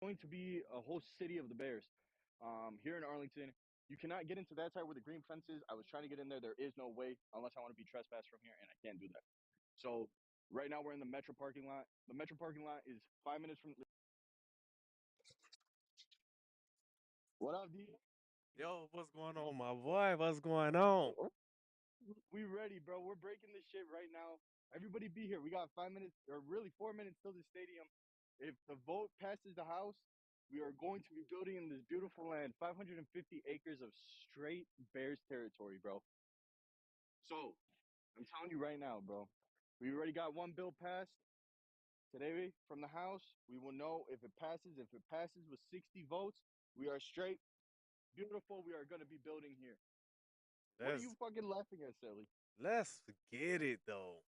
going to be a whole city of the Bears. Here in Arlington, you cannot get into that side where the green fence is. I was trying to get in there. There is no way unless I want to be trespassed from here, and I can't do that. So right now we're in the Metro parking lot. The Metro parking lot is 5 minutes from. What up, D? Yo, what's going on, my boy? What's going on? We ready, bro. We're breaking this shit right now. Everybody be here. We got 5 minutes, or really 4 minutes till the stadium. If the vote passes the House, we are going to be building in this beautiful land, 550 acres of straight Bears territory, bro. So, I'm telling you right now, bro. We already got one bill passed today from the House. We will know if it passes. If it passes with 60 votes, we are straight. Beautiful. We are going to be building here. What are Let's you fucking laughing at, Sally? let's get it though.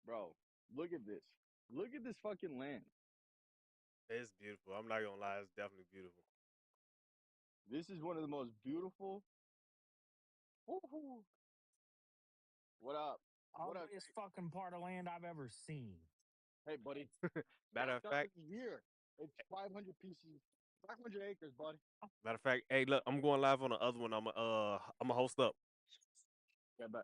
Bro, look at this. Look at this fucking land. It's beautiful. I'm not gonna lie, it's definitely beautiful. This is one of the most beautiful. Woo-hoo. What up? What up? Ugliest fucking part of land I've ever seen. Hey, buddy. Matter of fact, Here, it's 500 pieces, 500 acres, buddy. hey, look, I'm going live on the other one. I'm a host up. Yeah, bet.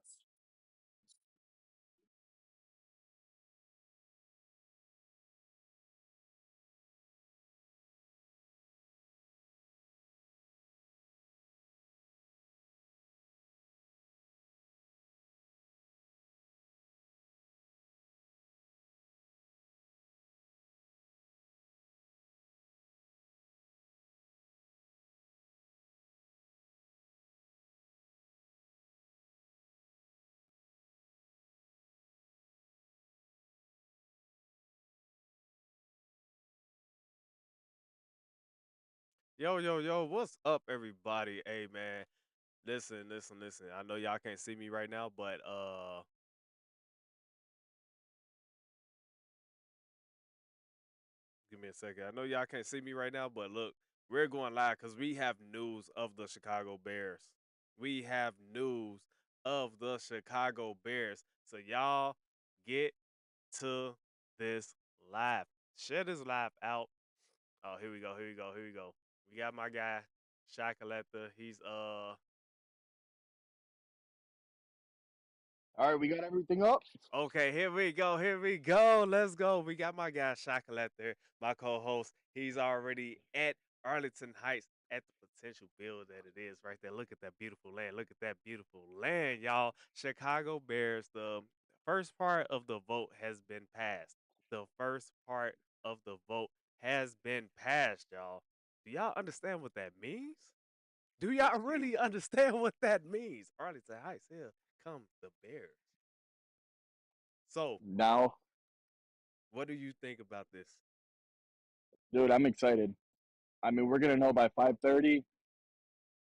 Yo, what's up, everybody? Hey, man, listen. I know y'all can't see me right now, but give me a second. I know y'all can't see me right now, but look, we're going live because we have news of the Chicago Bears. We have news of the Chicago Bears. So y'all get to this live. Share this live out. Oh, here we go. We got my guy, Shy Collector. He's All right, we got everything up. okay, here we go. Let's go. We got my guy Chocolate there, my co-host. He's already at Arlington Heights at the potential build that it is right there. Look at that beautiful land. Look at that beautiful land, y'all. Chicago Bears, the first part of the vote has been passed. The first part of the vote has been passed, y'all. Do y'all understand what that means? Do y'all really understand what that means? Arlington Heights, here comes the Bears. So, Now, what do you think about this? dude, I'm excited. I mean, we're gonna know by 5:30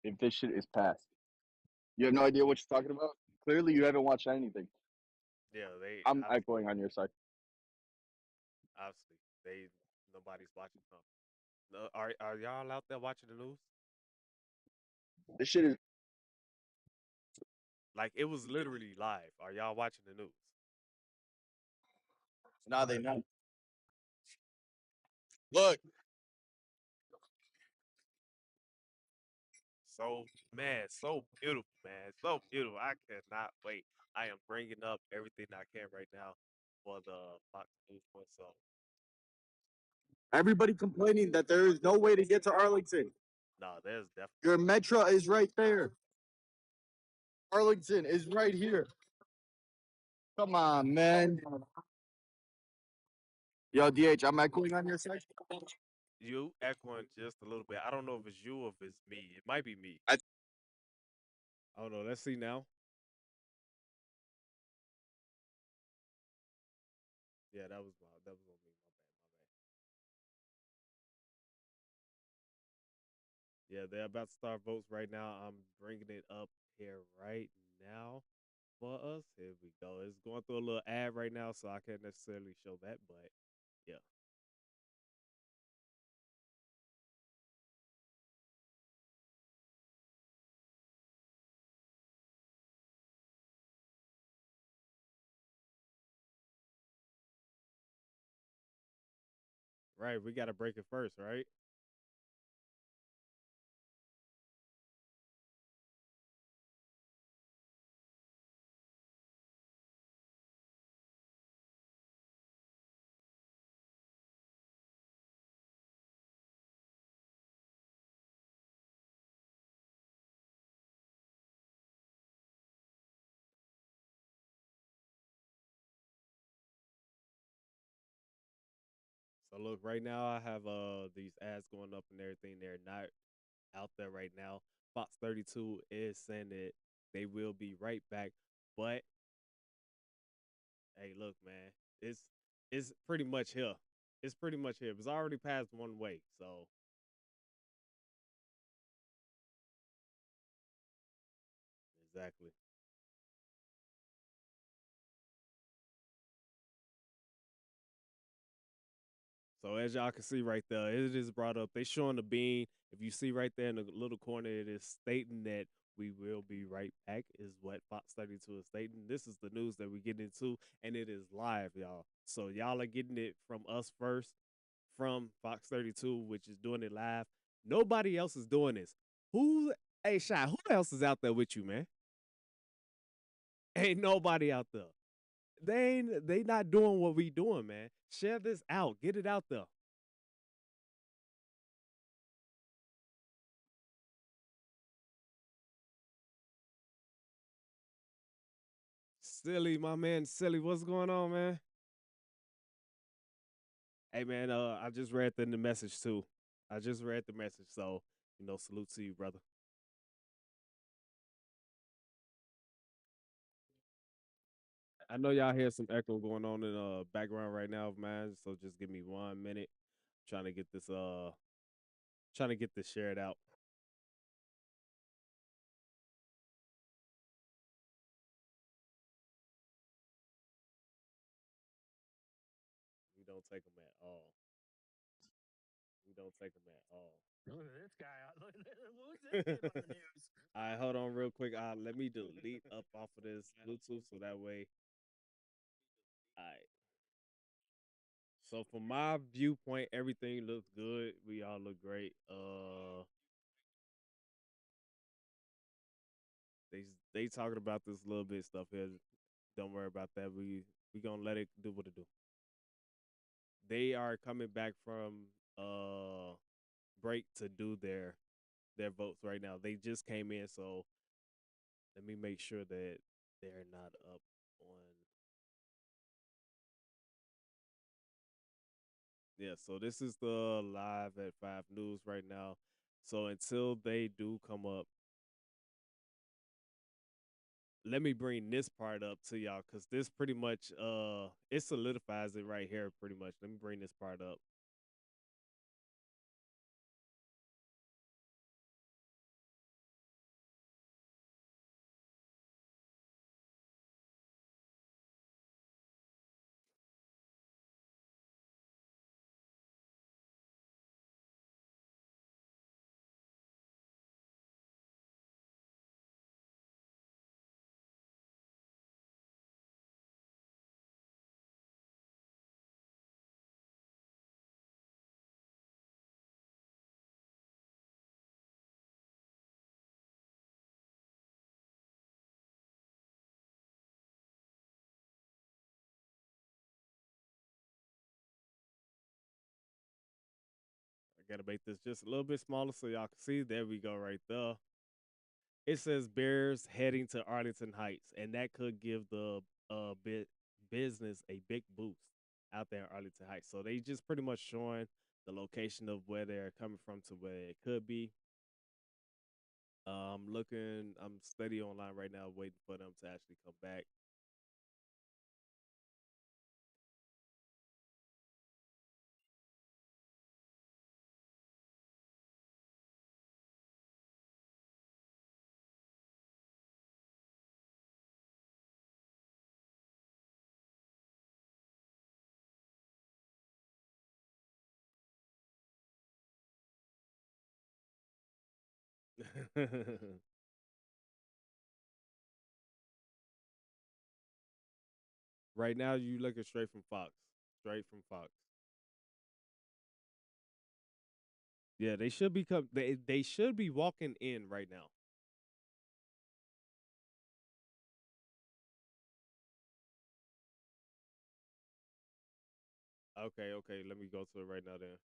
if this shit is passed. You have no idea what you're talking about. Clearly, you haven't watched anything. Yeah, they I'm echoing on your side. obviously they nobody's watching something. No, are y'all out there watching the news? This shit is. Like it was literally live. Are y'all watching the news? Nah, they not. Look, So man, so beautiful, man, so beautiful. I cannot wait. I am bringing up everything I can right now for the Fox News one. So everybody complaining that there is no way to get to Arlington. no, there's definitely Your Metro is right there. Arlington is right here. Come on, man. Yo, DH, I'm echoing on your side. you echoing just a little bit. I don't know if it's you or if it's me. It might be me. I- I don't know. Let's see now. Yeah, that was on me. My bad. Yeah, they're about to start votes right now. I'm bringing it up here right now for us. Here we go. It's going through a little ad right now, so I can't necessarily show that, but yeah. Right, we gotta break it first, right? So look, right now I have these ads going up and everything. They're not out there right now. Fox 32 is saying that they will be right back, but hey, look, man, it's pretty much here. It's pretty much here. It's already past one way, so exactly. So as y'all can see right there, it is brought up. They showing the bean. If you see right there in the little corner, it is stating that we will be right back, is what Fox 32 is stating. This is the news that we get into, and it is live, y'all. So y'all are getting it from us first, from Fox 32, which is doing it live. Nobody else is doing this. Who, hey, Shy, who else is out there with you, man? Ain't nobody out there. They not doing what we doing, man. Share this out. Get it out there. Silly, my man, Silly, what's going on, man? Hey, man, I just read the message too. I just read the message, so salute to you, brother. I know y'all hear some echo going on in background right now, man. So just give me 1 minute. Trying to get this shared out. We don't take them at all. We don't take them at all. Look at this guy. Look at who's this kid on the news? All right, hold on real quick. Let me delete up off of this Bluetooth so that way. All right. So from my viewpoint, everything looks good. We all look great. They talking about this little bit stuff here. Don't worry about that. We gonna let it do what it do. They are coming back from break to do their votes right now. They just came in, so let me make sure that they're not up on. Yeah, so this is the live at 5 News right now. So until they do come up, let me bring this part up to y'all because this pretty much it solidifies it right here pretty much. Let me bring this part up. I gotta make this just a little bit smaller so y'all can see. There we go, right there. It says Bears heading to Arlington Heights, and that could give the business a big boost out there in Arlington Heights. So they just pretty much showing the location of where they're coming from to where it could be. I'm steady online right now, waiting for them to actually come back. Right now, you looking straight from Fox, straight from Fox. Yeah, they should be they should be walking in right now. Okay, okay. Let me go to it right now then.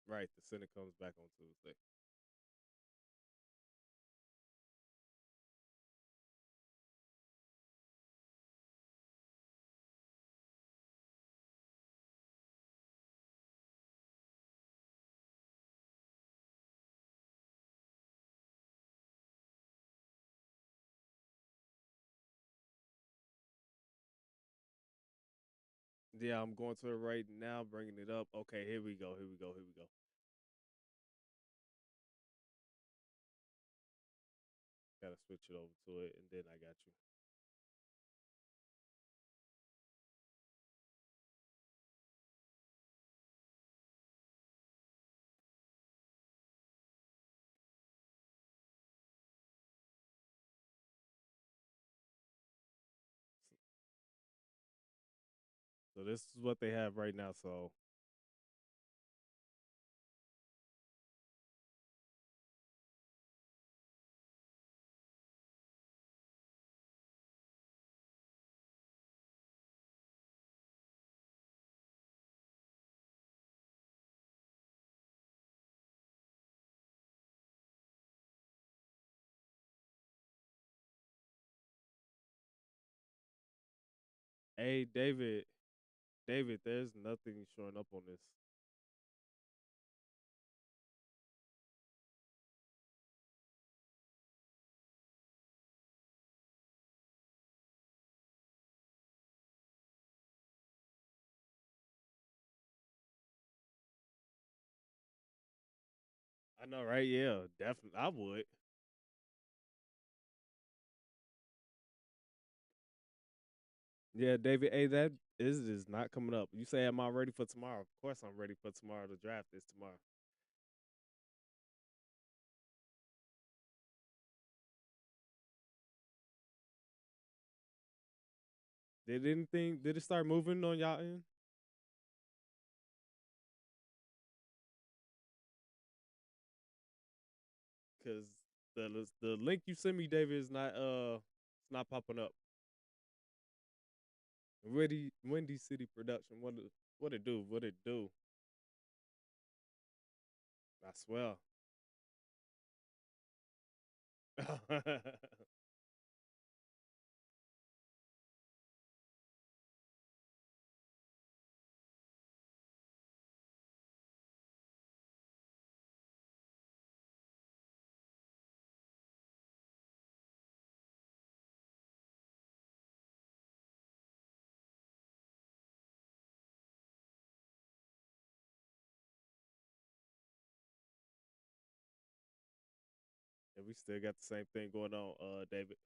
Right, the Senate comes back on Tuesday. Yeah, I'm going to it right now, bringing it up. Okay, here we go. Here we go. Here we go. Gotta switch it over to it, and then I got you. So this is what they have right now. So hey, David, there's nothing showing up on this. I know, right? Yeah, definitely. I would. Yeah, David. Hey, that is not coming up. You say, am I ready for tomorrow? Of course, I'm ready for tomorrow. The draft is tomorrow. Did anything? Did it start moving on y'all end? Because the link you sent me, David, is not it's not popping up. Windy City Production. What it do? What it do? I swear. And we still got the same thing going on, David.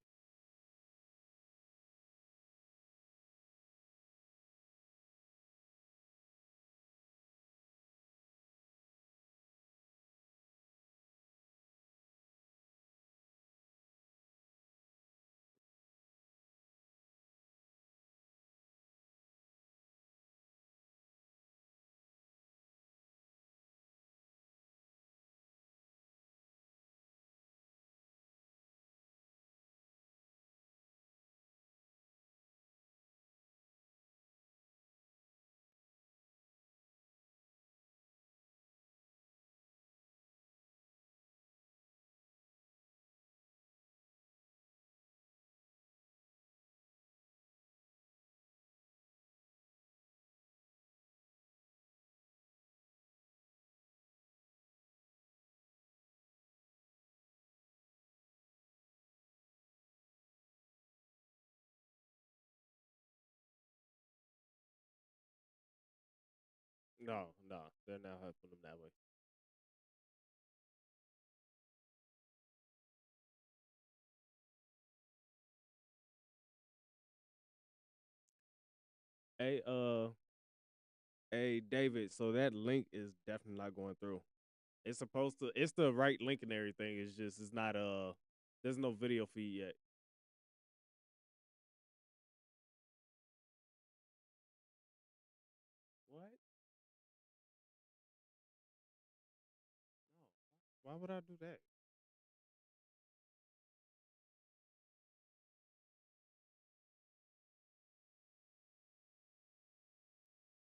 No, no, they're not helping them that way. Hey, hey, David. So that link is definitely not going through. It's supposed to. It's the right link and everything. It's just. It's not. There's no video feed yet. What? No. Why would I do that?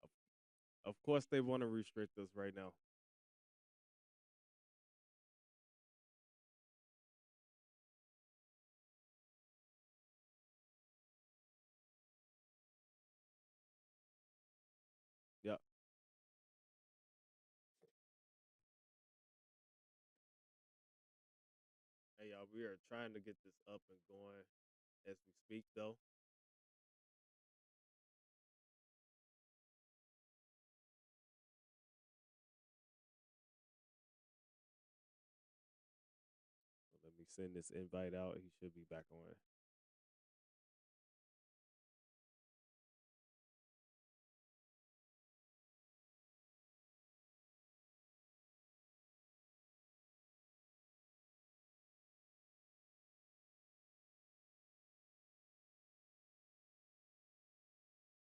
Of, of course, they want to restrict us right now. Yep. Hey, y'all. We are trying to get this up and going as we speak, though. So let me send this invite out. He should be back on.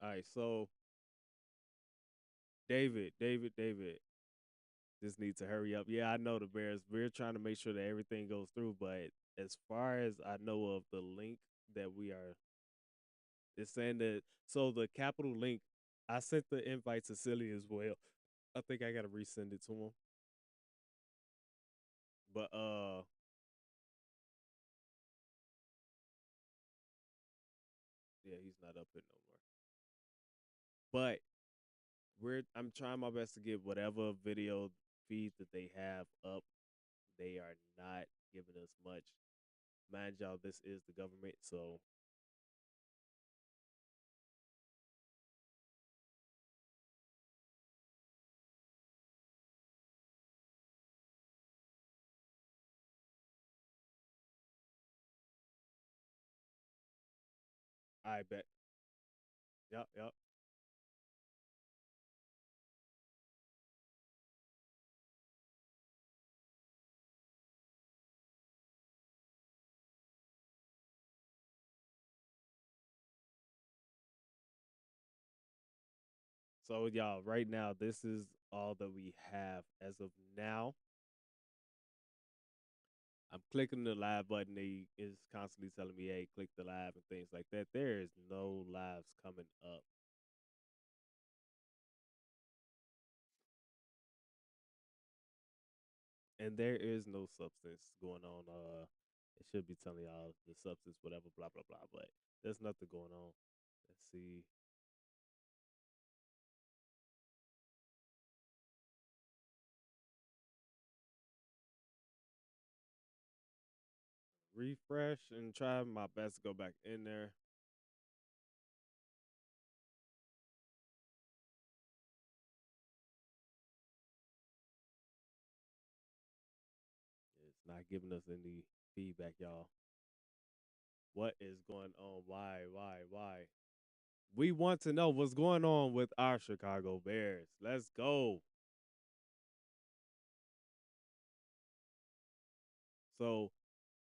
All right. So David. Just need to hurry up. Yeah, I know the Bears. We're trying to make sure that everything goes through, but as far as I know of the link that we are, it's saying that so the capital link. I sent the invite to Silly as well. I think I gotta resend it to him. But yeah, he's not up here no more. But I'm trying my best to get whatever video feed that they have up. They are not giving us much. Mind y'all, this is the government, so I bet. Yep. So y'all, right now, this is all that we have as of now. I'm clicking the live button. They is constantly telling me, "Hey, click the live" and things like that. There is no lives coming up, and there is no substance going on. It should be telling y'all the substance, whatever, blah blah blah. But there's nothing going on. Let's see. Refresh and try my best to go back in there. It's not giving us any feedback, y'all. What is going on? Why? We want to know what's going on with our Chicago Bears. Let's go. So,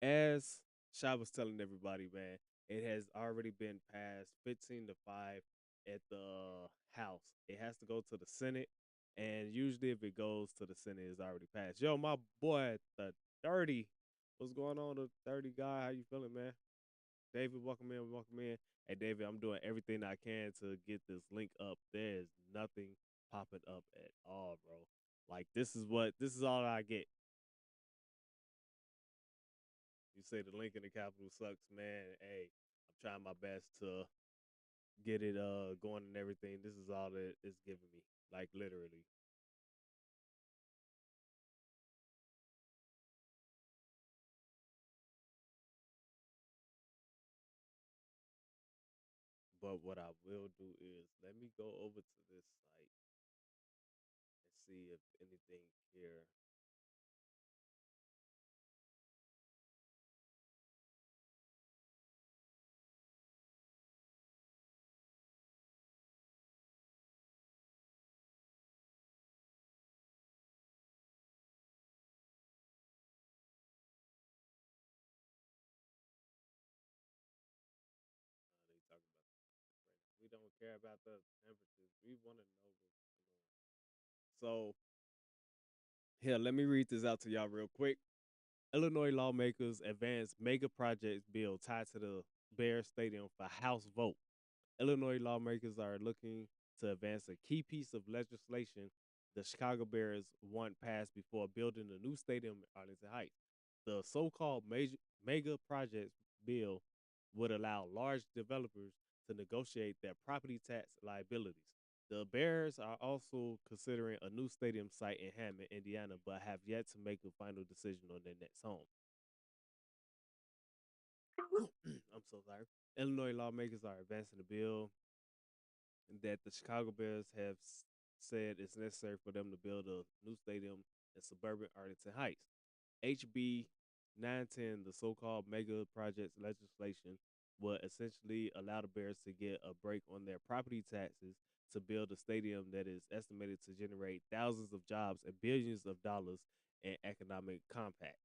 as Sha was telling everybody, man, it has already been passed 15 to 5 at the House. It has to go to the Senate. And usually, if it goes to the Senate, it's already passed. Yo, my boy, the 30. What's going on, the 30 guy? How you feeling, man? David, welcome in. Hey, David, I'm doing everything I can to get this link up. There's nothing popping up at all, bro. Like this is all I get. You say the link in the Capitol sucks, man. Hey, I'm trying my best to get it going and everything. This is all that it's giving me, like literally. But what I will do is let me go over to this site and see if anything here. care about the temperatures. We want to know what's going on. So here, let me read this out to y'all real quick. Illinois lawmakers advance mega projects bill tied to the Bears Stadium for House vote. Illinois lawmakers are looking to advance a key piece of legislation the Chicago Bears want passed before building a new stadium in Arlington Heights. The so-called mega projects bill would allow large developers to negotiate their property tax liabilities. The Bears are also considering a new stadium site in Hammond, Indiana, but have yet to make a final decision on their next home. I'm so sorry. Illinois lawmakers are advancing a bill that the Chicago Bears have said it's necessary for them to build a new stadium in suburban Arlington Heights. HB 910, the so-called mega projects legislation, will essentially allow the Bears to get a break on their property taxes to build a stadium that is estimated to generate thousands of jobs and billions of dollars in economic compact.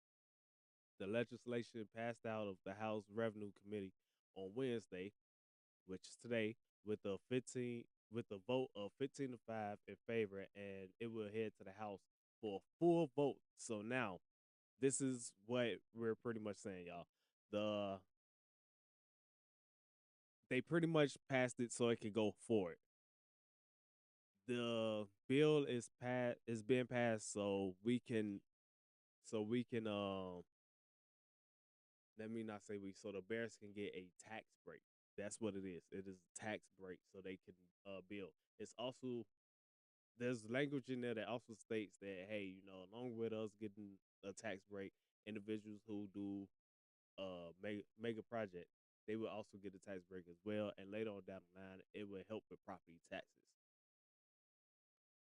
The legislation passed out of the House Revenue Committee on Wednesday, which is today, with a vote of 15-5 in favor, and it will head to the House for a full vote. So now, this is what we're pretty much saying, y'all. They pretty much passed it so it could go forward. The bill is being passed let me not say so the Bears can get a tax break. That's what it is. It is a tax break so they can build. It's also there's language in there that also states that hey, along with us getting a tax break, individuals who do mega project, they will also get a tax break as well. And later on down the line, it will help with property taxes.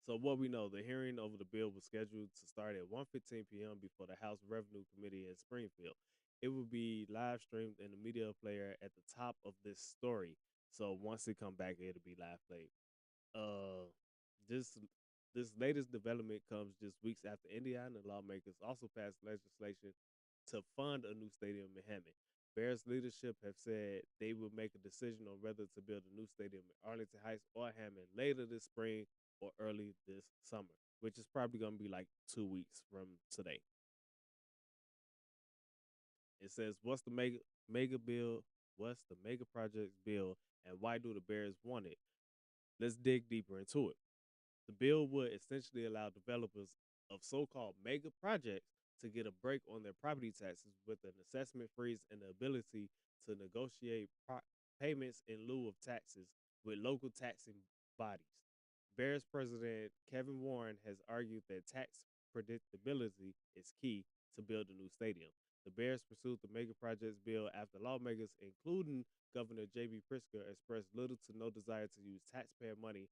So what we know, the hearing over the bill was scheduled to start at 1:15 p.m. before the House Revenue Committee in Springfield. It will be live streamed in the media player at the top of this story. So once it come back, it'll be live played. Uh, this this latest development comes just weeks after Indiana lawmakers also passed legislation to fund a new stadium in Hammond. Bears leadership have said they will make a decision on whether to build a new stadium in Arlington Heights or Hammond later this spring or early this summer, which is probably going to be like 2 weeks from today. It says, "What's the mega bill? What's the mega projects bill, and why do the Bears want it?" Let's dig deeper into it. The bill would essentially allow developers of so-called mega projects to get a break on their property taxes with an assessment freeze and the ability to negotiate payments in lieu of taxes with local taxing bodies. Bears president Kevin Warren has argued that tax predictability is key to build a new stadium. The Bears pursued the mega projects bill after lawmakers, including Governor J.B. Pritzker, expressed little to no desire to use taxpayer money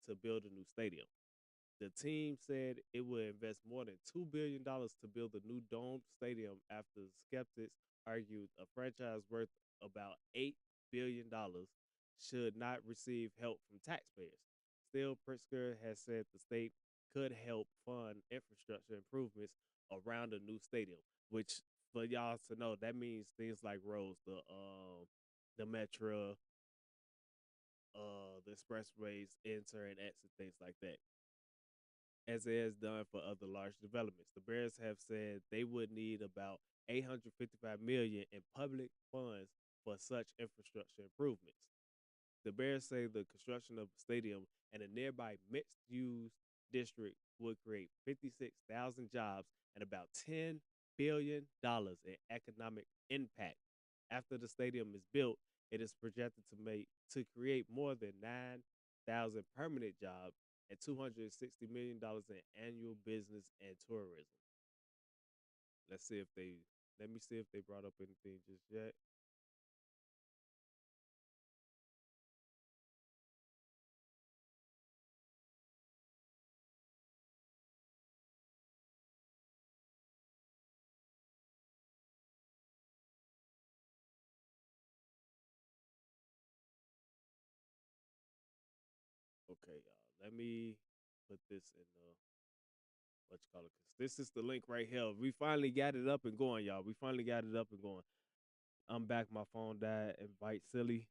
to build a new stadium. The team said it would invest more than $2 billion to build a new domed stadium after skeptics argued a franchise worth about $8 billion should not receive help from taxpayers. Still, Pritzker has said the state could help fund infrastructure improvements around a new stadium, which for y'all to know, that means things like roads, the metro, the expressways, enter and exit, things like that, as it has done for other large developments. The Bears have said they would need about $855 million in public funds for such infrastructure improvements. The Bears say the construction of the stadium and a nearby mixed-use district would create 56,000 jobs and about $10 billion in economic impact. After the stadium is built, it is projected to create more than 9,000 permanent jobs and $260 million in annual business and tourism. Let me see if they brought up anything just yet. Okay, y'all. Let me put this in what you call it, because this is the link right here. We finally got it up and going, y'all. We finally got it up and going. I'm back. My phone died. Invite silly.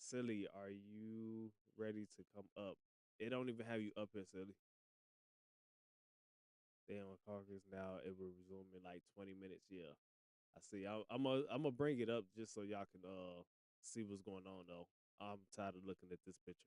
Silly, are you ready to come up? It don't even have you up here, Silly. They on caucus now. It will resume in like 20 minutes. Yeah, I see. I'm gonna bring it up just so y'all can see what's going on though. I'm tired of looking at this picture.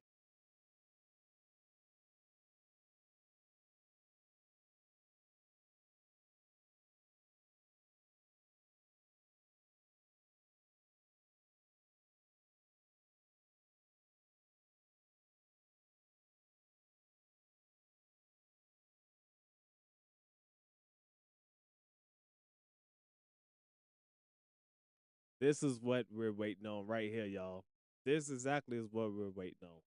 This is what we're waiting on right here, y'all. This exactly is what we're waiting on.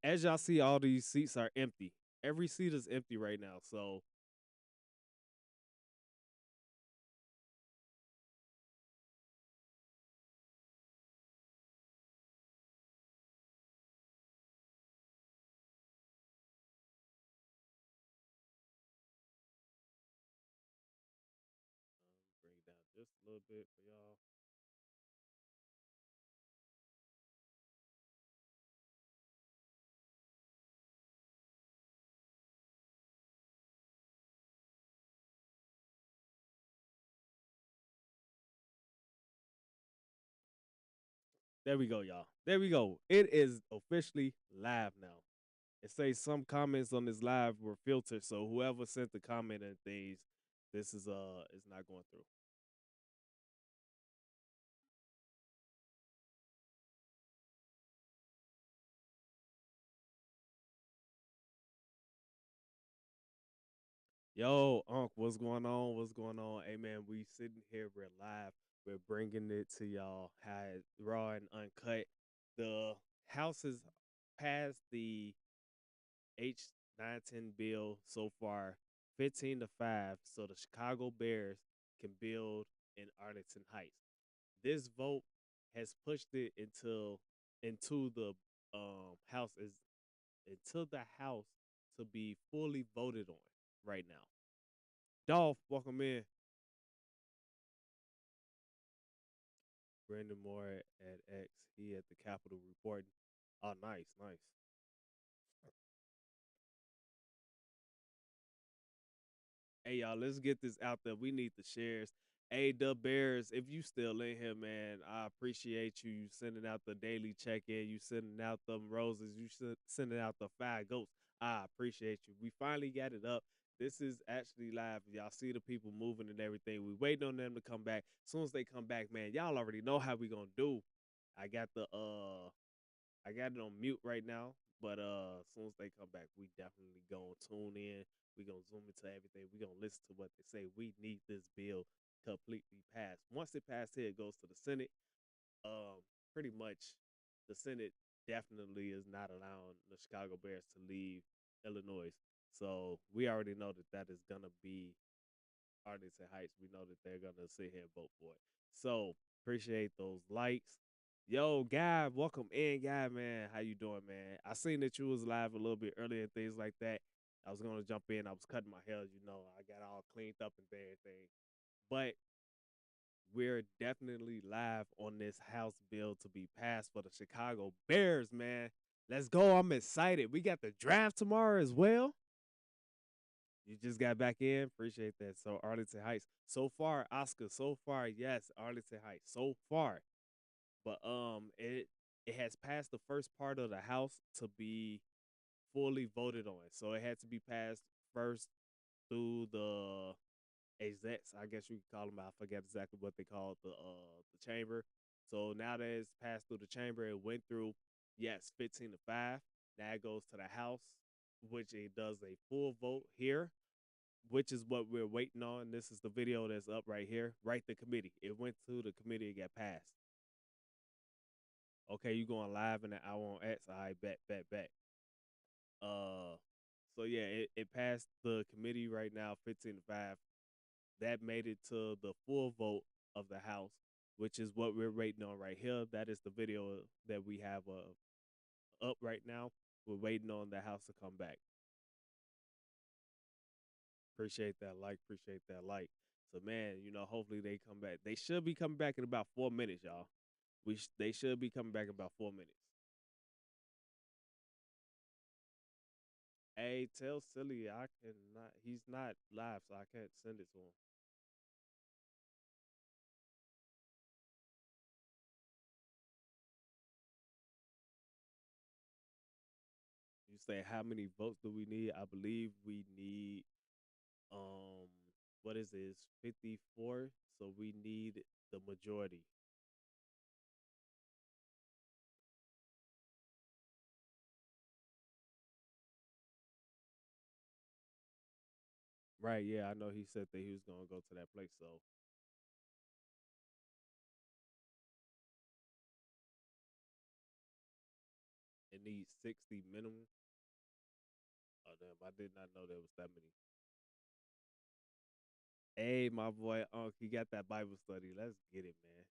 As y'all see, all these seats are empty. Every seat is empty right now. So bring it down just a little bit for y'all. There we go, y'all. There we go. It is officially live now. It says some comments on this live were filtered, so whoever sent the comment and things, this is not going through. Yo, Unc, what's going on? What's going on? Hey man, we sitting here, we're live. We're bringing it to y'all, how it's raw and uncut. The House has passed the H910 bill so far, 15-5, so the Chicago Bears can build in Arlington Heights. This vote has pushed it into the House is into the House to be fully voted on right now. Dolph, welcome in. Brandon Moore at X. He at the Capitol reporting. Oh, nice, nice. Hey y'all, let's get this out there. We need the shares. Hey, the Bears, if you still in here, man, I appreciate you sending out the daily check-in. You sending out them roses. You sending out the 5 goats. I appreciate you. We finally got it up. This is actually live. Y'all see the people moving and everything. We waiting on them to come back. As soon as they come back, man, y'all already know how we gonna do. I got the I got it on mute right now, but as soon as they come back, we definitely gonna tune in. We gonna zoom into everything. We gonna listen to what they say. We need this bill completely passed. Once it passed here, it goes to the Senate. Um, Pretty much, the Senate definitely is not allowing the Chicago Bears to leave Illinois. So we already know that that is gonna be Arlington Heights. We know that they're gonna sit here and vote for it. So appreciate those likes. Yo, Guy, welcome in, Guy, man. How you doing, man? I seen that you was live a little bit earlier and things like that. I was gonna jump in. I was cutting my hair, you know. I got all cleaned up and everything. But we're definitely live on this House bill to be passed for the Chicago Bears, man. Let's go. I'm excited. We got the draft tomorrow as well. You just got back in. Appreciate that. So Arlington Heights. So far, Oscar. So far, yes, Arlington Heights. So far. But it has passed the first part of the House to be fully voted on. So it had to be passed first through the execs, I guess you could call them. I forget exactly what they call the chamber. So now that it's passed through the chamber, it went through, yes, 15-5. Now it goes to the House, which it does a full vote here, which is what we're waiting on. This is the video that's up right here. Right, the committee. It went to the committee and got passed. Okay, you going live in an hour on X? I bet. Uh, so yeah, it passed the committee right now, 15-5. That made it to the full vote of the House, which is what we're waiting on right here. That is the video that we have up right now. We're waiting on the House to come back. Appreciate that like. Appreciate that like. So man, you know, hopefully they come back. They should be coming back in about 4 minutes, y'all. They should be coming back in about 4 minutes. Hey, tell Silly I cannot. He's not live, so I can't send it to him. You say how many votes do we need? I believe we need um what is this 54, so we need the majority. Right, yeah, I know he said that he was gonna go to that place, so it needs 60 minimum. Oh damn, I did not know there was that many. Hey, my boy Unc, he got that Bible study. Let's get it, man.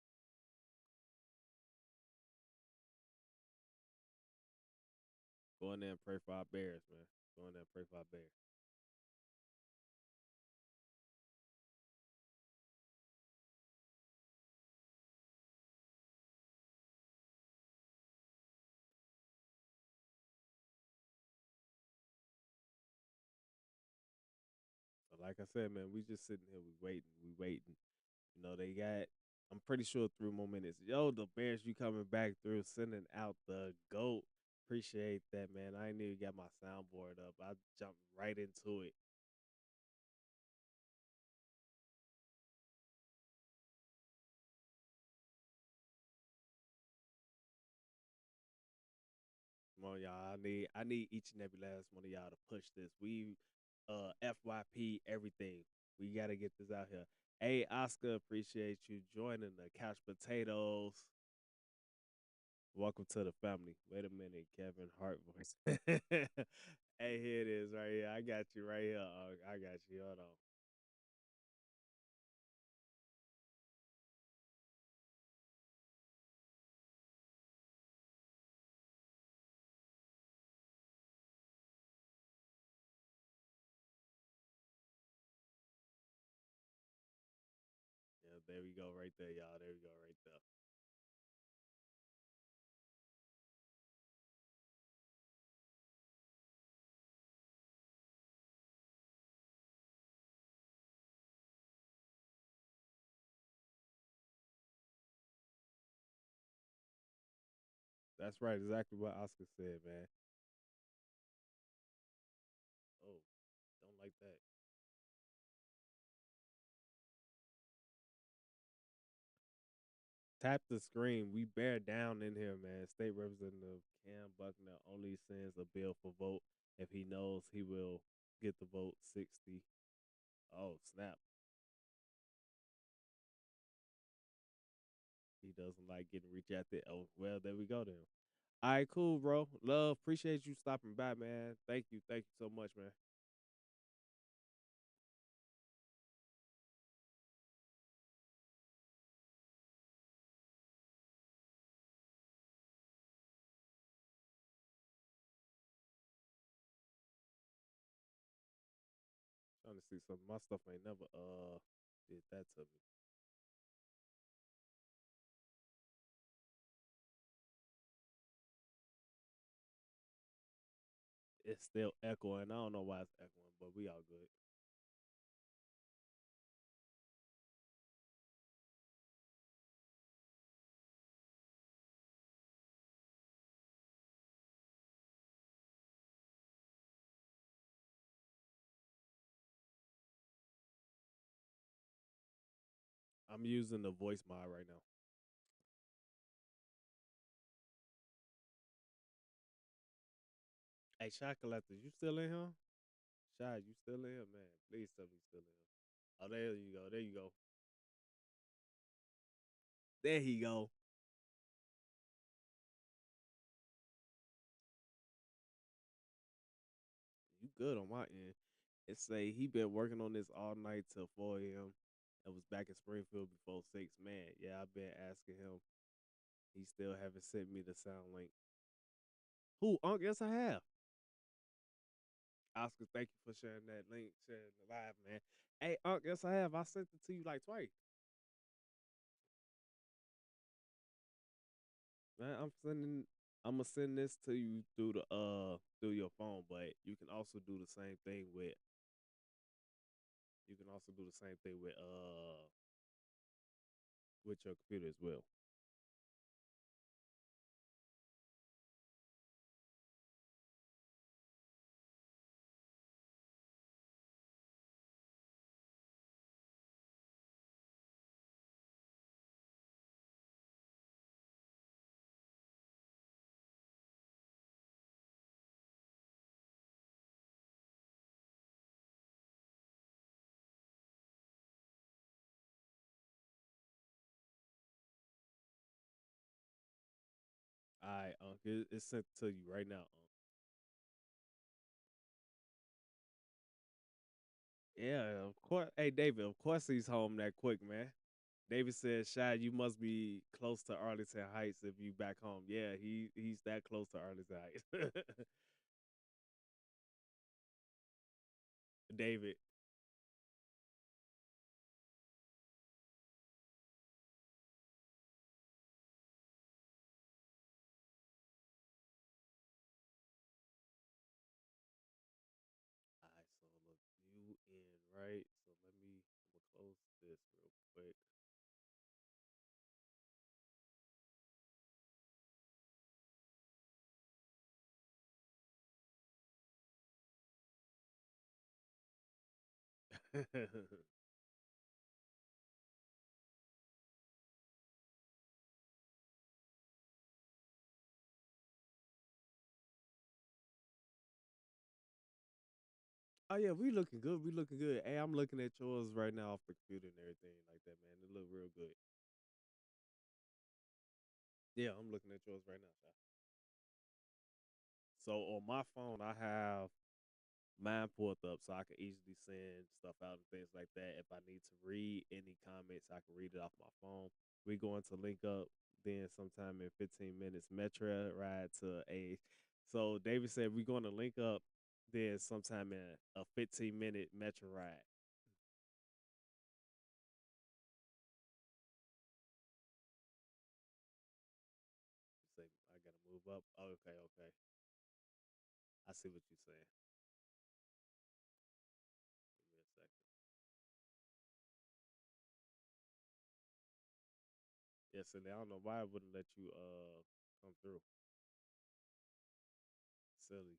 Go in there and pray for our bears, man. Go in there and pray for our bears. So like I said, man, we just sitting here, we waiting. You know, they got I'm pretty sure 3 more minutes. Yo, the Bears, you coming back through, sending out the GOAT. Appreciate that, man. I ain't even got my soundboard up. I jumped right into it. Come on, y'all. I need each and every last one of y'all to push this. We FYP everything. We gotta get this out here. Hey Oscar, appreciate you joining the Couch Potatoes. Welcome to the family. Wait a minute, Kevin Hart voice. Hey, here it is right here. I got you right here. I got you. Hold on. Yeah, there we go right there, y'all. There we go right there. That's right. Exactly what Oscar said, man. Oh, don't like that. Tap the screen. We bear down in here, man. State Representative Cam Buckner only sends a bill for vote if he knows he will get the vote 60. Oh, snap. He doesn't like getting rejected. Oh, well, there we go then. All right, cool, bro. Love, appreciate you stopping by, man. Thank you. Thank you so much, man. Trying to see something. My stuff ain't never did that to me. It's still echoing. I don't know why it's echoing, but we all good. I'm using the voice mod right now. Hey, Shot Collector, you still in here? Shot, you still in here, man? Please tell me you still in here. Oh, there you go. There you go. There he go. You good on my end. It say he been working on this all night till 4 a.m. and was back in Springfield before 6. Man, yeah, I've been asking him. He still haven't sent me the sound link. Who? Unc, yes, I have. Oscar, thank you for sharing that link, sharing the live, man. Hey, Unc, yes, I have. I sent it to you like twice. Man, I'm gonna send this to you through your phone, but you can also do the same thing with your computer as well. All right, it's sent to you right now. Yeah, of course. Hey, David, of course he's home that quick, man. David said, "Shad, you must be close to Arlington Heights if you back home." Yeah, he's that close to Arlington Heights. David. All right, so look, you in right. So I'm gonna close this real quick. Oh yeah, we looking good. We looking good. Hey, I'm looking at yours right now off the computer and everything like that, man. It look real good. Yeah, I'm looking at yours right now, Sha. So on my phone, I have mine pulled up so I can easily send stuff out and things like that. If I need to read any comments, I can read it off my phone. We going to link up then sometime in 15 minutes. Metro ride to a. So David said we're going to link up then sometime in a 15-minute Metro ride. Say I gotta move up. Oh, okay, okay. I see what you're saying. Give me a second. Yes, and I don't know why it wouldn't let you come through. Silly.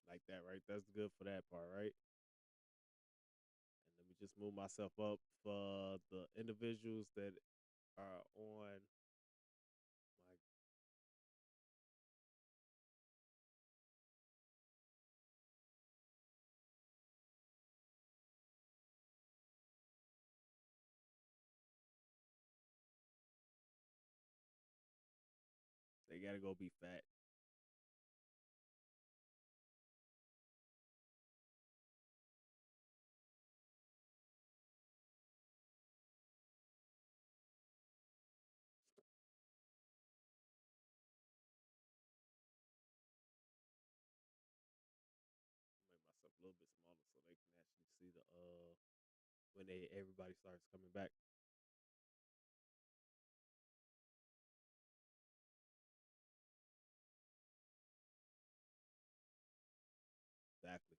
Like that, right? That's good for that part, right? And let me just move myself up for the individuals that are on my. They gotta go be fat. Make myself a little bit smaller so they can actually see the when they everybody starts coming back. Exactly.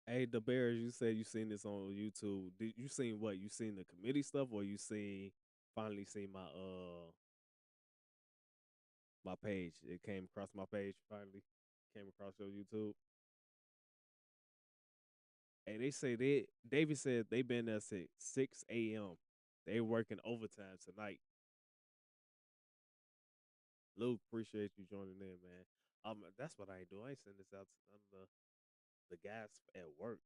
Hey, the Bears, you said you seen this on YouTube. Did you seen what? You seen the committee stuff, or you finally seen my page? It came across my page finally. Came across your YouTube. Hey, they say David said they been there since 6 a.m. They working overtime tonight. Luke, appreciate you joining in, man. That's what I ain't do. I ain't send this out to none of the guys at work.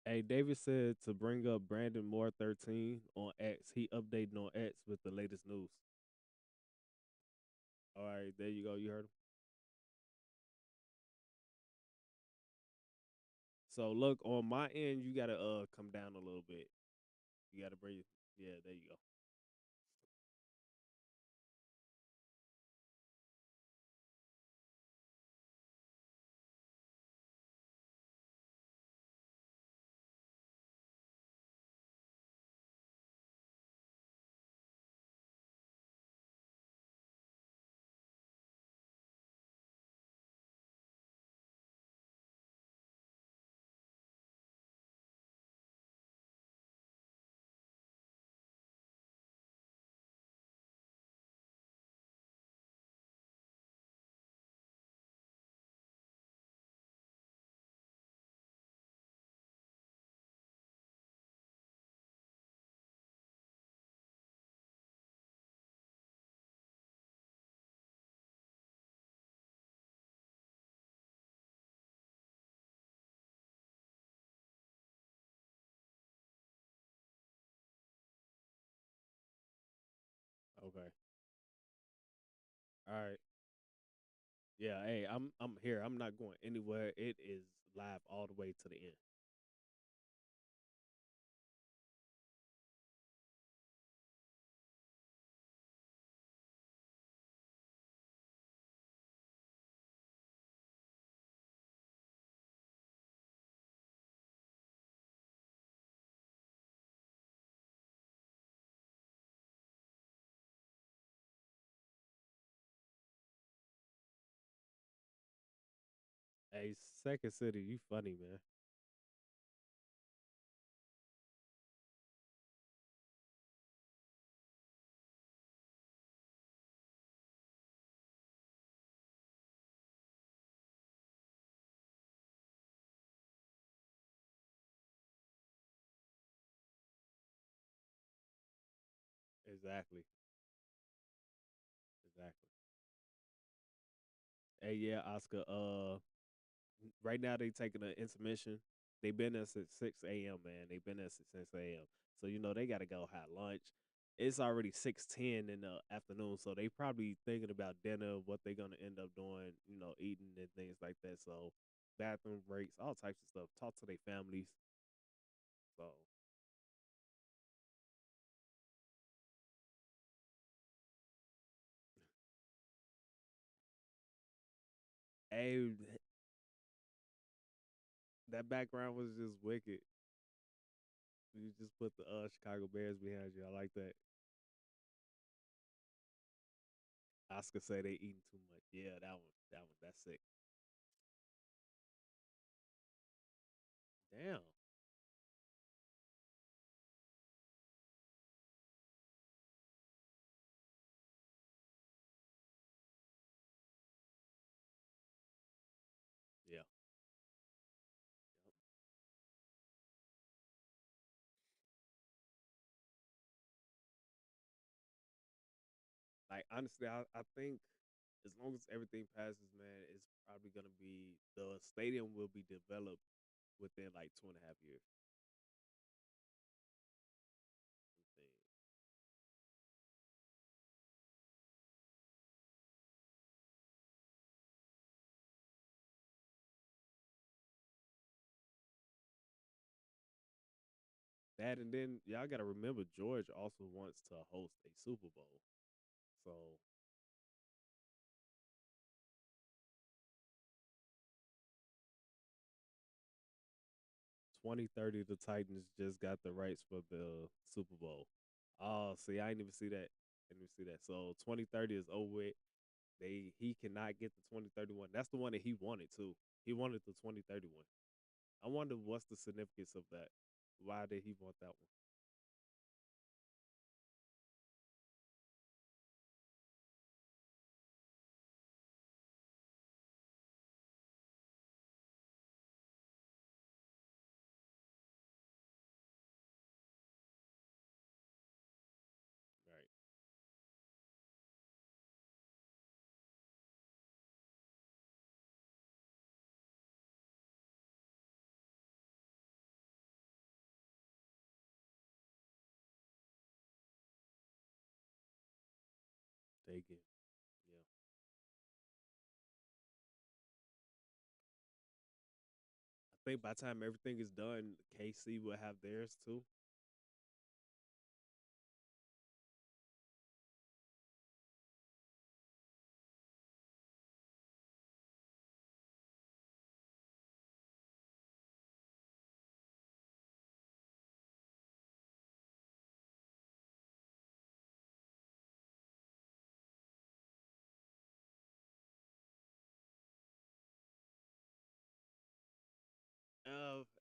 Hey, David said to bring up Brandon Moore 13 on X. He updating on X with the latest news. All right, there you go. You heard him. So look, on my end, you gotta come down a little bit. You gotta bring. Yeah, there you go. Okay. All right. Yeah. Hey, I'm here. I'm not going anywhere. It is live all the way to the end. Hey, Second City, you funny man. Exactly. Exactly. Hey, yeah, Oscar. Right now they taking an intermission. They been there since 6 a.m. Man, they been there since 6 a.m. So you know they got to go have lunch. It's already 6:10 in the afternoon, so they probably thinking about dinner, what they gonna end up doing, you know, eating and things like that. So bathroom breaks, all types of stuff. Talk to their families. So hey, that background was just wicked. You just put the Chicago Bears behind you. I like that. Oscar say they eating too much. Yeah, that one, that's sick. Damn. Yeah. Like honestly, I think as long as everything passes, man, it's probably gonna be the stadium will be developed within like 2.5 years. Insane. That and then y'all gotta remember George also wants to host a Super Bowl. So 2030 the Titans just got the rights for the Super Bowl. Oh, see, I didn't even see that. I didn't even see that. So 2030 is over with. He cannot get the 2031. That's the one that he wanted too. He wanted the 2031. I wonder what's the significance of that. Why did he want that one? Right. they get. Yeah. I think by the time everything is done, KC will have theirs too.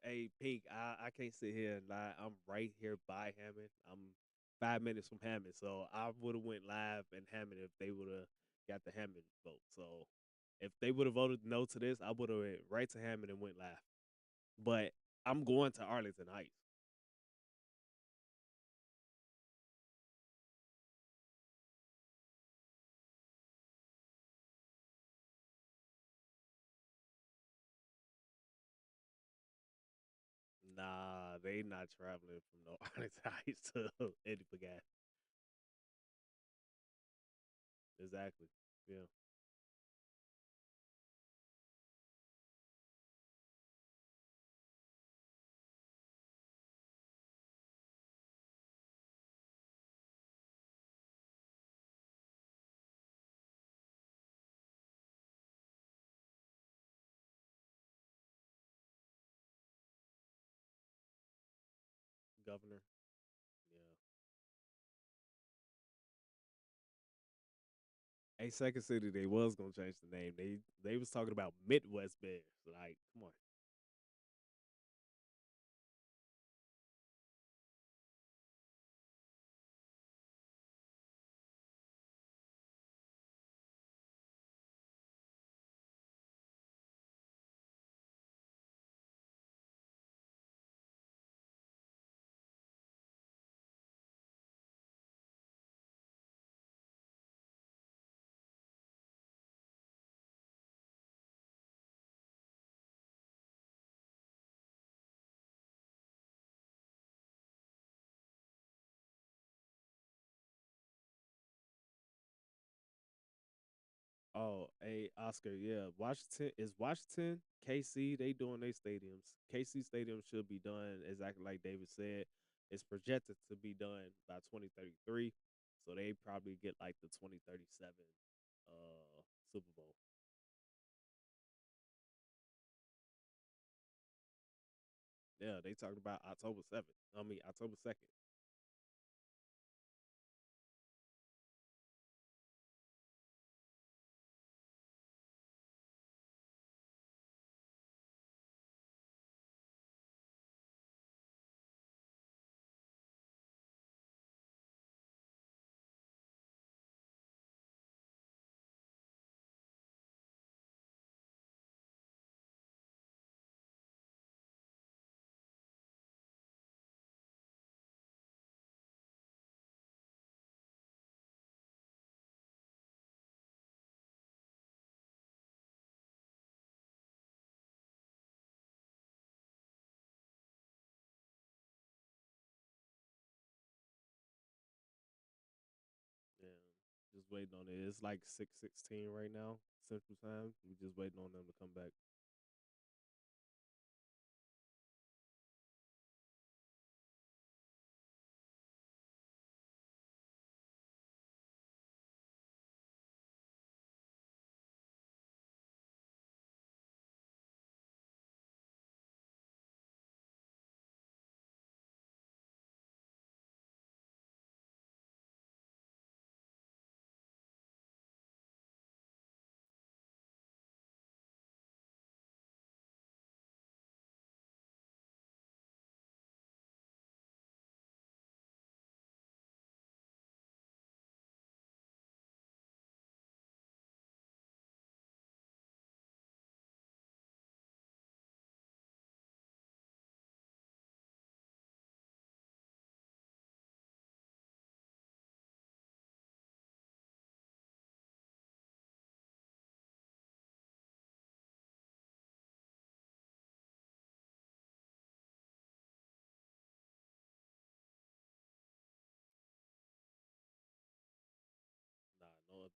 Hey, Pink, I can't sit here and lie. I'm right here by Hammond. I'm 5 minutes from Hammond, so I would have went live in Hammond if they would have got the Hammond vote. So if they would have voted no to this, I would have went right to Hammond and went live. But I'm going to Arlington Heights. Nah, they not traveling from no Arlington Heights to Antofagasta. Exactly. Yeah. Governor. Yeah. Hey, Second City, they was gonna change the name. They was talking about Midwest Bears. Like, come on. Oh, hey Oscar, yeah. Washington, KC, they doing their stadiums. KC Stadium should be done exactly like David said. It's projected to be done by 2033. So they probably get like the 2037 Super Bowl. Yeah, they talked about October 7th. I mean October 2nd. Yeah. Just waiting on it. It's like 6:16 right now, Central Time. We just waiting on them to come back.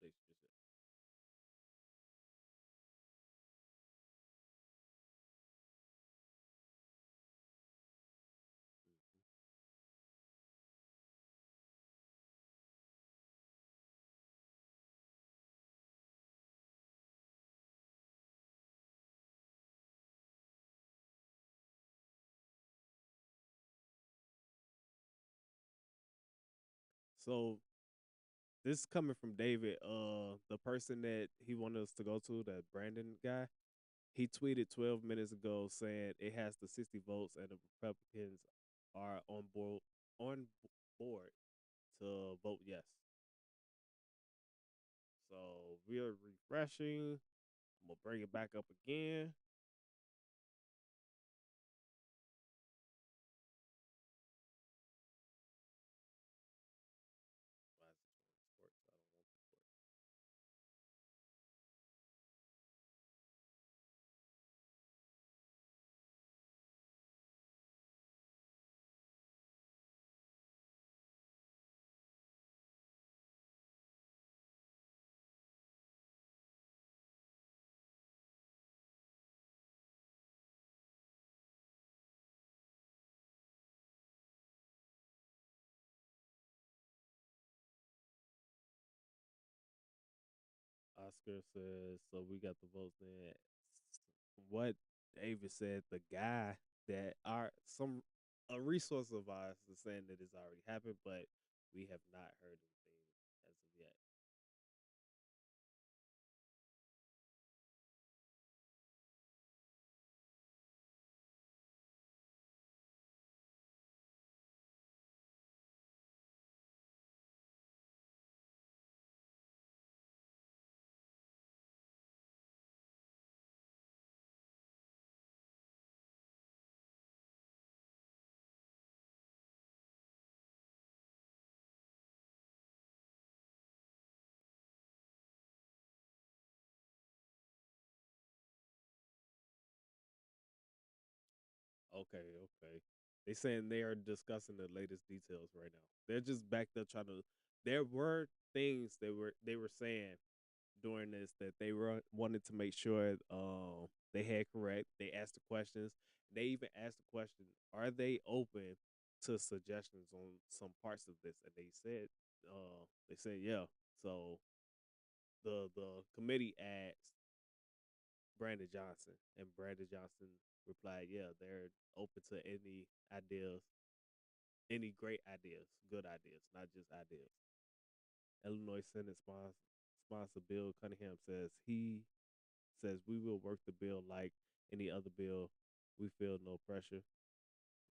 updates just yet. So this coming from David, the person that he wanted us to go to, that Brandon guy, he tweeted 12 minutes ago saying it has the 60 votes and the Republicans are on board to vote yes. So we're refreshing. I'm gonna bring it back up again. Why is it showing sports? I don't want the sports. Oscar says, so we got the votes in. What David said, the guy that a resource of ours is saying that it's already happened, but we have not heard anything as of yet. Okay, okay. They saying they are discussing the latest details right now. They're just back there trying to. There were things they were saying during this that they were wanted to make sure they had correct. They asked the questions. They even asked the question: are they open to suggestions on some parts of this? And they said yeah. So the committee asked Brandon Johnson, and Brandon Johnson replied, "Yeah, they're open to any ideas, any great ideas, good ideas, not just ideas." Illinois Senate sponsor Bill Cunningham says we will work the bill like any other bill. We feel no pressure.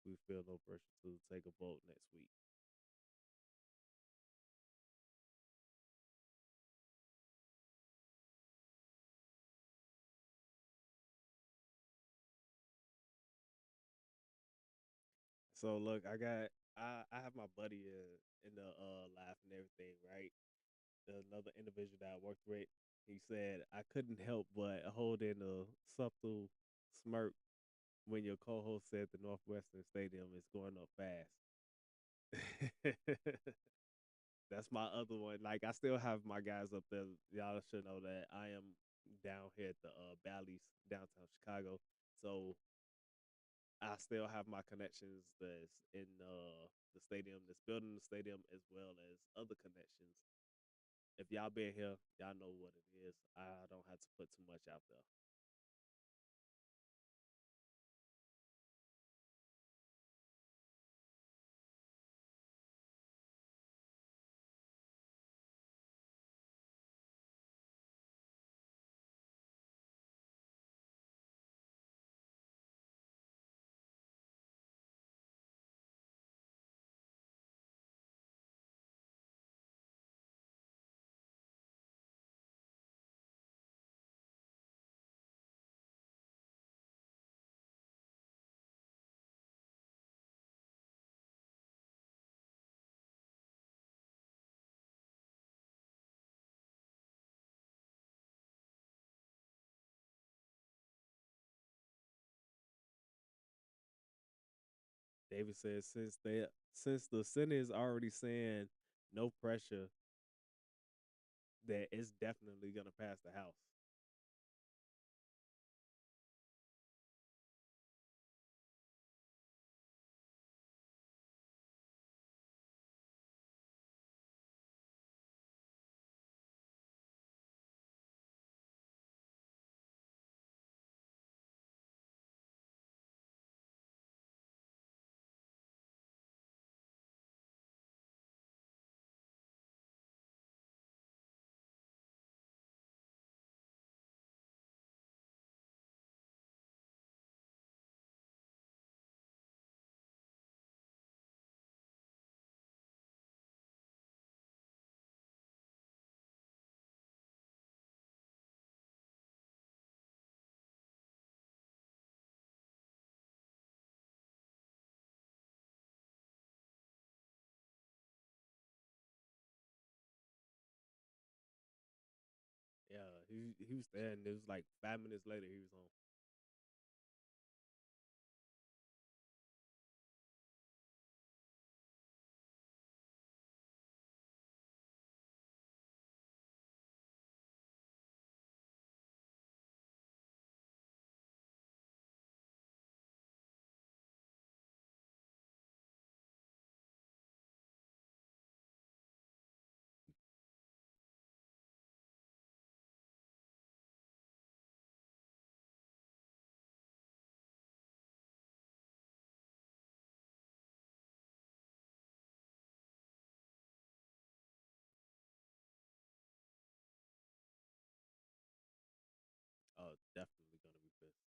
We feel no pressure to take a vote next week. So look, I have my buddy in the live and everything, right? Another individual that I worked with, he said I couldn't help but hold in a subtle smirk when your co-host said the Northwestern Stadium is going up fast. That's my other one. Like I still have my guys up there. Y'all should know that I am down here at the Bally's downtown Chicago. So I still have my connections that's in the stadium, that's building the stadium, as well as other connections. If y'all been here, y'all know what it is. I don't have to put too much out there. David says since the Senate is already saying no pressure, that it's definitely gonna pass the House. Yeah, he was there, and it was like 5 minutes later he was on. Oh, definitely gonna be pissed.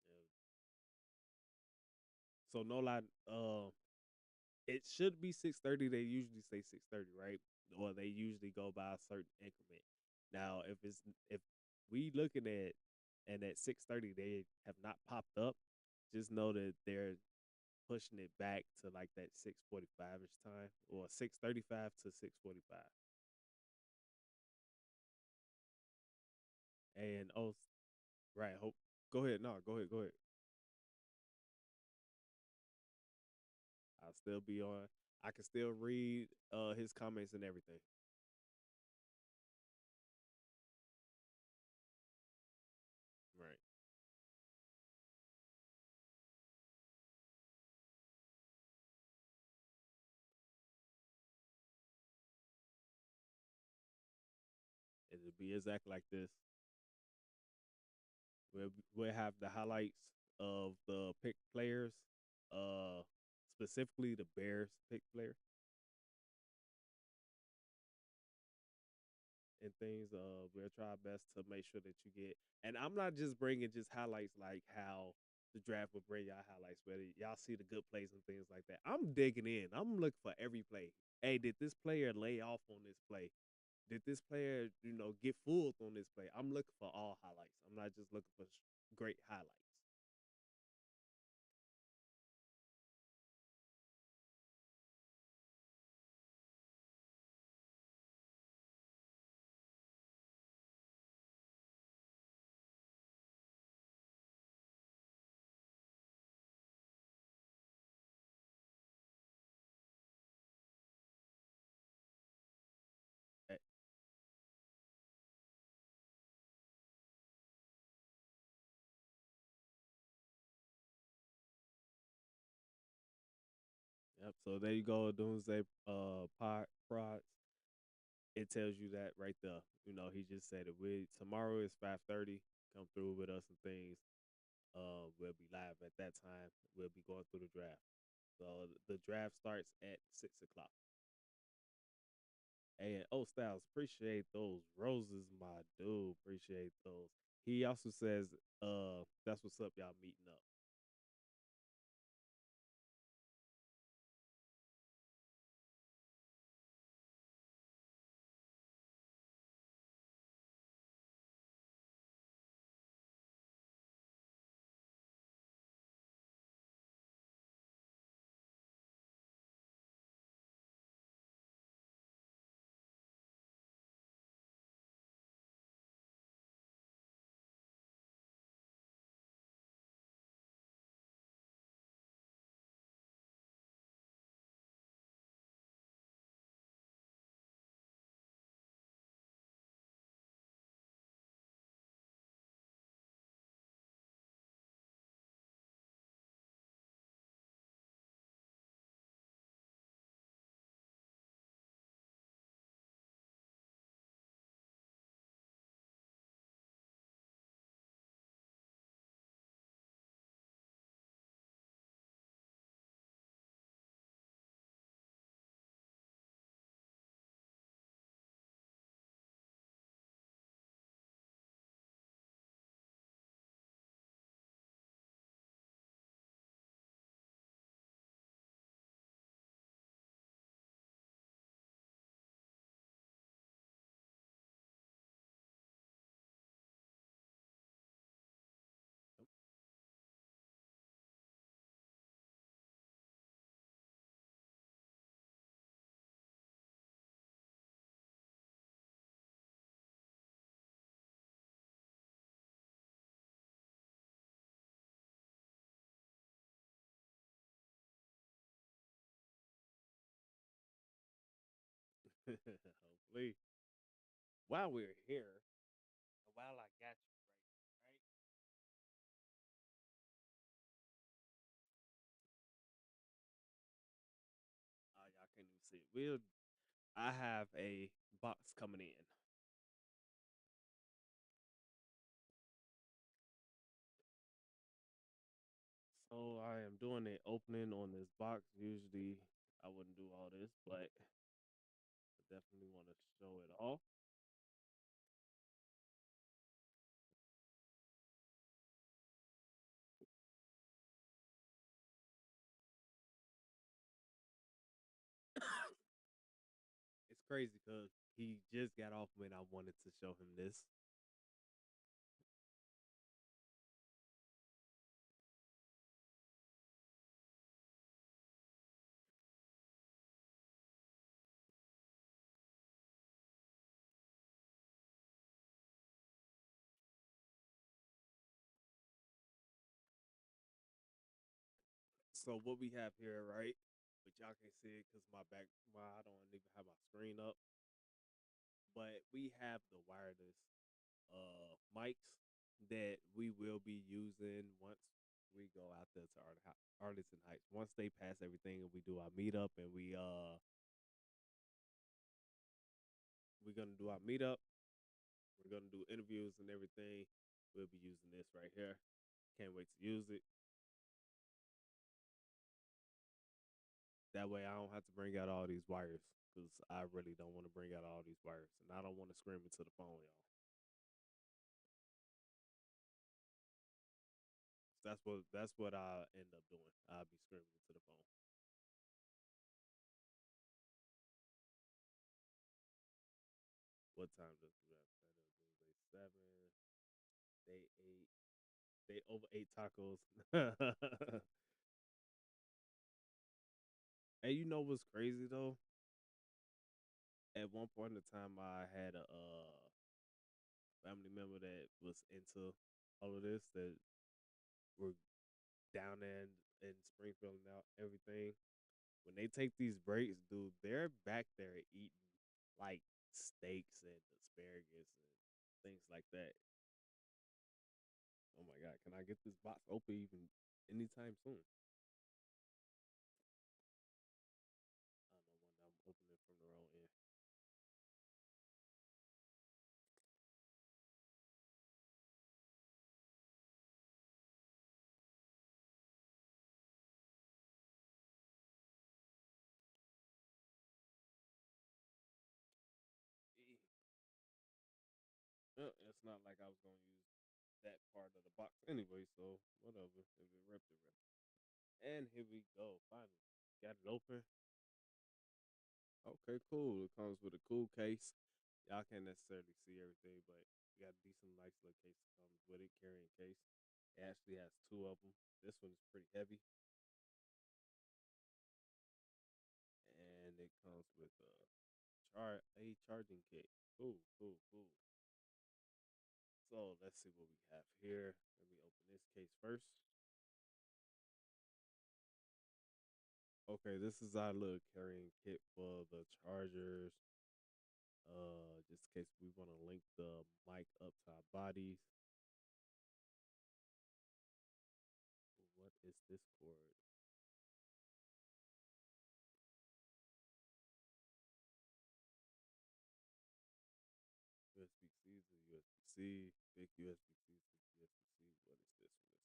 Yeah. So no lie, it should be 6:30. They usually say 6:30, right? Or they usually go by a certain increment. Now, if we looking at and at 6:30 they have not popped up, just know that they're pushing it back to like that 6:45 ish time or 6:35 to 6:45. And oh, right, hope. Go ahead, no, go ahead, go ahead. I'll still be on. I can still read his comments and everything. Right. It'll be exactly like this. We'll have the highlights of the pick players, uh, specifically the Bears pick player and things. We'll try our best to make sure that you get. And I'm not just bringing just highlights like how the draft will bring y'all highlights, where y'all see the good plays and things like that. I'm digging in. I'm looking for every play. Hey, did this player lay off on this play? Did this player, get fooled on this play? I'm looking for all highlights. I'm not just looking for great highlights. Eh, Yep. So there you go, Doomsday prods. It tells you that right there. He just said it. Tomorrow is 5:30. Come through with us and things. We'll be live at that time. We'll be going through the draft. So the draft starts at 6 o'clock. And Styles, appreciate those roses, my dude. Appreciate those. He also says, that's what's up, y'all meeting up. Hopefully. While we're here, while I got you right, y'all can't even see it. I have a box coming in. So I am doing an opening on this box. Usually I wouldn't do all this, but I definitely want to show it off. It's crazy because he just got off when I wanted to show him this. So what we have here, right? But y'all can't see it because I don't even have my screen up. But we have the wireless mics that we will be using once we go out there to Arlington Heights. Once they pass everything and we do our meetup and we're gonna do our meetup, we're gonna do interviews and everything. We'll be using this right here. Can't wait to use it. That way I don't have to bring out all these wires because I really don't want to bring out all these wires and I don't want to scream into the phone, y'all. That's what I end up doing. I'll be screaming into the phone. What time does we have? They 7, they 8, they over 8 tacos. And you know what's crazy though? At one point in time, I had a family member that was into all of this that were down there in Springfield and out everything. When they take these breaks, dude, they're back there eating like steaks and asparagus and things like that. Oh my god, can I get this box open even anytime soon? I don't know when I'm opening from the wrong end. It's not like I was gonna use that part of the box anyway, so whatever. If it ripped, it ripped. And here we go. Finally, got it open. Okay, cool. It comes with a cool case. Y'all can't necessarily see everything, but you got a decent, nice little case that comes with it, carrying case. It actually has two of them. This one is pretty heavy, and it comes with a charging kit. Cool, cool, cool. So let's see what we have here. Let me open this case first. Okay, this is our little carrying kit for the chargers. Just in case we want to link the mic up to our bodies. What is this cord? USB-C to USB-C, big USB-C to USB-C. What is this one?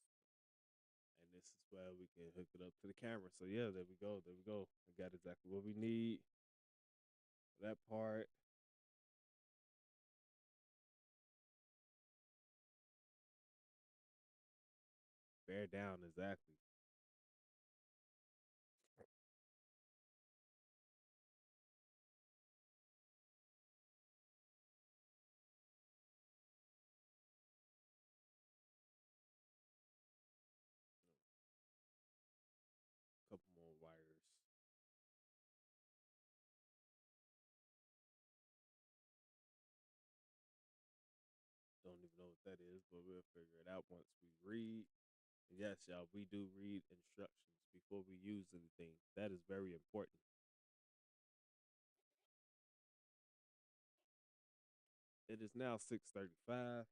And this is where we can hook it up to the camera. So yeah, there we go. There we go. I got exactly what we need. That part. Bear down, exactly. Couple more wires. Don't even know what that is, but we'll figure it out once we read. And yes, y'all, we do read instructions before we use anything. That is very important. It is now 6:35.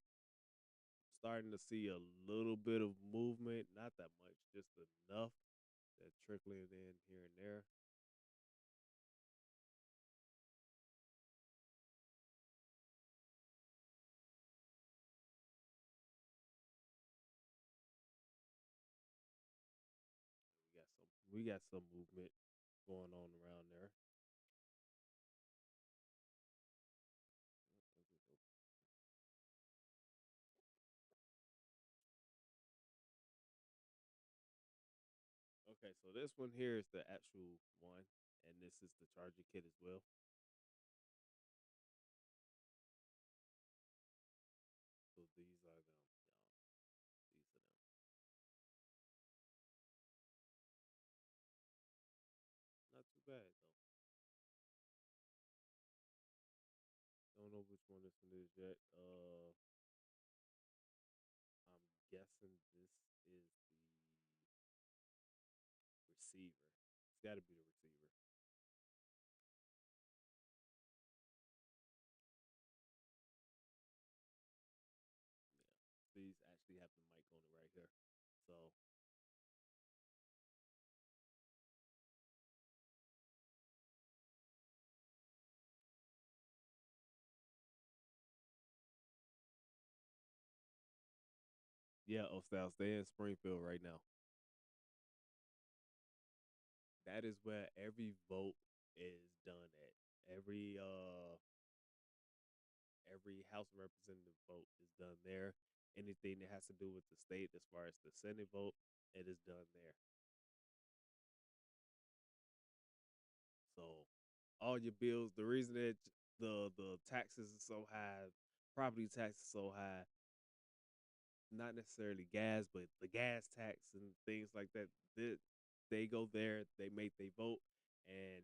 Starting to see a little bit of movement, not that much, just enough that trickling in here and there. We got some movement going on around there. Okay, so this one here is the actual one, and this is the charger kit as well. So these are them, y'all. These are them. Not too bad though. Don't know which one this one is yet. I'm guessing this is the receiver. It's got to be the receiver. Yeah, these actually have the mic on it right here. So yeah, Ostals, they in Springfield right now. That is where every vote is done at. Every House of Representative vote is done there. Anything that has to do with the state, as far as the Senate vote, it is done there. So all your bills, the reason that the taxes are so high, property taxes so high, not necessarily gas, but the gas tax and things like that, they go there, they make they vote, and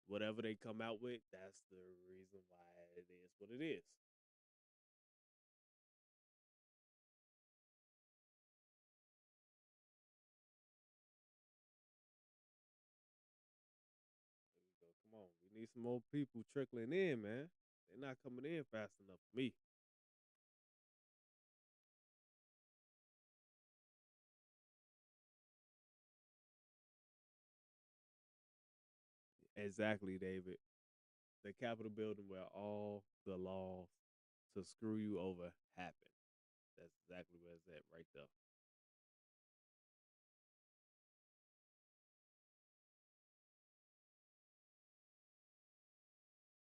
whatever they come out with, that's the reason why it is what it is. There we go. Come on, we need some more people trickling in, man. They're not coming in fast enough for me. Exactly, David. The Capitol building where all the laws to screw you over happen. That's exactly where it's at right there.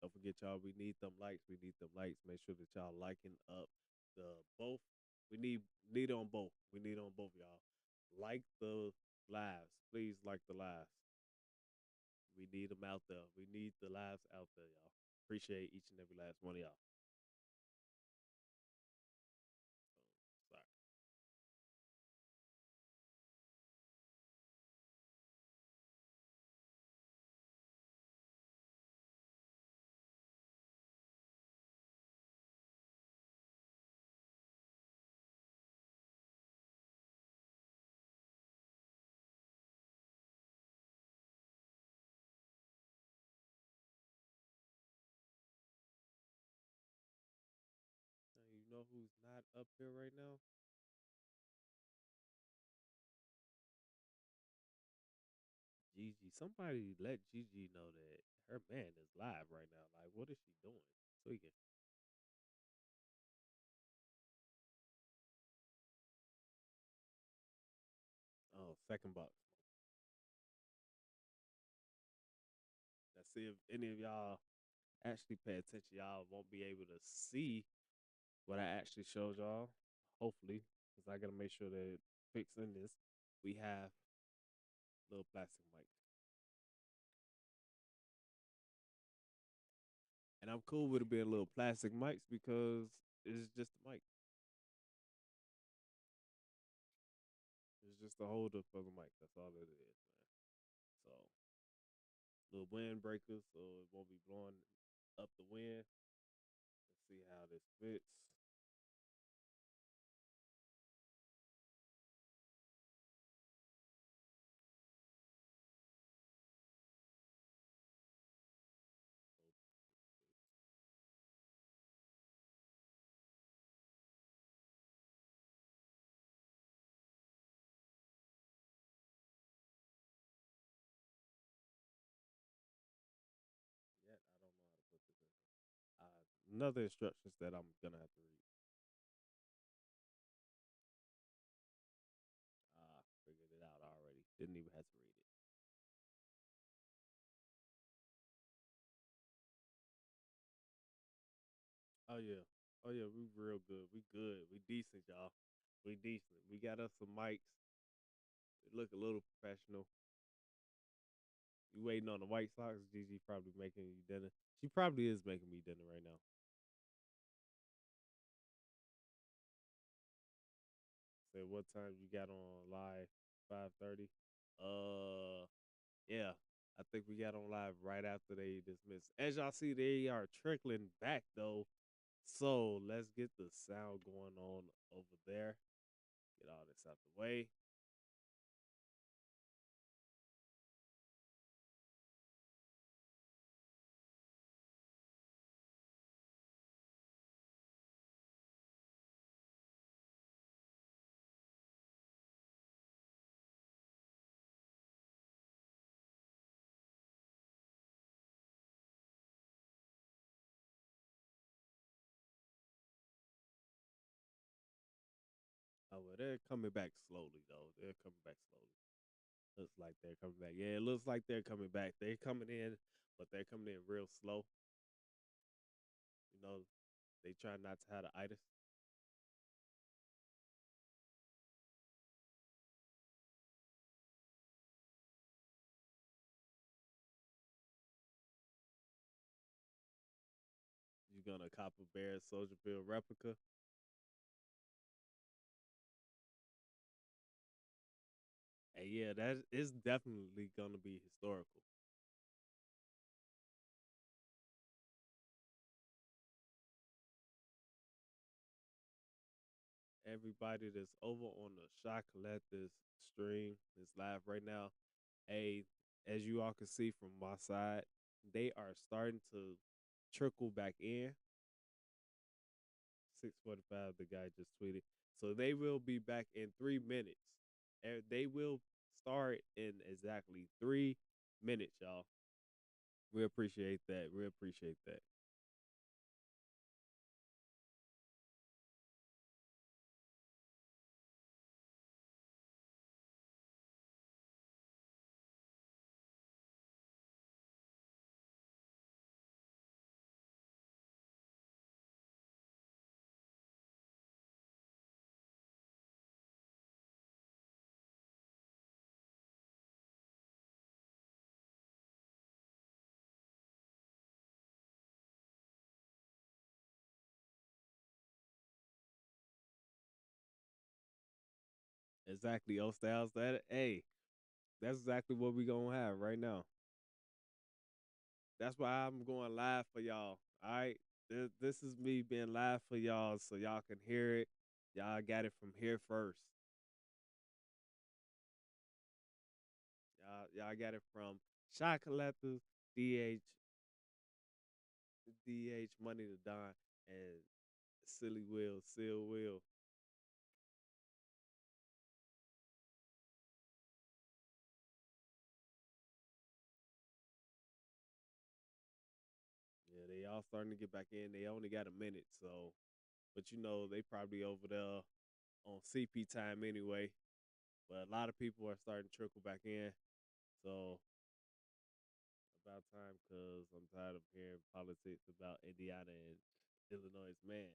Don't forget y'all. We need them likes. We need them likes. Make sure that y'all liking up the both. We need on both. We need on both y'all. Like the lives. Please like the lives. We need them out there. We need the lives out there, y'all. Appreciate each and every last one of y'all. Sorry. You know who's not up here right now? Gigi. Somebody let Gigi know that her man is live right now. Like, what is she doing? Tweaking. Oh, second box. Let's see if any of y'all actually pay attention. Y'all won't be able to see what I actually showed y'all. Hopefully, because I gotta make sure that fixing this, we have little plastic mic. And I'm cool with it being little plastic mics because it's just a mic. It's just a holder for the mic. That's all it is, man. So little windbreaker so it won't be blowing up the wind. Let's see how this fits. Yet I don't know how to put this in. Another instructions that I'm gonna have to read. Figured it out already. Didn't even have to read it. Oh yeah. Oh yeah, we real good. We good. We decent, y'all. We decent. We got us some mics. It look a little professional. You waiting on the White Sox? Gigi probably making you dinner. She probably is making me dinner right now. Say what time you got on live? 5:30. Yeah. I think we got on live right after they dismissed. As y'all see, they are trickling back though. So let's get the sound going on over there. Get all this out the way. Oh, well, they're coming back slowly though. They're coming back slowly. Looks like they're coming back. Yeah, it looks like they're coming back. They're coming in, but they're coming in real slow. You know, they try not to have the itis. You're gonna Copper Bear Soldier Field replica. And yeah, that is definitely gonna be historical. Everybody that's over on the Shot Collectors stream is live right now. Hey, as you all can see from my side, they are starting to trickle back in. 6:45, the guy just tweeted. So they will be back in 3 minutes. They will start in exactly 3 minutes, y'all. We appreciate that. We appreciate that. Exactly, O Styles. That hey, that's exactly what we gonna have right now. That's why I'm going live for y'all. All right, this is me being live for y'all, so y'all can hear it. Y'all got it from here first. Y'all got it from Shot Collectors, DH, Money to Don, and Silly Will, Seal Will. Yeah, they all starting to get back in. They only got a minute, so but you know they probably over there on CP time anyway. But a lot of people are starting to trickle back in, so about time because I'm tired of hearing politics about Indiana and Illinois, man.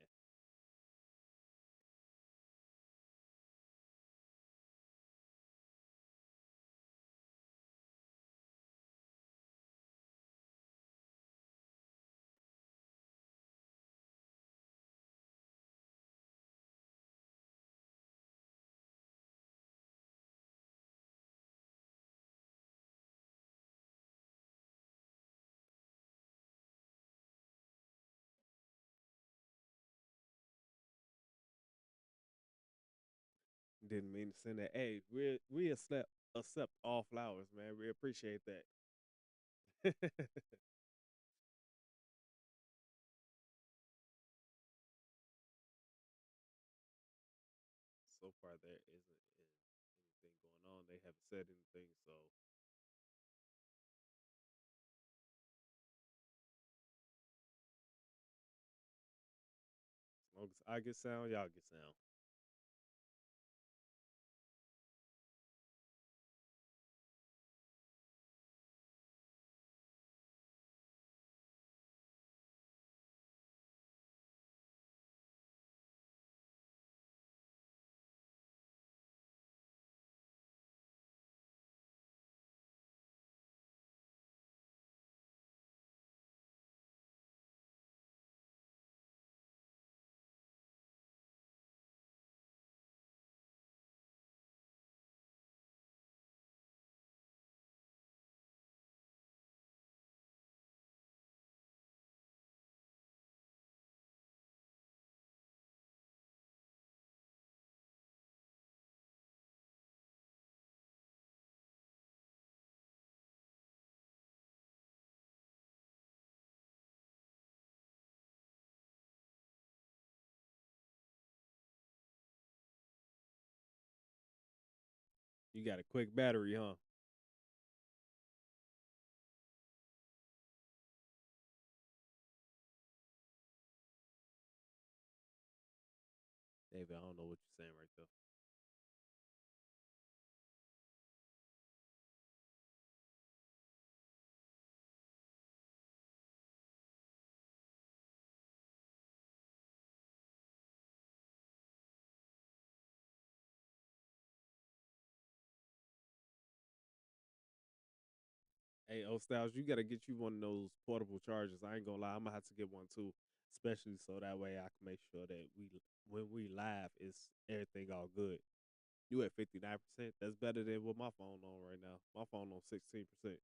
Didn't mean to send that. Hey, we accept all flowers, man. We appreciate that. So far, there isn't anything going on. They haven't said anything, so as long as I get sound, y'all get sound. You got a quick battery, huh? David, I don't know what you're saying right there. Hey, O Styles, you gotta get you one of those portable chargers. I ain't gonna lie, I'm gonna have to get one too, especially so that way I can make sure that when we live, it's everything all good. You at 59%? That's better than what my phone on right now. My phone on 16%.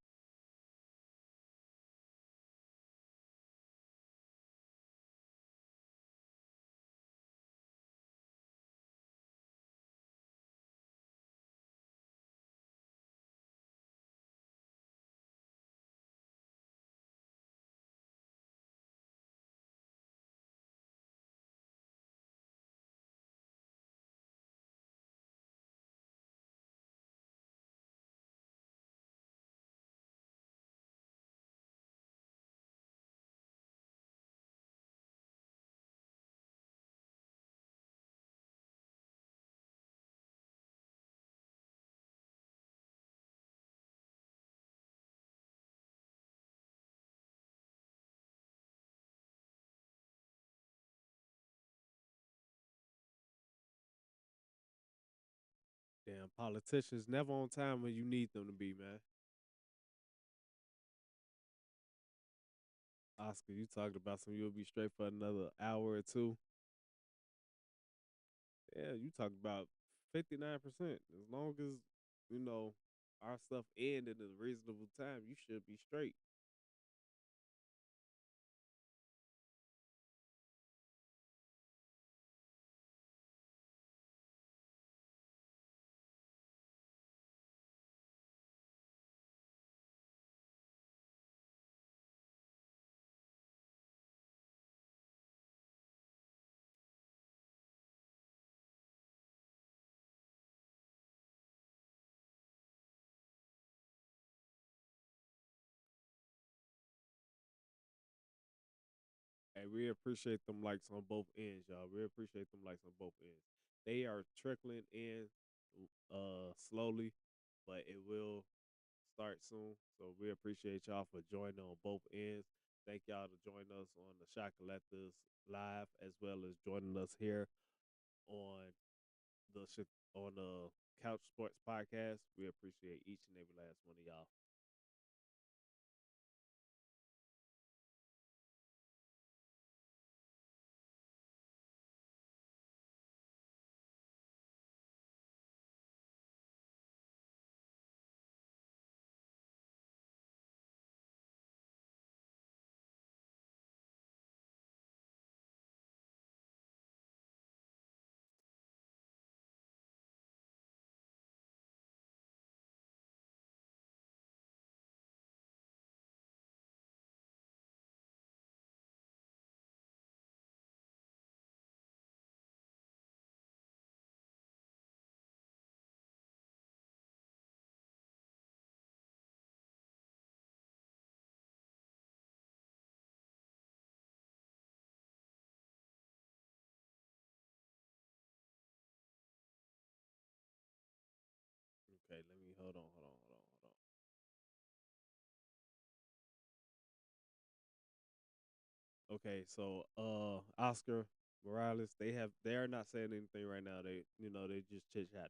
Damn, politicians never on time when you need them to be, man. Oscar, you talked about some you'll be straight for another hour or two. Yeah, you talked about 59%. As long as you know our stuff end in a reasonable time, you should be straight. Hey, we appreciate them likes on both ends, y'all. We appreciate them likes on both ends. They are trickling in slowly, but it will start soon. So we appreciate y'all for joining on both ends. Thank y'all to join us on the Shot Collectors live as well as joining us here on the on the Couch Sports Podcast. We appreciate each and every last one of y'all. Okay, let me hold on. Okay, so Oscar Morales, they are not saying anything right now. They just chit chat.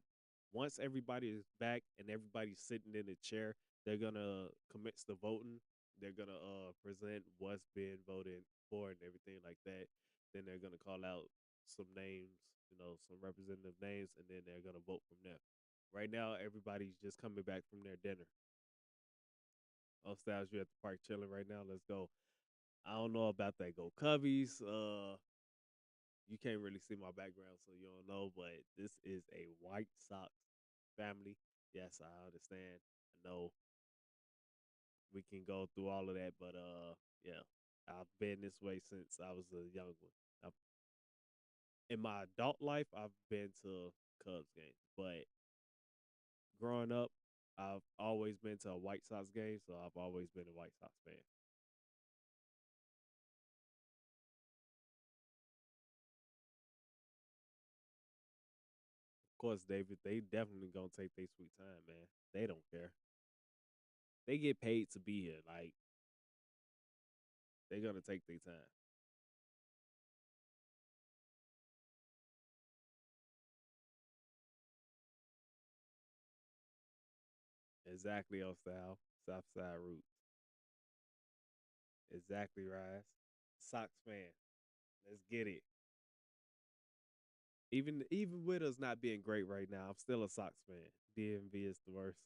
Once everybody is back and everybody's sitting in a chair, they're gonna commence the voting. They're gonna present what's been voted for and everything like that. Then they're gonna call out some names, some representative names, and then they're gonna vote from there. Right now, everybody's just coming back from their dinner. Oh, Styles, you at the park chilling right now. Let's go. I don't know about that. Go Cubbies. You can't really see my background, so you don't know. But this is a White Sox family. Yes, I understand. I know we can go through all of that, but yeah, I've been this way since I was a young one. In my adult life, I've been to Cubs games, but growing up, I've always been to a White Sox game, so I've always been a White Sox fan. Of course, David, they definitely gonna take their sweet time, man. They don't care. They get paid to be here. Like they're gonna take their time. Exactly, on style. Southside roots. Exactly, Rise. Sox fan. Let's get it. Even with us not being great right now, I'm still a Sox fan. DMV is the worst.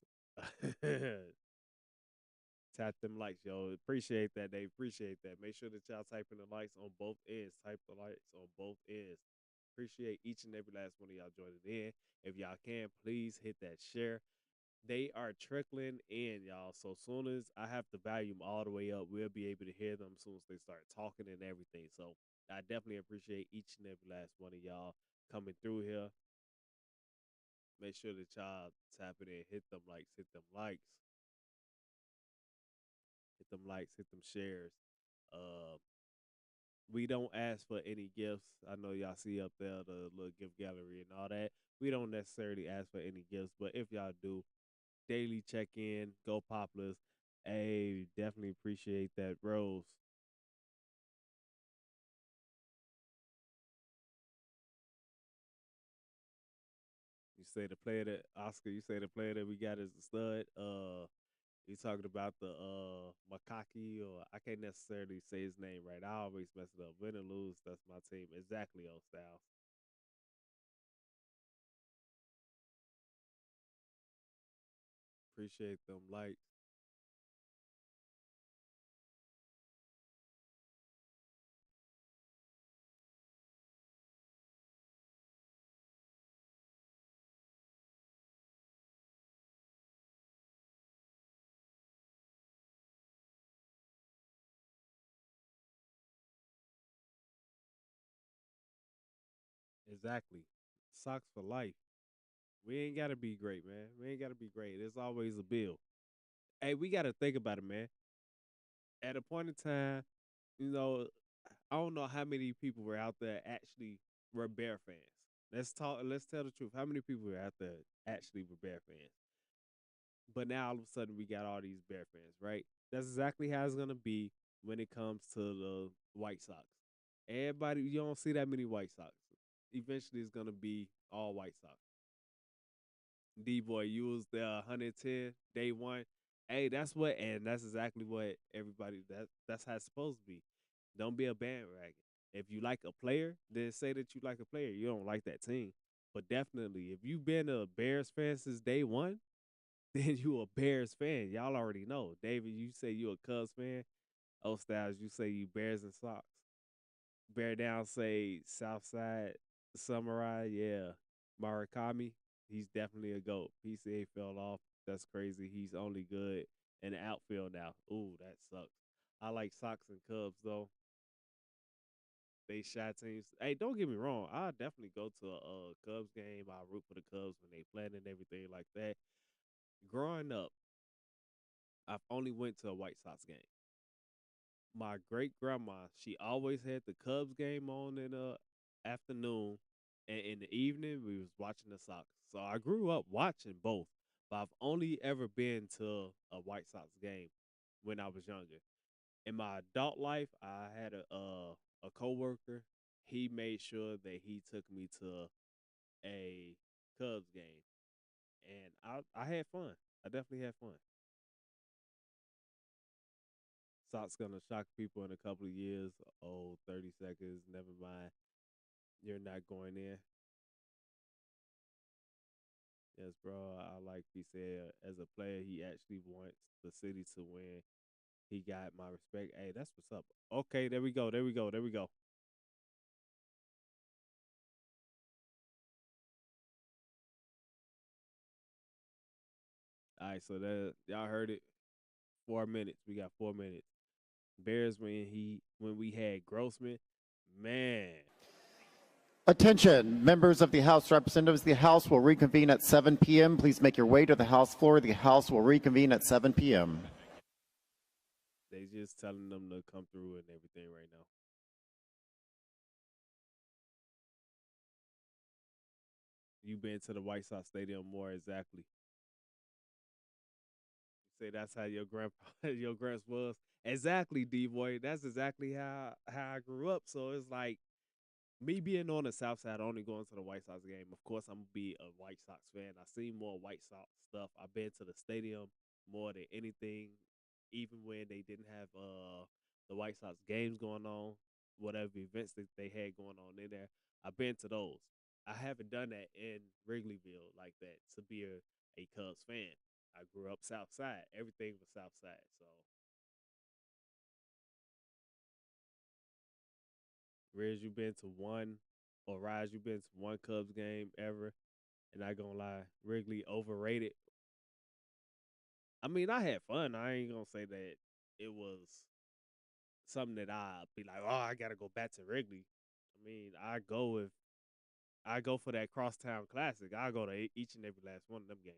Tap them likes, yo. Appreciate that. They appreciate that. Make sure that y'all typing the likes on both ends. Type the likes on both ends. Appreciate each and every last one of y'all joining in. If y'all can, please hit that share. They are trickling in, y'all. So soon as I have the volume all the way up, we'll be able to hear them as soon as they start talking and everything. So I definitely appreciate each and every last one of y'all coming through here. Make sure that y'all tap it in, hit them likes, hit them likes, hit them shares. Uh, we don't ask for any gifts. I know y'all see up there the little gift gallery and all that. We don't necessarily ask for any gifts, but if y'all do, daily check in, go Poplars. Hey, definitely appreciate that, Rose. You say the player that Oscar, you say the player that we got is a stud. You talking about the Makaki, or I can't necessarily say his name right. I always mess it up. Win or lose, that's my team. Exactly, old Styles. Appreciate them likes. Exactly. Socks for life. We ain't gotta be great, man. We ain't gotta be great. There's always a bill. Hey, we gotta think about it, man. At a point in time, you know, I don't know how many people were out there actually were Bear fans. Let's talk. Let's tell the truth. How many people were out there actually were Bear fans? But now all of a sudden we got all these Bear fans, right? That's exactly how it's gonna be when it comes to the White Sox. Everybody, you don't see that many White Sox. Eventually, it's gonna be all White Sox. D boy, you was the 110 day one. Hey, that's exactly what everybody. That's how it's supposed to be. Don't be a bandwagon. If you like a player, then say that you like a player. You don't like that team, but definitely, if you've been a Bears fan since day one, then you a Bears fan. Y'all already know. David, you say you a Cubs fan. O Styles, you say you Bears and Sox. Bear Down say Southside Samurai. Yeah, Murakami. He's definitely a GOAT. PCA fell off. That's crazy. He's only good in the outfield now. Ooh, that sucks. I like Sox and Cubs though. They shot teams. Hey, don't get me wrong. I definitely go to a Cubs game. I root for the Cubs when they playing and everything like that. Growing up, I've only went to a White Sox game. My great grandma, she always had the Cubs game on in the afternoon, and in the evening we was watching the Sox. So I grew up watching both, but I've only ever been to a White Sox game when I was younger. In my adult life, I had a coworker. He made sure that he took me to a Cubs game, and I had fun. I definitely had fun. Sox gonna shock people in a couple of years. Oh, 30 seconds. Never mind. You're not going in. Yes, bro. I like he said as a player, he actually wants the city to win. He got my respect. Hey, that's what's up. Okay, there we go. There we go. There we go. All right, so that y'all heard it. 4 minutes. We got 4 minutes. Bears when we had Grossman, man. Attention, members of the House Representatives. The House will reconvene at 7 p.m. Please make your way to the House floor. The House will reconvene at 7 p.m. They just telling them to come through and everything right now. You been to the White Sox Stadium more exactly. Say that's how your grandpa, your gramps was. Exactly, D boy. That's exactly how I grew up. So it's like me being on the South Side, only going to the White Sox game. Of course, I'm gonna be a White Sox fan. I seen more White Sox stuff. I've been to the stadium more than anything, even when they didn't have the White Sox games going on, whatever events that they had going on in there. I've been to those. I haven't done that in Wrigleyville like that to be a Cubs fan. I grew up South Side. Everything was South Side. So, Riz, you been to one, or Rise, you been to one Cubs game ever? And I gonna lie, Wrigley overrated. I mean, I had fun. I ain't gonna say that it was something that I be like, oh, I gotta go back to Wrigley. I mean, I go for that crosstown classic. I go to each and every last one of them games.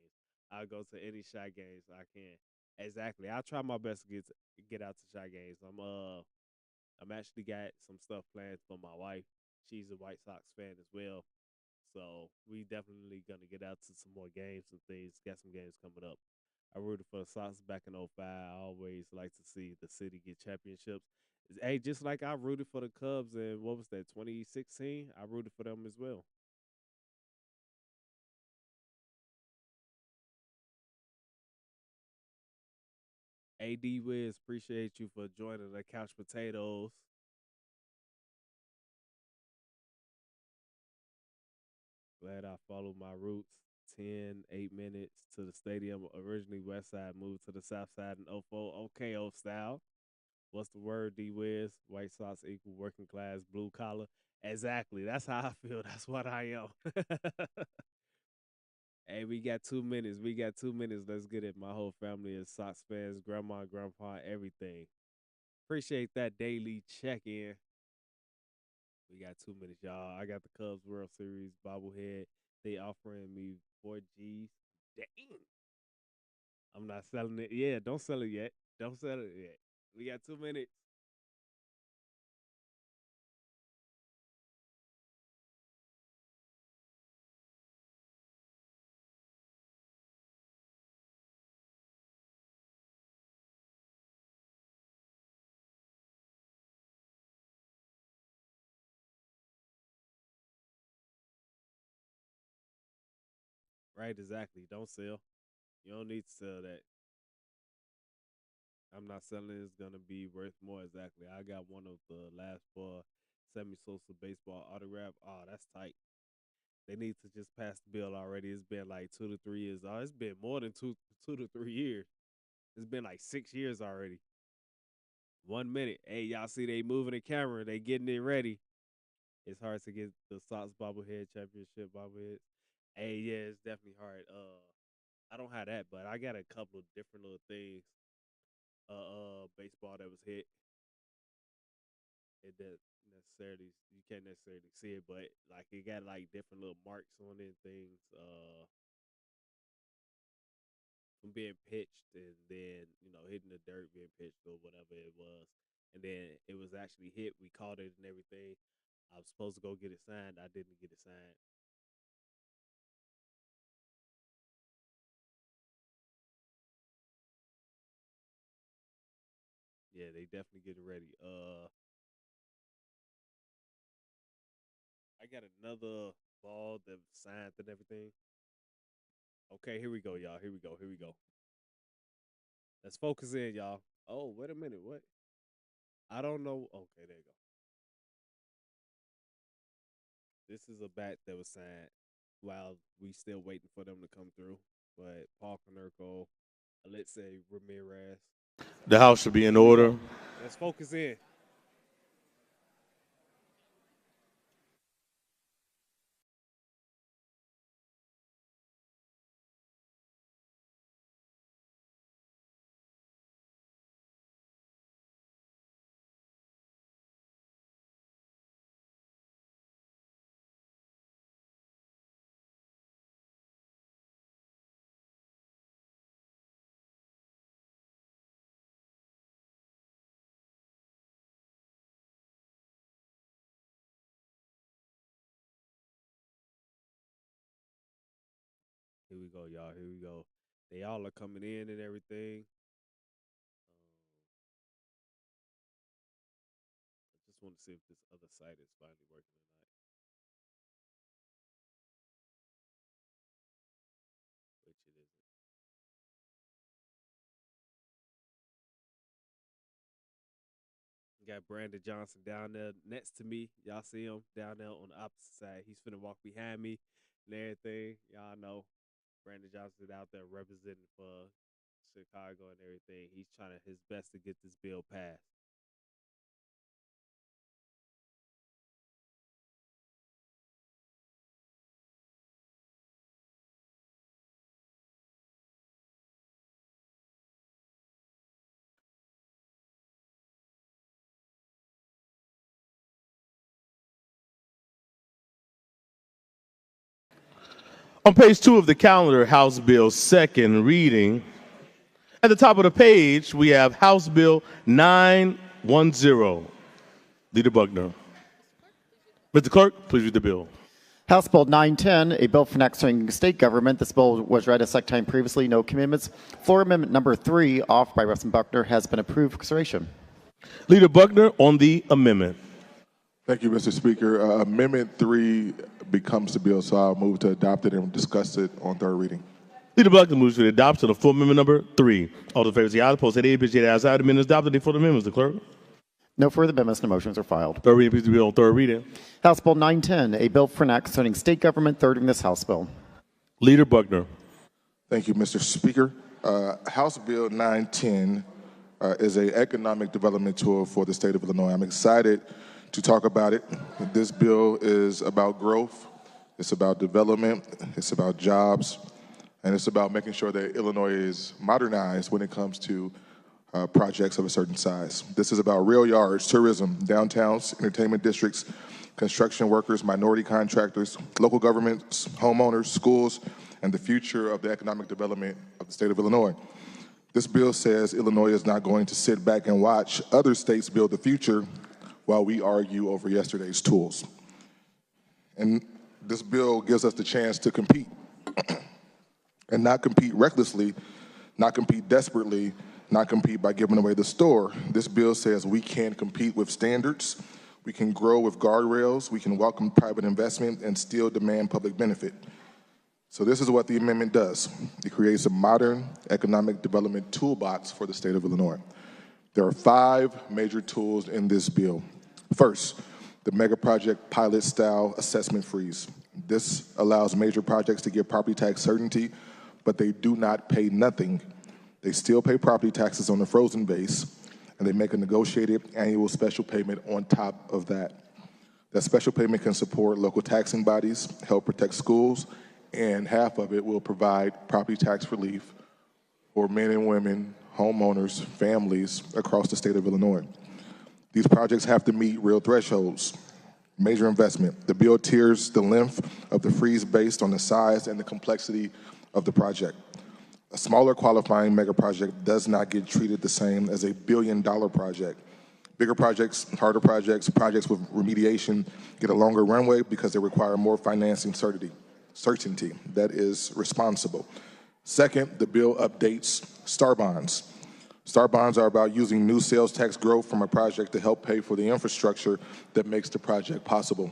I go to any shot games I can. Exactly. I try my best to get out to shot games. I'm actually got some stuff planned for my wife. She's a White Sox fan as well. So we definitely gonna get out to some more games and things. Got some games coming up. I rooted for the Sox back in '05. I always like to see the city get championships. Hey, just like I rooted for the Cubs in what was that, 2016? I rooted for them as well. AD Wiz, appreciate you for joining the Couch Potatoes. Glad I followed my roots. 8 minutes to the stadium. Originally West Side, moved to the South Side in 04. Okay, old style. What's the word, D-Wiz? White Sox equal working class, blue collar. Exactly. That's how I feel. That's what I am. Hey, we got 2 minutes. We got 2 minutes. Let's get it. My whole family is Sox fans, grandma, grandpa, everything. Appreciate that daily check-in. We got 2 minutes, y'all. I got the Cubs World Series bobblehead. They offering me 4 G's. Dang. I'm not selling it. Yeah, don't sell it yet. Don't sell it yet. We got 2 minutes. Right, exactly. Don't sell. You don't need to sell that. I'm not selling it. It's going to be worth more. Exactly. I got one of the last 4 semi-social baseball autograph. Oh, that's tight. They need to just pass the bill already. It's been like 2 to 3 years. Oh, it's been more than two to 3 years. It's been like 6 years already. 1 minute. Hey, y'all see they moving the camera. They getting it ready. It's hard to get the Sox bobblehead championship bobbleheads. Hey, yeah, it's definitely hard. I don't have that, but I got a couple of different little things. Baseball that was hit. It does necessarily, you can't necessarily see it, but like it got like different little marks on it and things. From being pitched and then hitting the dirt, being pitched or whatever it was, and then it was actually hit. We caught it and everything. I was supposed to go get it signed. I didn't get it signed. Yeah, they definitely getting ready. I got another ball that was signed and everything. Okay, here we go, y'all. Here we go. Here we go. Let's focus in, y'all. Oh, wait a minute. What? I don't know. Okay, there you go. This is a bat that was signed while we still waiting for them to come through. But Paul Konerko, Alexei Ramirez. The house should be in order. Let's focus in. Here we go, y'all. Here we go. They all are coming in and everything. I just want to see if this other site is finally working or not. Which it isn't. Got Brandon Johnson down there next to me. Y'all see him down there on the opposite side. He's finna walk behind me and everything. Y'all know Brandon Johnson out there representing for Chicago and everything. He's trying his best to get this bill passed. On page 2 of the calendar, House Bill second reading. At the top of the page, we have House Bill 910. Leader Buckner. Mr. Clerk, please read the bill. House Bill 910, a bill for annexing state government. This bill was read a second time previously. No commitments. Floor amendment number 3, offered by Representative Buckner, has been approved for consideration. Leader Buckner on the amendment. Thank you, Mr. Speaker. Amendment 3 becomes the bill, so I'll move to adopt it and discuss it on third reading. Leader Buckner moves to the adoption of full amendment number 3. All those in favor say aye. Opposed say nay. Ayes have it. Amendment is adopted. The full amendment, Mr. Clerk. No further amendments. No motions are filed. Third reading, please, the bill on third reading. House Bill 910, a bill for an act concerning state government. Third reading this House bill. Leader Buckner. Thank you, Mr. Speaker. House Bill 910 is an economic development tool for the state of Illinois. I'm excited to talk about it. This bill is about growth, it's about development, it's about jobs, and it's about making sure that Illinois is modernized when it comes to projects of a certain size. This is about rail yards, tourism, downtowns, entertainment districts, construction workers, minority contractors, local governments, homeowners, schools, and the future of the economic development of the state of Illinois. This bill says Illinois is not going to sit back and watch other states build the future while we argue over yesterday's tools. And this bill gives us the chance to compete and not compete recklessly, not compete desperately, not compete by giving away the store. This bill says we can compete with standards, we can grow with guardrails, we can welcome private investment and still demand public benefit. So this is what the amendment does. It creates a modern economic development toolbox for the state of Illinois. There are 5 major tools in this bill. First, the mega project pilot style assessment freeze. This allows major projects to get property tax certainty, but they do not pay nothing. They still pay property taxes on the frozen base, and they make a negotiated annual special payment on top of that. That special payment can support local taxing bodies, help protect schools, and half of it will provide property tax relief for men and women, homeowners, families across the state of Illinois. These projects have to meet real thresholds. Major investment. The bill tiers the length of the freeze based on the size and the complexity of the project. A smaller qualifying mega project does not get treated the same as a billion-dollar project. Bigger projects, harder projects, projects with remediation get a longer runway because they require more financing certainty that is responsible. Second, the bill updates STAR bonds. STAR bonds are about using new sales tax growth from a project to help pay for the infrastructure that makes the project possible.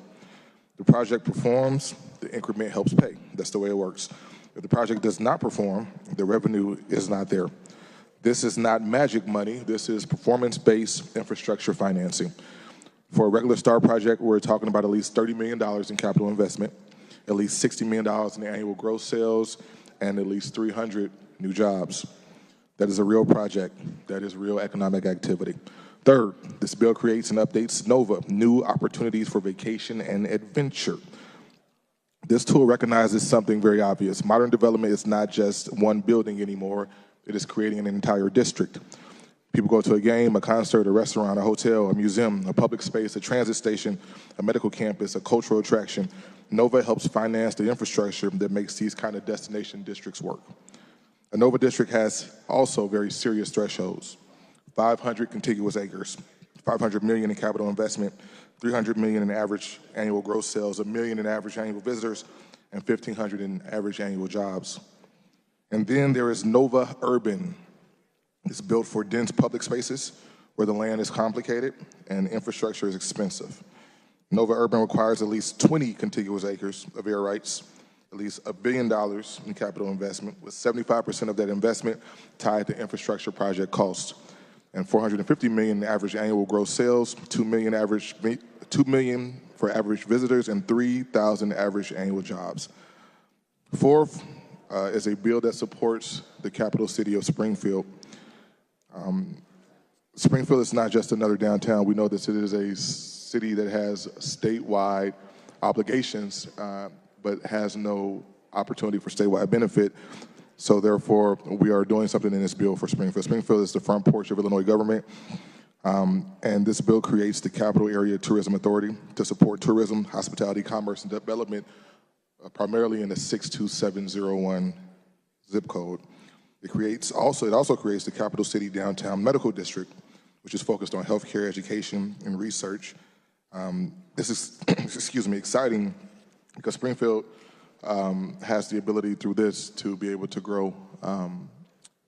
The project performs, the increment helps pay. That's the way it works. If the project does not perform, the revenue is not there. This is not magic money. This is performance-based infrastructure financing. For a regular STAR project, we're talking about at least $30 million in capital investment, at least $60 million in annual gross sales, and at least 300 new jobs. That is a real project. That is real economic activity. Third, this bill creates and updates NOVA, New Opportunities for Vacation and Adventure. This tool recognizes something very obvious. Modern development is not just one building anymore. It is creating an entire district. People go to a game, a concert, a restaurant, a hotel, a museum, a public space, a transit station, a medical campus, a cultural attraction. NOVA helps finance the infrastructure that makes these kind of destination districts work. A NOVA district has also very serious thresholds. 500 contiguous acres, 500 million in capital investment, 300 million in average annual gross sales, 1 million in average annual visitors, and 1,500 in average annual jobs. And then there is NOVA Urban. It's built for dense public spaces where the land is complicated and infrastructure is expensive. NOVA Urban requires at least 20 contiguous acres of air rights, at least $1 billion in capital investment, with 75% of that investment tied to infrastructure project costs, and 450 million in average annual gross sales, 2 million for average visitors, and 3,000 average annual jobs. Fourth is a bill that supports the capital city of Springfield. Springfield is not just another downtown. We know that it is a city that has statewide obligations, but has no opportunity for statewide benefit. So therefore, we are doing something in this bill for Springfield. Springfield is the front porch of Illinois government, and this bill creates the Capital Area Tourism Authority to support tourism, hospitality, commerce, and development, primarily in the 62701 zip code. It also creates the Capital City Downtown Medical District, which is focused on healthcare, education, and research. This is, exciting because Springfield has the ability through this to be able to grow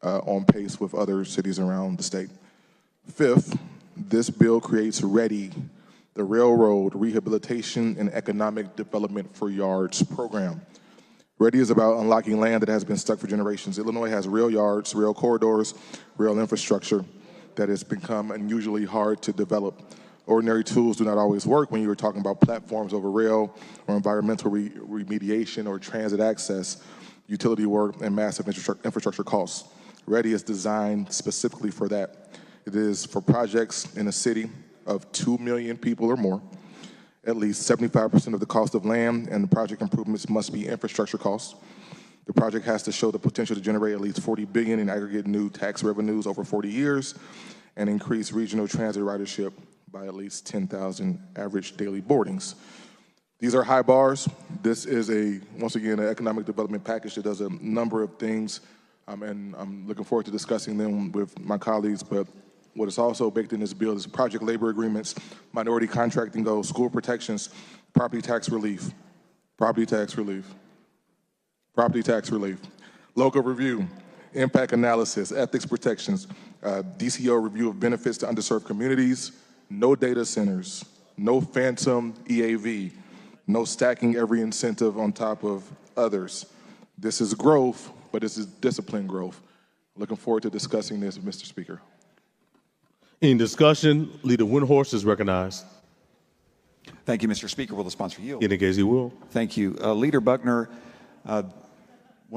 on pace with other cities around the state. Fifth, this bill creates READY, the Railroad Rehabilitation and Economic Development for Yards program. READY is about unlocking land that has been stuck for generations. Illinois has rail yards, rail corridors, rail infrastructure that has become unusually hard to develop. Ordinary tools do not always work when you're talking about platforms over rail or environmental remediation or transit access, utility work, and massive infrastructure costs. READY is designed specifically for that. It is for projects in a city of 2 million people or more. At least 75% of the cost of land and the project improvements must be infrastructure costs. The project has to show the potential to generate at least $40 billion in aggregate new tax revenues over 40 years and increase regional transit ridership by at least 10,000 average daily boardings. These are high bars. This is once again, an economic development package that does a number of things, and I'm looking forward to discussing them with my colleagues, but what is also baked in this bill is project labor agreements, minority contracting goals, school protections, property tax relief, local review, impact analysis, ethics protections, DCO review of benefits to underserved communities, no data centers, no phantom EAV, no stacking every incentive on top of others. This is growth, but this is disciplined growth. Looking forward to discussing this with Mr. Speaker. In discussion, Leader Windhorst is recognized. Thank you, Mr. Speaker. Will the sponsor yield? In the case he will. Thank you. Leader Buckner, one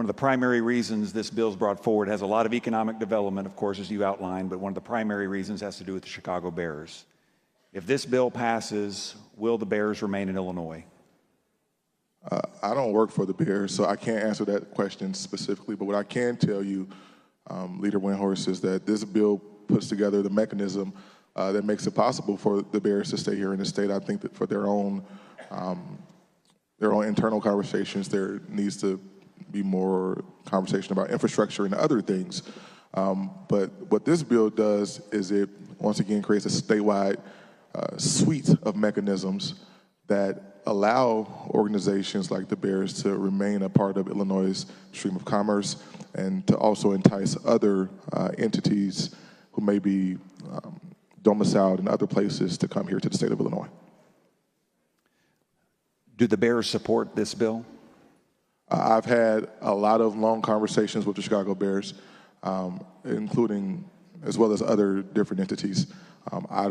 of the primary reasons this bill is brought forward has a lot of economic development, of course, as you outlined, but one of the primary reasons has to do with the Chicago Bears. If this bill passes, will the Bears remain in Illinois? I don't work for the Bears, so I can't answer that question specifically, but what I can tell you, Leader Windhorst, is that this bill puts together the mechanism that makes it possible for the Bears to stay here in the state. I think that for their own internal conversations, there needs to be more conversation about infrastructure and other things. But what this bill does is it, once again, creates a statewide suite of mechanisms that allow organizations like the Bears to remain a part of Illinois' stream of commerce and to also entice other entities who may be domiciled in other places to come here to the state of Illinois. Do the Bears support this bill? I've had a lot of long conversations with the Chicago Bears, including as well as other different entities. I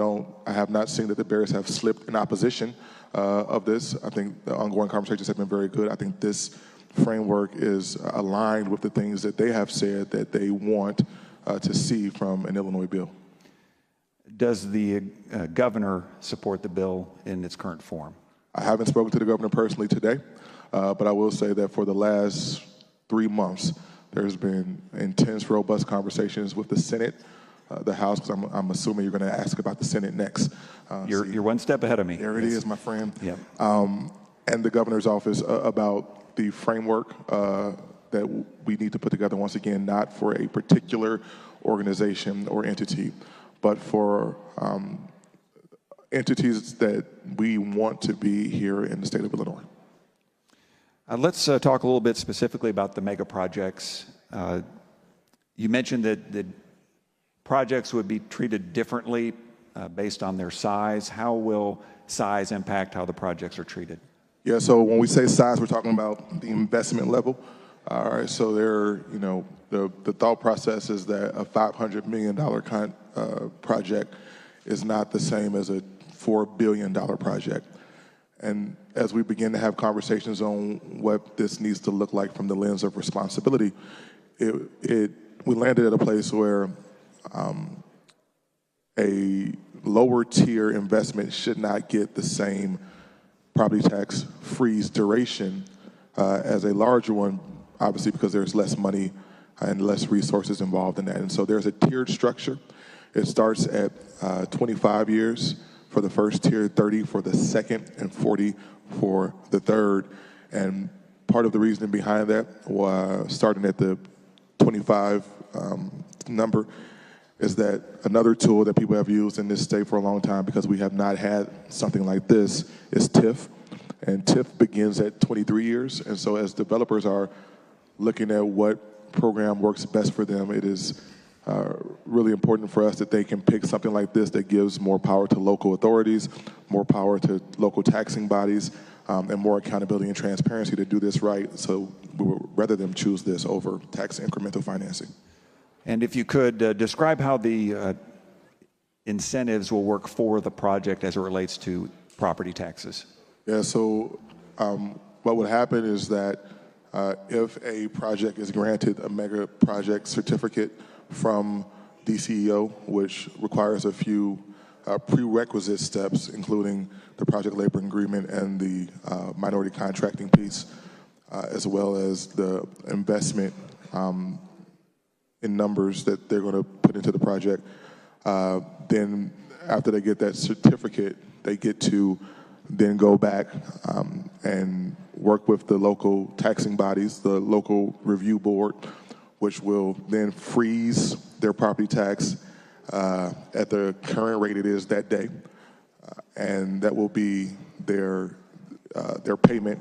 have not seen that the Bears have slipped in opposition of this. I think the ongoing conversations have been very good. I think this framework is aligned with the things that they have said that they want to see from an Illinois bill. Does the governor support the bill in its current form? I haven't spoken to the governor personally today, but I will say that for the last 3 months, there's been intense, robust conversations with the Senate, the House, because I'm assuming you're going to ask about the Senate next. You're one step ahead of me. There it is, my friend. Yep. And the governor's office about the framework that we need to put together, once again, not for a particular organization or entity, but for entities that we want to be here in the state of Illinois. Let's talk a little bit specifically about the mega projects. You mentioned that the projects would be treated differently based on their size. How will size impact how the projects are treated? Yeah, so when we say size, we're talking about the investment level. All right, so the thought process is that a $500 million project is not the same as a $4 billion project. And as we begin to have conversations on what this needs to look like from the lens of responsibility, we landed at a place where a lower tier investment should not get the same property tax freeze duration as a larger one, obviously because there's less money and less resources involved in that. And so there's a tiered structure. It starts at 25 years for the first tier, 30 for the second, and 40 for the third. And part of the reasoning behind that, starting at the 25 number, is that another tool that people have used in this state for a long time, because we have not had something like this, is TIF. And TIF begins at 23 years. And so as developers are looking at what program works best for them, it is really important for us that they can pick something like this that gives more power to local authorities, more power to local taxing bodies, and more accountability and transparency to do this right. So we would rather them choose this over tax incremental financing. And if you could describe how the incentives will work for the project as it relates to property taxes? Yeah, so what would happen is that if a project is granted a mega project certificate from DCEO, which requires a few prerequisite steps, including the project labor agreement and the minority contracting piece, as well as the investment in numbers that they're going to put into the project. Then after they get that certificate, they get to then go back and work with the local taxing bodies, the local review board, which will then freeze their property tax at the current rate it is that day. And that will be their payment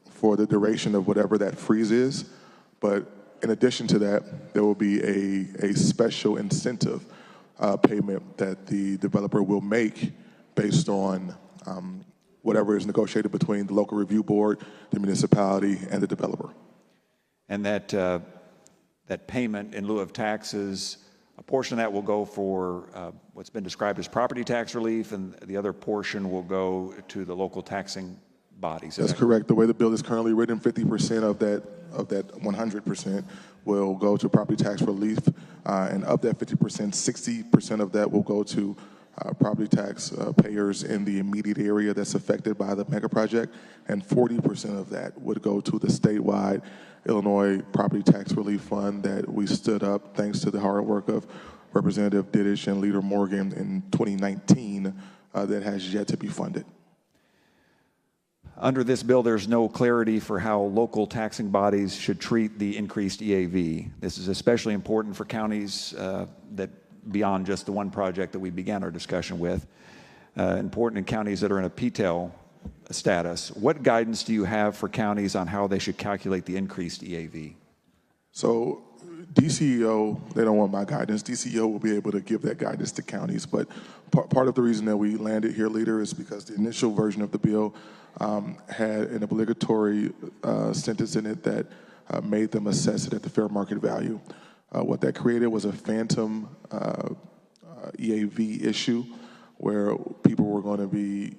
for the duration of whatever that freeze is. But in addition to that, there will be a special incentive payment that the developer will make based on whatever is negotiated between the local review board, the municipality, and the developer. And that payment in lieu of taxes, a portion of that will go for what's been described as property tax relief, and the other portion will go to the local taxing bodies. That's correct. The way the bill is currently written, 50% of that 100% will go to property tax relief, and of that 50%, 60% of that will go to property tax payers in the immediate area that's affected by the mega project, and 40% of that would go to the statewide Illinois Property Tax Relief Fund that we stood up thanks to the hard work of Representative Diddish and Leader Morgan in 2019 that has yet to be funded. Under this bill, there's no clarity for how local taxing bodies should treat the increased EAV. This is especially important for counties that beyond just the one project that we began our discussion with, important in counties that are in a PTEL status. What guidance do you have for counties on how they should calculate the increased EAV? So DCEO, they don't want my guidance. DCEO will be able to give that guidance to counties, but part of the reason that we landed here, Leader, is because the initial version of the bill had an obligatory sentence in it that made them assess it at the fair market value. What that created was a phantom EAV issue where people were going to be,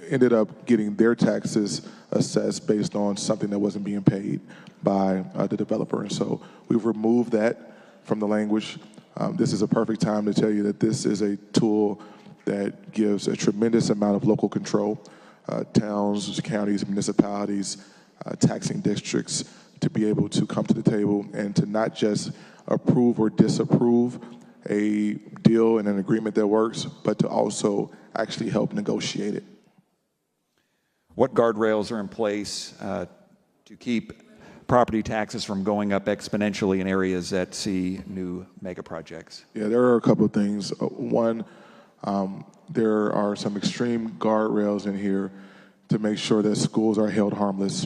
ended up getting their taxes assessed based on something that wasn't being paid by the developer. And so we've removed that from the language. This is a perfect time to tell you that this is a tool that gives a tremendous amount of local control. Towns, counties, municipalities, taxing districts, to be able to come to the table and to not just approve or disapprove a deal and an agreement that works, but to also actually help negotiate it. What guardrails are in place to keep property taxes from going up exponentially in areas that see new mega projects? Yeah, there are a couple of things. One, there are some extreme guardrails in here to make sure that schools are held harmless,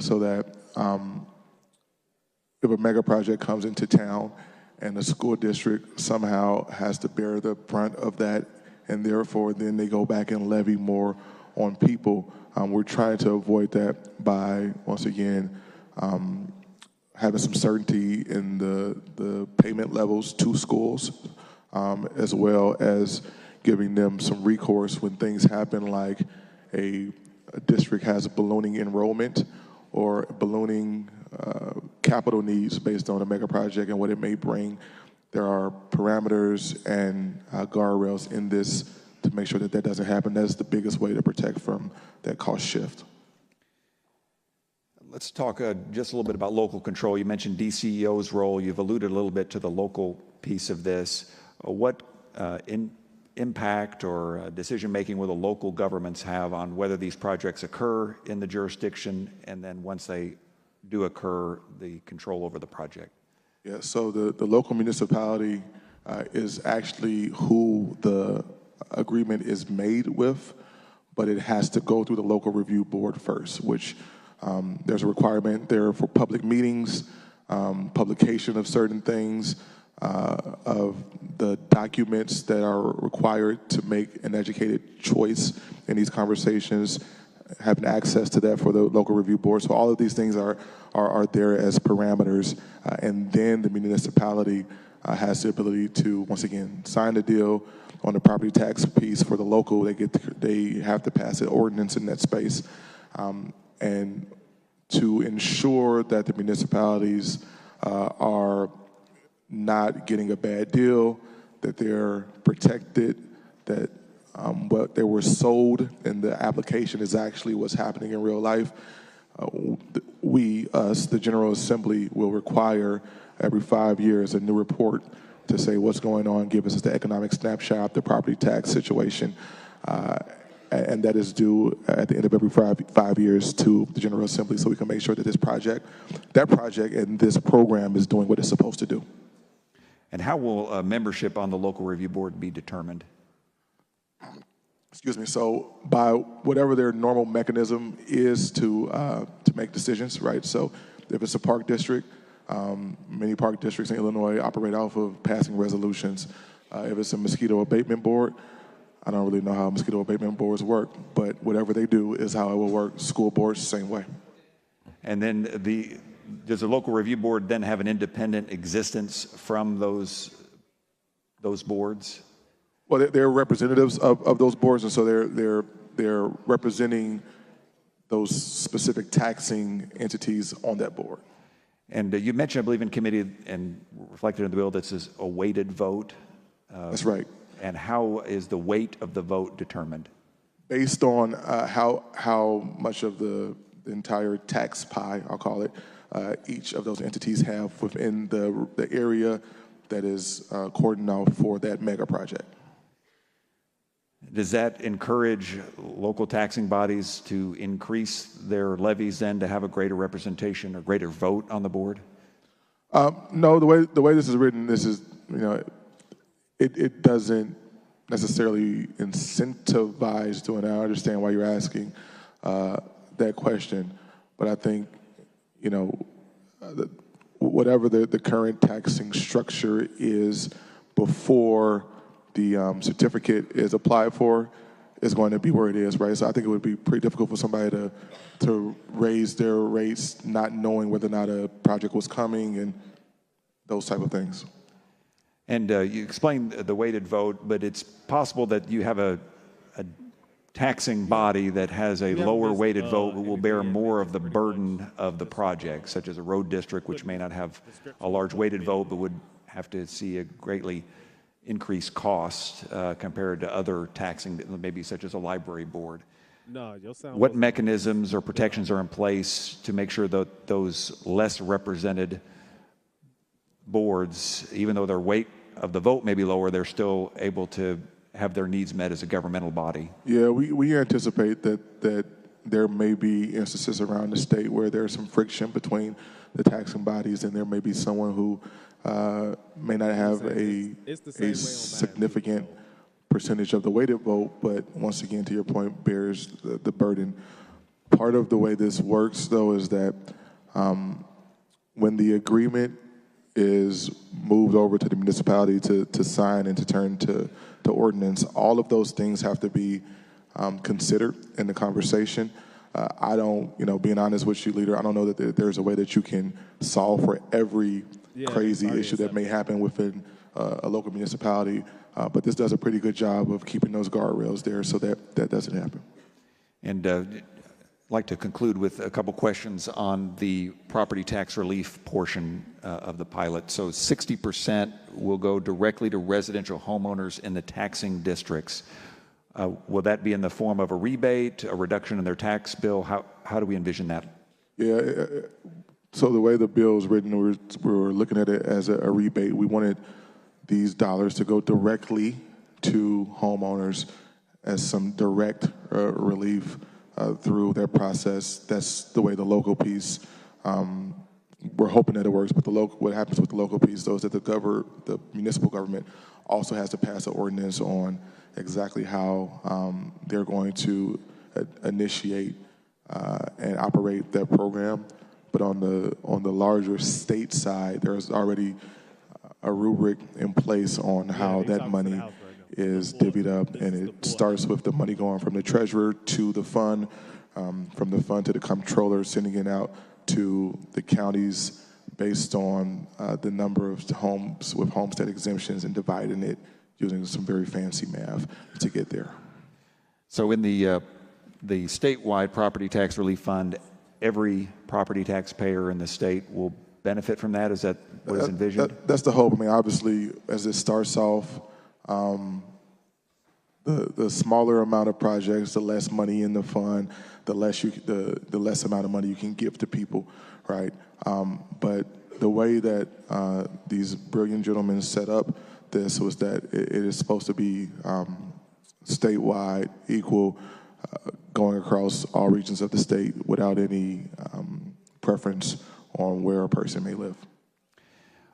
so that if a mega project comes into town and the school district somehow has to bear the brunt of that, and therefore then they go back and levy more on people, we're trying to avoid that by, once again, having some certainty in the payment levels to schools, as well as giving them some recourse when things happen, like a district has a ballooning enrollment or ballooning capital needs based on a mega project and what it may bring. There are parameters and guardrails in this to make sure that that doesn't happen. That's the biggest way to protect from that cost shift. Let's talk just a little bit about local control. You mentioned DCEO's role. You've alluded a little bit to the local piece of this. What impact or decision-making will the local governments have on whether these projects occur in the jurisdiction, and then once they do occur, the control over the project? Yeah, so the local municipality is actually who the agreement is made with, but it has to go through the local review board first, which there's a requirement there for public meetings, publication of certain things, of the documents that are required to make an educated choice in these conversations, having access to that for the local review board. So all of these things are there as parameters, and then the municipality has the ability to, once again, sign the deal on the property tax piece for the local. They have to pass an ordinance in that space, and to ensure that the municipalities are not getting a bad deal, that they're protected, that what they were sold in the application is actually what's happening in real life. The General Assembly, will require every 5 years a new report to say what's going on, give us the economic snapshot, the property tax situation, and that is due at the end of every 5 years to the General Assembly, so we can make sure that that project and this program is doing what it's supposed to do. And how will membership on the local review board be determined? Excuse me. So by whatever their normal mechanism is to make decisions, right? So if it's a park district, many park districts in Illinois operate off of passing resolutions. If it's a mosquito abatement board, I don't really know how mosquito abatement boards work, but whatever they do is how it will work. School boards, the same way. And then does the local review board then have an independent existence from those boards? Well, they're representatives of those boards, and so they're representing those specific taxing entities on that board. And you mentioned, I believe, in committee and reflected in the bill, this is a weighted vote. That's right. And how is the weight of the vote determined? Based on how much of the entire tax pie, I'll call it, each of those entities have within the area that is cordoned off for that mega project. Does that encourage local taxing bodies to increase their levies then to have a greater representation or greater vote on the board? No, the way this is written, this is, it doesn't necessarily incentivize doing that. I understand why you're asking that question, but I think, whatever the current taxing structure is before the certificate is applied for is going to be where it is, right? So I think it would be pretty difficult for somebody to raise their rates not knowing whether or not a project was coming and those type of things. And you explained the weighted vote, but it's possible that you have a taxing body that has a lower weighted vote but will bear more of the burden of the project, such as a road district, which may not have a large weighted vote but would have to see a greatly increased cost compared to other taxing, maybe such as a library board. What mechanisms or protections are in place to make sure that those less represented boards, even though their weight of the vote may be lower, they're still able to have their needs met as a governmental body? Yeah, we anticipate that there may be instances around the state where there's some friction between the taxing bodies, and there may be someone who may not have a significant percentage of the weighted vote, but once again, to your point, bears the burden. Part of the way this works, though, is that when the agreement is moved over to the municipality to sign and to turn to ordinance, all of those things have to be considered in the conversation. I don't, being honest with you, leader, I don't know that there's a way that you can solve for every crazy issue that may happen within a local municipality, but this does a pretty good job of keeping those guardrails there so that doesn't happen. And I'd like to conclude with a couple questions on the property tax relief portion of the pilot. So 60% will go directly to residential homeowners in the taxing districts. Will that be in the form of a rebate, a reduction in their tax bill? How do we envision that? Yeah, so the way the bill is written, we're looking at it as a rebate. We wanted these dollars to go directly to homeowners as some direct relief through their process. That's the way the local piece, we're hoping that it works, but what happens with the local piece, though, is that the municipal government also has to pass an ordinance on exactly how they're going to initiate and operate that program. But on the larger state side, there's already a rubric in place on how that money is divvied up, and it starts with the money going from the treasurer to the fund, from the fund to the comptroller, sending it out to the counties based on the number of homes with homestead exemptions and dividing it using some very fancy math to get there. So in the statewide property tax relief fund, every property taxpayer in the state will benefit from that? Is that what is envisioned? That's the hope. I mean, obviously, as it starts off, the smaller amount of projects, the less money in the fund, the less amount of money you can give to people, right? But the way that these brilliant gentlemen set up this was that it is supposed to be statewide, equal, going across all regions of the state without any preference on where a person may live.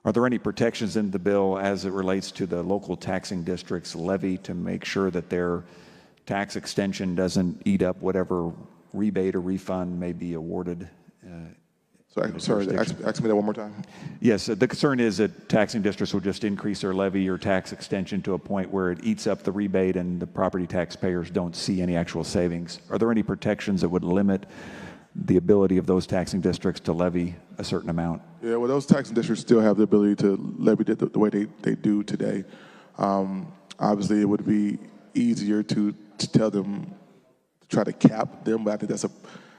Are there any protections in the bill as it relates to the local taxing district's levy to make sure that their tax extension doesn't eat up whatever rebate or refund may be awarded? Sorry, ask me that one more time. Yes, the concern is that taxing districts will just increase their levy or tax extension to a point where it eats up the rebate and the property taxpayers don't see any actual savings. Are there any protections that would limit the ability of those taxing districts to levy a certain amount? Yeah, well, those taxing districts still have the ability to levy the way they do today. Obviously, it would be easier to tell them, to try to cap them, but I think that's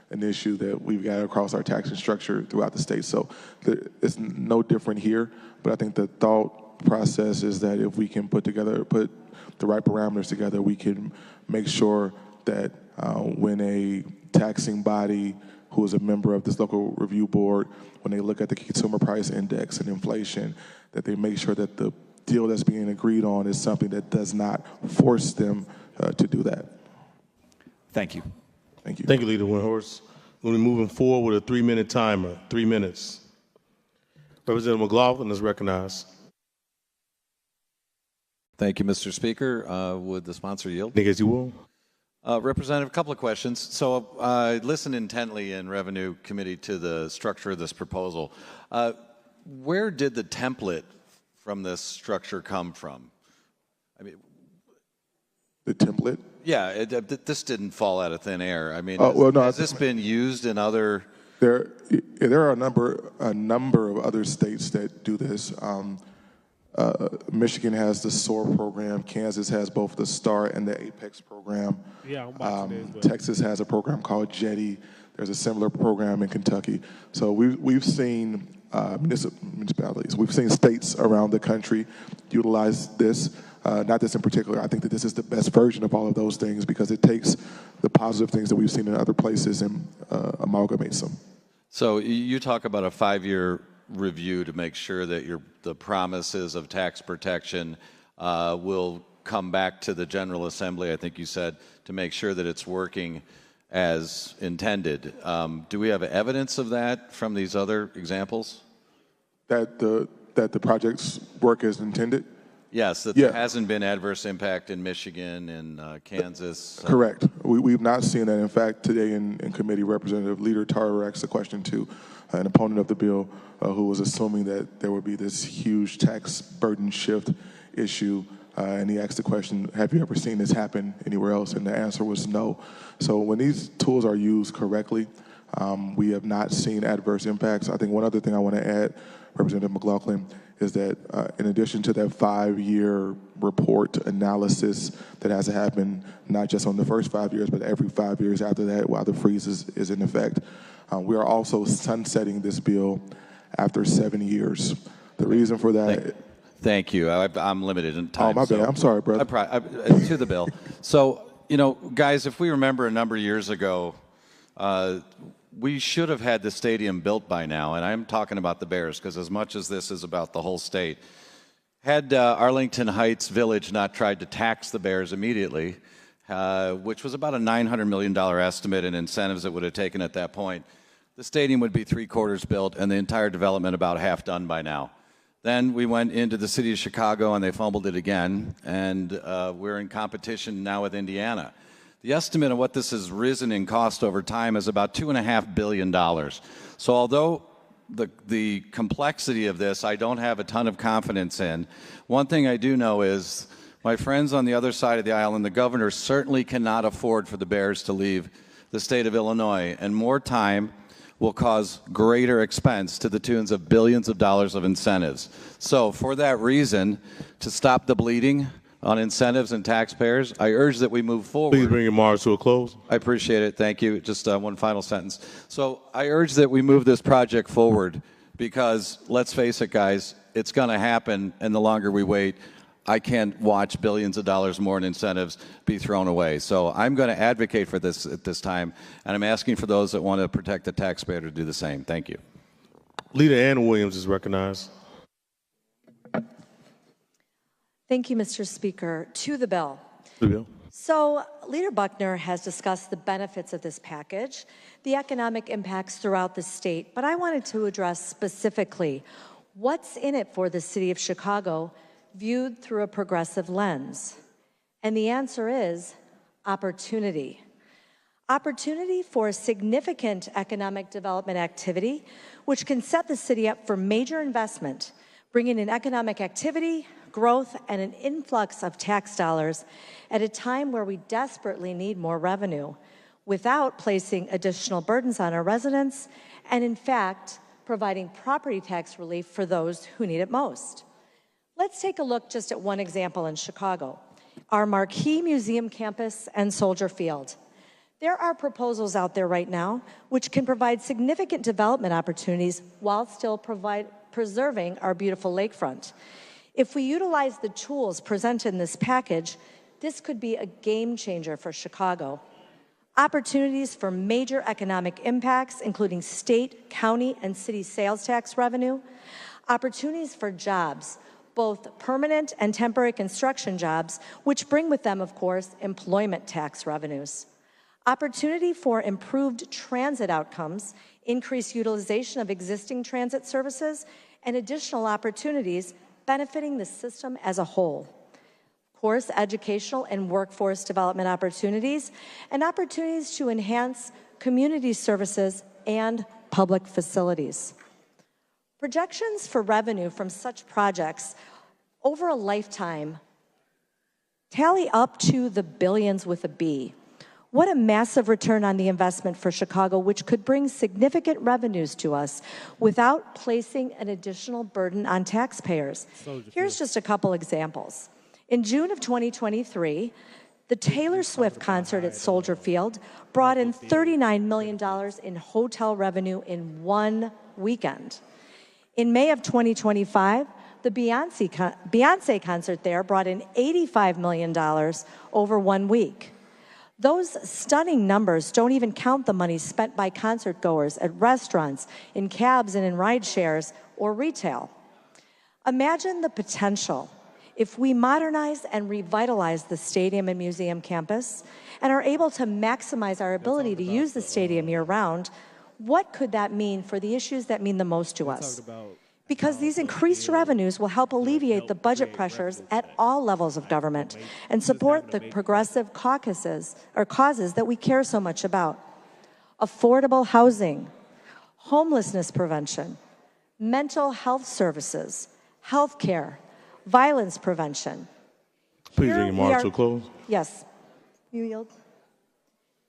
an issue that we've got across our taxing structure throughout the state. So it's no different here, but I think the thought process is that if we can put the right parameters together, we can make sure that when a taxing body who is a member of this local review board, when they look at the consumer price index and inflation, that they make sure that the deal that's being agreed on is something that does not force them to do that. Thank you. Thank you. Thank you, Leader Windhorst. We'll be moving forward with a 3-minute timer. 3 minutes. Representative McLaughlin is recognized. Thank you, Mr. Speaker. Would the sponsor yield? Nick, as you will. Representative, a couple of questions. So I listened intently in Revenue Committee to the structure of this proposal. Where did the template from this structure come from? I mean, the template? Yeah, this didn't fall out of thin air. I mean, has this been used in other? There are a number of other states that do this. Michigan has the SOAR program. Kansas has both the STAR and the APEX program. Yeah, I'm watching this. Texas has a program called JETI. There's a similar program in Kentucky. So we've seen municipalities, we've seen states around the country utilize this. Not this in particular. I think that this is the best version of all of those things because it takes the positive things that we've seen in other places and amalgamates them. So you talk about a 5-year review to make sure that the promises of tax protection will come back to the General Assembly, I think you said, to make sure that it's working as intended. Do we have evidence of that from these other examples? That the projects work as intended? Yes, that there hasn't been adverse impact in Michigan and Kansas. Correct. We've not seen that. In fact, today in committee, Representative Leader Tarver asked a question to an opponent of the bill who was assuming that there would be this huge tax burden shift issue. And he asked the question, have you ever seen this happen anywhere else? And the answer was no. So when these tools are used correctly, we have not seen adverse impacts. I think one other thing I want to add, Representative McLaughlin, is that in addition to that 5-year report analysis that has to happen, not just on the first 5 years, but every 5 years after that while the freeze is in effect, we are also sunsetting this bill after 7 years. The reason for that... Thank you. I'm limited in time. Oh, my bad. I'm sorry, brother. To the bill. So, guys, if we remember a number of years ago, we should have had the stadium built by now, and I'm talking about the Bears because as much as this is about the whole state, had Arlington Heights Village not tried to tax the Bears immediately, which was about a $900 million estimate in incentives it would have taken at that point, the stadium would be 3/4 built and the entire development about half done by now. Then we went into the city of Chicago and they fumbled it again, and we're in competition now with Indiana. The estimate of what this has risen in cost over time is about $2.5 billion. So although the complexity of this I don't have a ton of confidence in, one thing I do know is my friends on the other side of the aisle and the governor certainly cannot afford for the Bears to leave the state of Illinois, and more time will cause greater expense to the tunes of billions of dollars of incentives. So for that reason, to stop the bleeding on incentives and taxpayers, I urge that we move forward. Please bring your remarks to a close. I appreciate it. Thank you. Just one final sentence. So I urge that we move this project forward because, let's face it, guys, it's going to happen, and the longer we wait, I can't watch billions of dollars more in incentives be thrown away. So I'm going to advocate for this at this time, and I'm asking for those that want to protect the taxpayer to do the same. Thank you. Leader Ann Williams is recognized. Thank you, Mr. Speaker. To the bill. The bill. So, Leader Buckner has discussed the benefits of this package, the economic impacts throughout the state, but I wanted to address specifically what's in it for the city of Chicago viewed through a progressive lens. And the answer is opportunity. Opportunity for significant economic development activity, which can set the city up for major investment, bringing in economic activity, growth, and an influx of tax dollars at a time where we desperately need more revenue, without placing additional burdens on our residents, and in fact, providing property tax relief for those who need it most. Let's take a look just at one example in Chicago, our marquee museum campus and Soldier Field. There are proposals out there right now which can provide significant development opportunities while still preserving our beautiful lakefront. If we utilize the tools presented in this package, this could be a game changer for Chicago. Opportunities for major economic impacts, including state, county, and city sales tax revenue. Opportunities for jobs, both permanent and temporary construction jobs, which bring with them, of course, employment tax revenues. Opportunity for improved transit outcomes, increased utilization of existing transit services, and additional opportunities benefiting the system as a whole. Of course, educational and workforce development opportunities, and opportunities to enhance community services and public facilities. Projections for revenue from such projects over a lifetime tally up to the billions with a B. What a massive return on the investment for Chicago, which could bring significant revenues to us without placing an additional burden on taxpayers. Here's just a couple examples. In June of 2023, the Taylor Swift concert at Soldier Field brought in $39 million in hotel revenue in one weekend. In May of 2025, the Beyonce concert there brought in $85 million over 1 week. Those stunning numbers don't even count the money spent by concert goers at restaurants, in cabs and in ride shares, or retail. Imagine the potential if we modernize and revitalize the stadium and museum campus and are able to maximize our ability to use the stadium year-round. What could that mean for the issues that mean the most to us? Because these increased revenues will help alleviate the budget pressures at all levels of government and support the progressive causes that we care so much about. Affordable housing, homelessness prevention, mental health services, health care, violence prevention. Please bring your remarks to a close. Yes. You yield.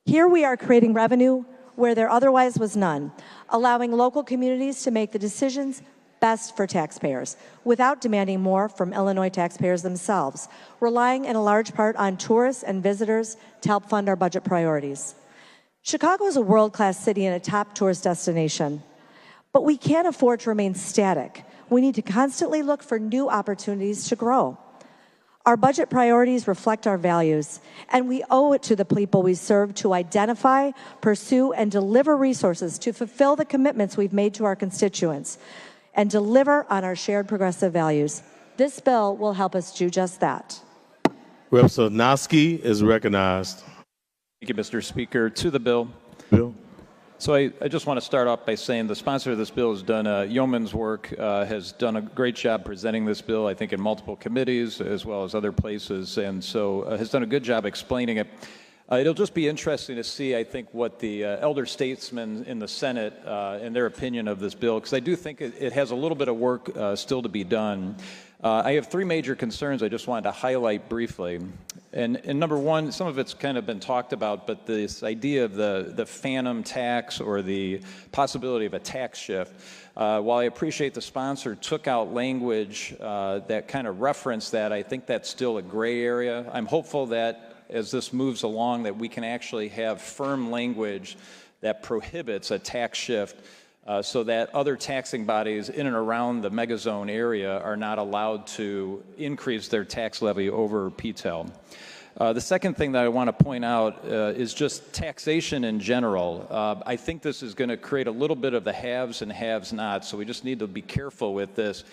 Here we are creating revenue where there otherwise was none, allowing local communities to make the decisions best for taxpayers without demanding more from Illinois taxpayers themselves, relying in a large part on tourists and visitors to help fund our budget priorities. Chicago is a world-class city and a top tourist destination, but we can't afford to remain static. We need to constantly look for new opportunities to grow. Our budget priorities reflect our values, and we owe it to the people we serve to identify, pursue, and deliver resources to fulfill the commitments we've made to our constituents and deliver on our shared progressive values. This bill will help us do just that. Rep. Sosnowski is recognized. Thank you, Mr. Speaker. To the bill. Bill. So I just want to start off by saying the sponsor of this bill has done yeoman's work, has done a great job presenting this bill, I think, in multiple committees as well as other places, and so has done a good job explaining it. It'll just be interesting to see, I think, what the elder statesmen in the Senate and their opinion of this bill, because I do think it has a little bit of work still to be done. I have three major concerns I just wanted to highlight briefly. And number one, some of it's kind of been talked about, but this idea of the phantom tax or the possibility of a tax shift. While I appreciate the sponsor took out language that kind of referenced that, I think that's still a gray area. I'm hopeful that as this moves along that we can actually have firm language that prohibits a tax shift so that other taxing bodies in and around the megazone area are not allowed to increase their tax levy over PTEL. The second thing that I want to point out is just taxation in general. I think this is going to create a little bit of the haves and have-nots, so we just need to be careful with this.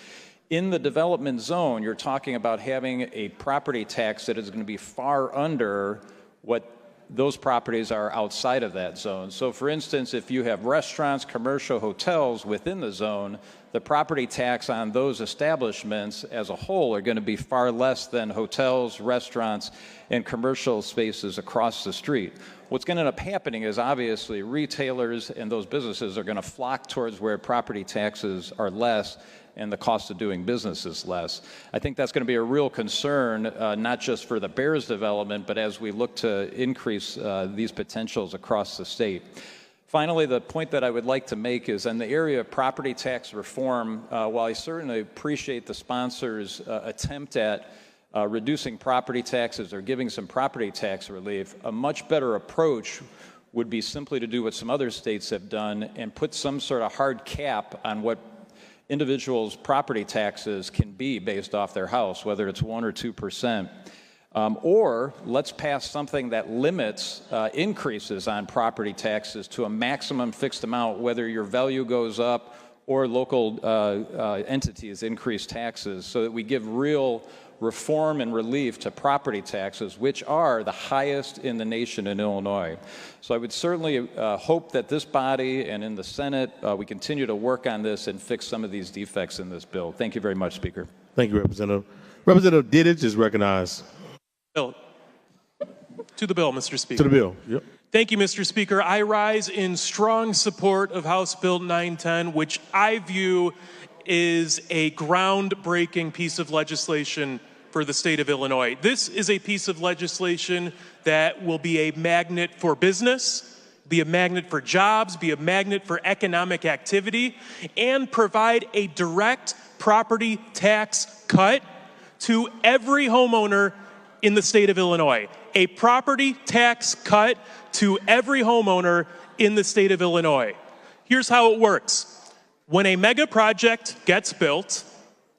In the development zone, you're talking about having a property tax that is going to be far under what those properties are outside of that zone. So for instance, if you have restaurants, commercial hotels within the zone, the property tax on those establishments as a whole are going to be far less than hotels, restaurants, and commercial spaces across the street. What's going to end up happening is obviously retailers and those businesses are going to flock towards where property taxes are less and the cost of doing business is less. I think that's going to be a real concern, not just for the Bears development, but as we look to increase these potentials across the state. Finally, the point that I would like to make is in the area of property tax reform, while I certainly appreciate the sponsor's attempt at reducing property taxes or giving some property tax relief, a much better approach would be simply to do what some other states have done and put some sort of hard cap on what individuals' property taxes can be based off their house, whether it's 1 or 2%. Or let's pass something that limits increases on property taxes to a maximum fixed amount, whether your value goes up or local entities increase taxes, so that we give real reform and relief to property taxes, which are the highest in the nation in Illinois. So I would certainly hope that this body and in the Senate, we continue to work on this and fix some of these defects in this bill. Thank you very much, Speaker. Thank you, Representative. Representative Diddich is recognized. Bill. To the bill, Mr. Speaker. To the bill, yep. Thank you, Mr. Speaker. I rise in strong support of House Bill 910, which I view is a groundbreaking piece of legislation for the state of Illinois. This is a piece of legislation that will be a magnet for business, be a magnet for jobs, be a magnet for economic activity, and provide a direct property tax cut to every homeowner in the state of Illinois. A property tax cut to every homeowner in the state of Illinois. Here's how it works. When a mega project gets built,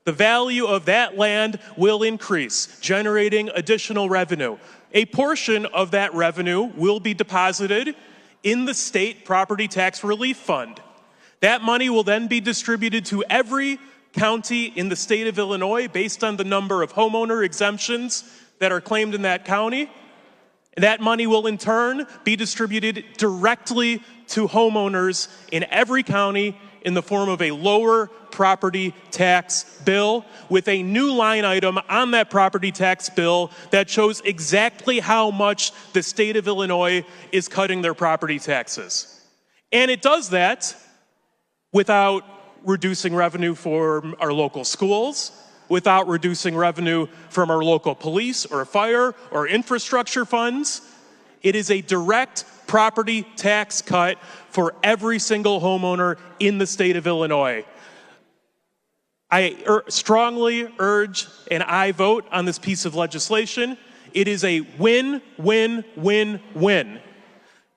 the value of that land will increase, generating additional revenue. A portion of that revenue will be deposited in the state property tax relief fund. That money will then be distributed to every county in the state of Illinois based on the number of homeowner exemptions that are claimed in that county. That money will in turn be distributed directly to homeowners in every county in the form of a lower property tax bill with a new line item on that property tax bill that shows exactly how much the state of Illinois is cutting their property taxes. And it does that without reducing revenue for our local schools, without reducing revenue from our local police or fire or infrastructure funds. It is a direct property tax cut for every single homeowner in the state of Illinois. I strongly urge an aye vote on this piece of legislation. It is a win, win, win, win.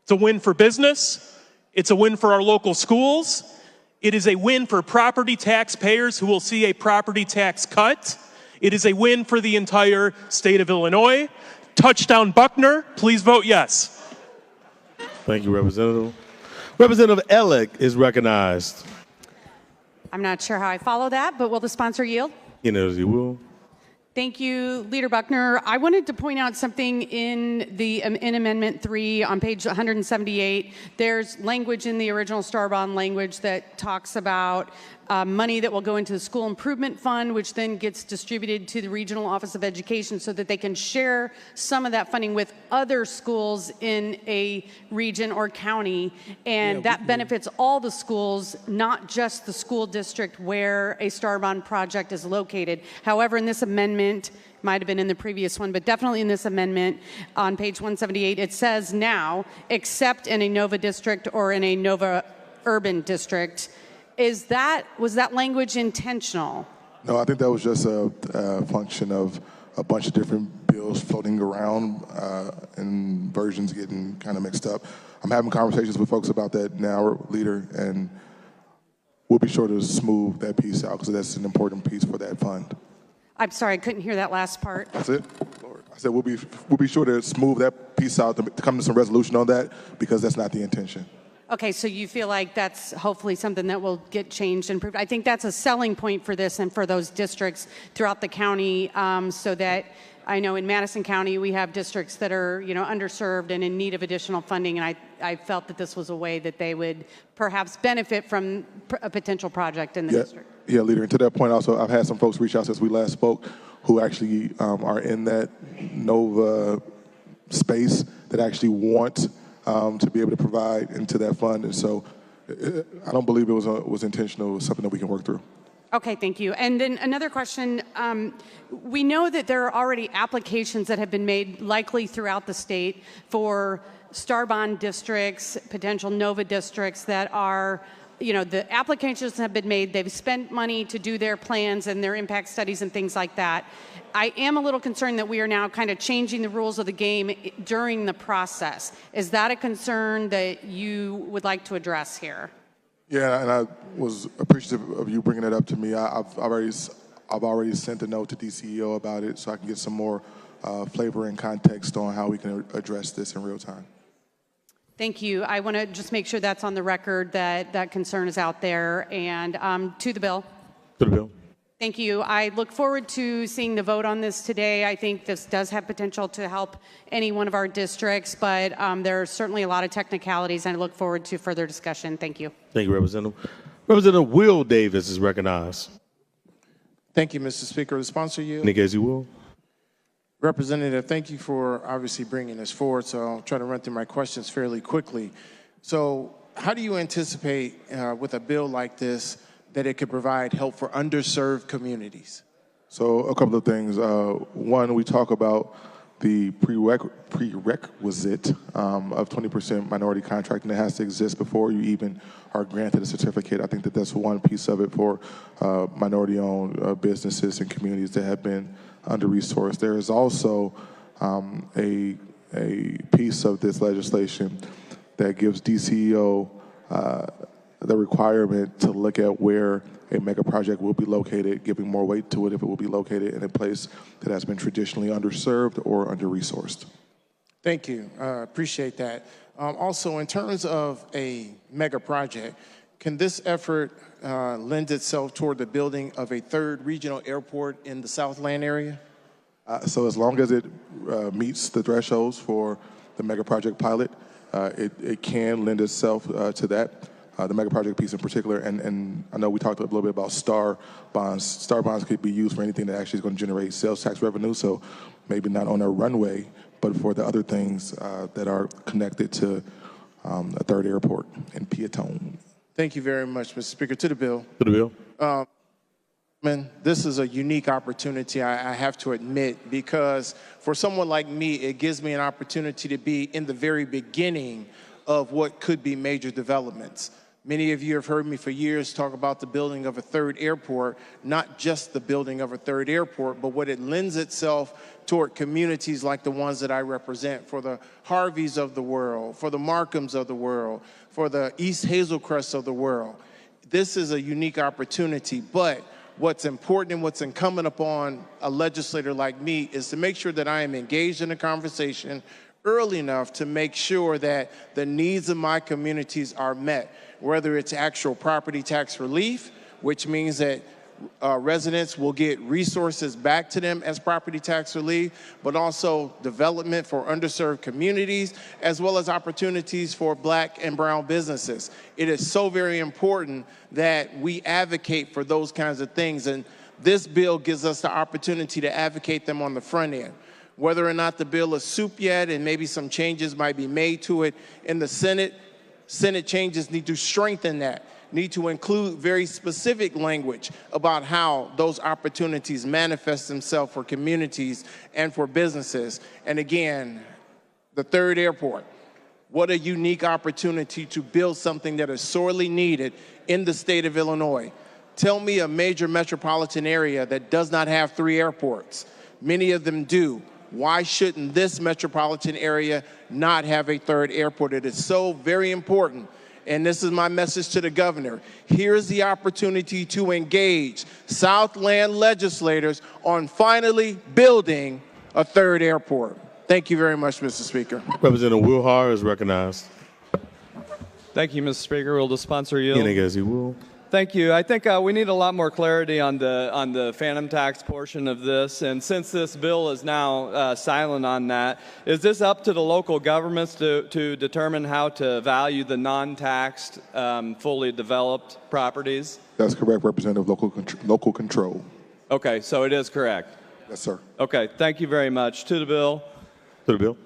It's a win for business. It's a win for our local schools. It is a win for property taxpayers who will see a property tax cut. It is a win for the entire state of Illinois. Touchdown Buckner, please vote yes. Thank you, Representative. Representative Ellick is recognized. I'm not sure how I follow that, but will the sponsor yield? As you will. Thank you, Leader Buckner. I wanted to point out something in Amendment 3 on page 178. There's language in the original Starbond language that talks about money that will go into the school improvement fund, which then gets distributed to the regional office of education so that they can share some of that funding with other schools in a region or county. And that benefits all the schools, not just the school district where a Star Bond project is located. However, in this amendment, might have been in the previous one, but definitely in this amendment on page 178, it says now, except in a Nova district or in a Nova urban district. Was that language intentional? No, I think that was just a function of a bunch of different bills floating around and versions getting kind of mixed up. I'm having conversations with folks about that now, Leader, and we'll be sure to smooth that piece out because that's an important piece for that fund. I'm sorry, I couldn't hear that last part. That's it? Lord. I said we'll be sure to smooth that piece out to come to some resolution on that because that's not the intention. Okay, so you feel like that's hopefully something that will get changed and improved. I think that's a selling point for this and for those districts throughout the county, so that I know in Madison County we have districts that are underserved and in need of additional funding, and I felt that this was a way that they would perhaps benefit from a potential project in the district. Yeah, Leader. And to that point, also, I've had some folks reach out since we last spoke who actually are in that Nova space that actually want to be able to provide into that fund. And so I don't believe it was intentional. It was something that we can work through. Okay, thank you. And then another question. We know that there are already applications that have been made likely throughout the state for Star Bond districts, potential Nova districts that are, the applications have been made. They've spent money to do their plans and their impact studies and things like that. I am a little concerned that we are now kind of changing the rules of the game during the process. Is that a concern that you would like to address here? Yeah, and I was appreciative of you bringing that up to me. I've already sent a note to DCEO about it so I can get some more flavor and context on how we can address this in real time. Thank you. I want to just make sure that's on the record that that concern is out there. And to the bill. To the bill. Thank you. I look forward to seeing the vote on this today. I think this does have potential to help any one of our districts, but there are certainly a lot of technicalities, and I look forward to further discussion. Thank you. Thank you, Representative. Representative Will Davis is recognized. Thank you, Mr. Speaker. The sponsor, you. Nick, as you will. Representative, thank you for obviously bringing this forward, so I'll try to run through my questions fairly quickly. So how do you anticipate with a bill like this that it could provide help for underserved communities? So a couple of things. One, we talk about the prerequisite of 20% minority contracting that has to exist before you even are granted a certificate. I think that that's one piece of it for minority-owned businesses and communities that have been under-resourced. There is also a piece of this legislation that gives DCEO the requirement to look at where a mega project will be located, giving more weight to it if it will be located in a place that has been traditionally underserved or under-resourced. Thank you. Appreciate that. Also, in terms of a mega project, can this effort lend itself toward the building of a third regional airport in the Southland area? So as long as it meets the thresholds for the mega project pilot, it can lend itself to that. The mega project piece in particular, and I know we talked a little bit about Star Bonds. Star Bonds could be used for anything that actually is going to generate sales tax revenue, so maybe not on a runway, but for the other things that are connected to a third airport in Peatone. Thank you very much, Mr. Speaker. To the bill. To the bill. This is a unique opportunity, I have to admit, because for someone like me, it gives me an opportunity to be in the very beginning of what could be major developments. Many of you have heard me for years talk about the building of a third airport, not just the building of a third airport, but what it lends itself toward communities like the ones that I represent, for the Harveys of the world, for the Markhams of the world, for the East Hazelcrests of the world. This is a unique opportunity, but what's important and what's incumbent upon a legislator like me is to make sure that I am engaged in a conversation early enough to make sure that the needs of my communities are met, whether it's actual property tax relief, which means that residents will get resources back to them as property tax relief, but also development for underserved communities, as well as opportunities for Black and brown businesses. It is so very important that we advocate for those kinds of things, and this bill gives us the opportunity to advocate them on the front end. Whether or not the bill is soup yet, and maybe some changes might be made to it in the Senate, Senate changes need to strengthen that, need to include very specific language about how those opportunities manifest themselves for communities and for businesses. And again, the third airport. What a unique opportunity to build something that is sorely needed in the state of Illinois. Tell me a major metropolitan area that does not have 3 airports. Many of them do. Why shouldn't this metropolitan area not have a 3rd airport? It is so very important. And this is my message to the governor. Here's the opportunity to engage Southland legislators on finally building a 3rd airport. Thank you very much, Mr. Speaker. Representative Wilhar is recognized. Thank you, Mr. Speaker. Will the sponsor yield? Yes, he will. Thank you. I think we need a lot more clarity on the phantom tax portion of this. And since this bill is now silent on that, is this up to the local governments to determine how to value the non-taxed, fully developed properties? That's correct, Representative. Local control. Okay, so it is correct. Yes, sir. Okay, thank you very much. To the bill. To the bill.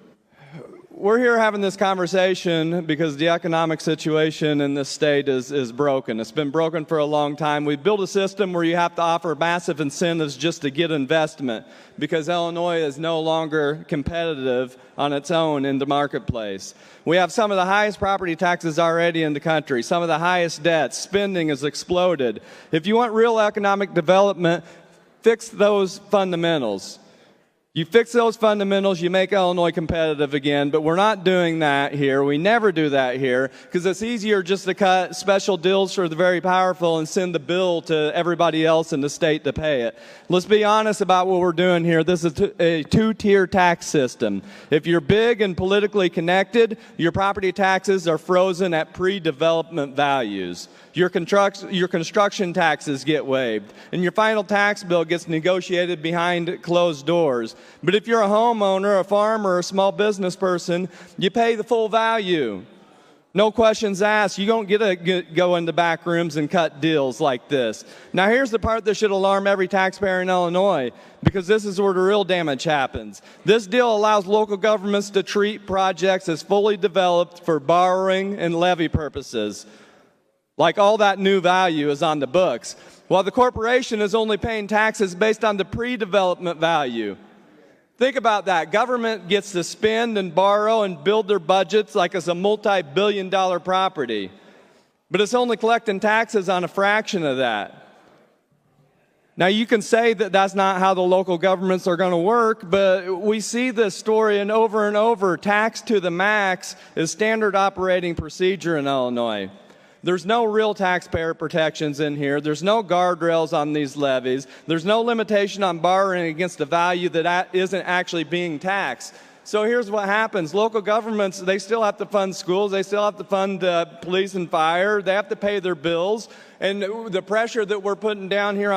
We're here having this conversation because the economic situation in this state is broken. It's been broken for a long time. We've built a system where you have to offer massive incentives just to get investment because Illinois is no longer competitive on its own in the marketplace. We have some of the highest property taxes already in the country, some of the highest debts. Spending has exploded. If you want real economic development, fix those fundamentals. You fix those fundamentals, you make Illinois competitive again, but we're not doing that here. We never do that here because it's easier just to cut special deals for the very powerful and send the bill to everybody else in the state to pay it. Let's be honest about what we're doing here. This is a 2-tier tax system. If you're big and politically connected, your property taxes are frozen at pre-development values. Your construction taxes get waived, and your final tax bill gets negotiated behind closed doors. But if you're a homeowner, a farmer, or a small business person, you pay the full value. No questions asked. You don't get to go into back rooms and cut deals like this. Now, here's the part that should alarm every taxpayer in Illinois, because this is where the real damage happens. This deal allows local governments to treat projects as fully developed for borrowing and levy purposes. Like all that new value is on the books, while the corporation is only paying taxes based on the pre-development value. Think about that. Government gets to spend and borrow and build their budgets like it's a multi-billion-dollar property, but it's only collecting taxes on a fraction of that. Now, you can say that that's not how the local governments are going to work, but we see this story and over, tax to the max is standard operating procedure in Illinois. There's no real taxpayer protections in here. There's no guardrails on these levies. There's no limitation on borrowing against a value that isn't actually being taxed. So here's what happens. Local governments, they still have to fund schools. They still have to fund police and fire. They have to pay their bills. And the pressure that we're putting down here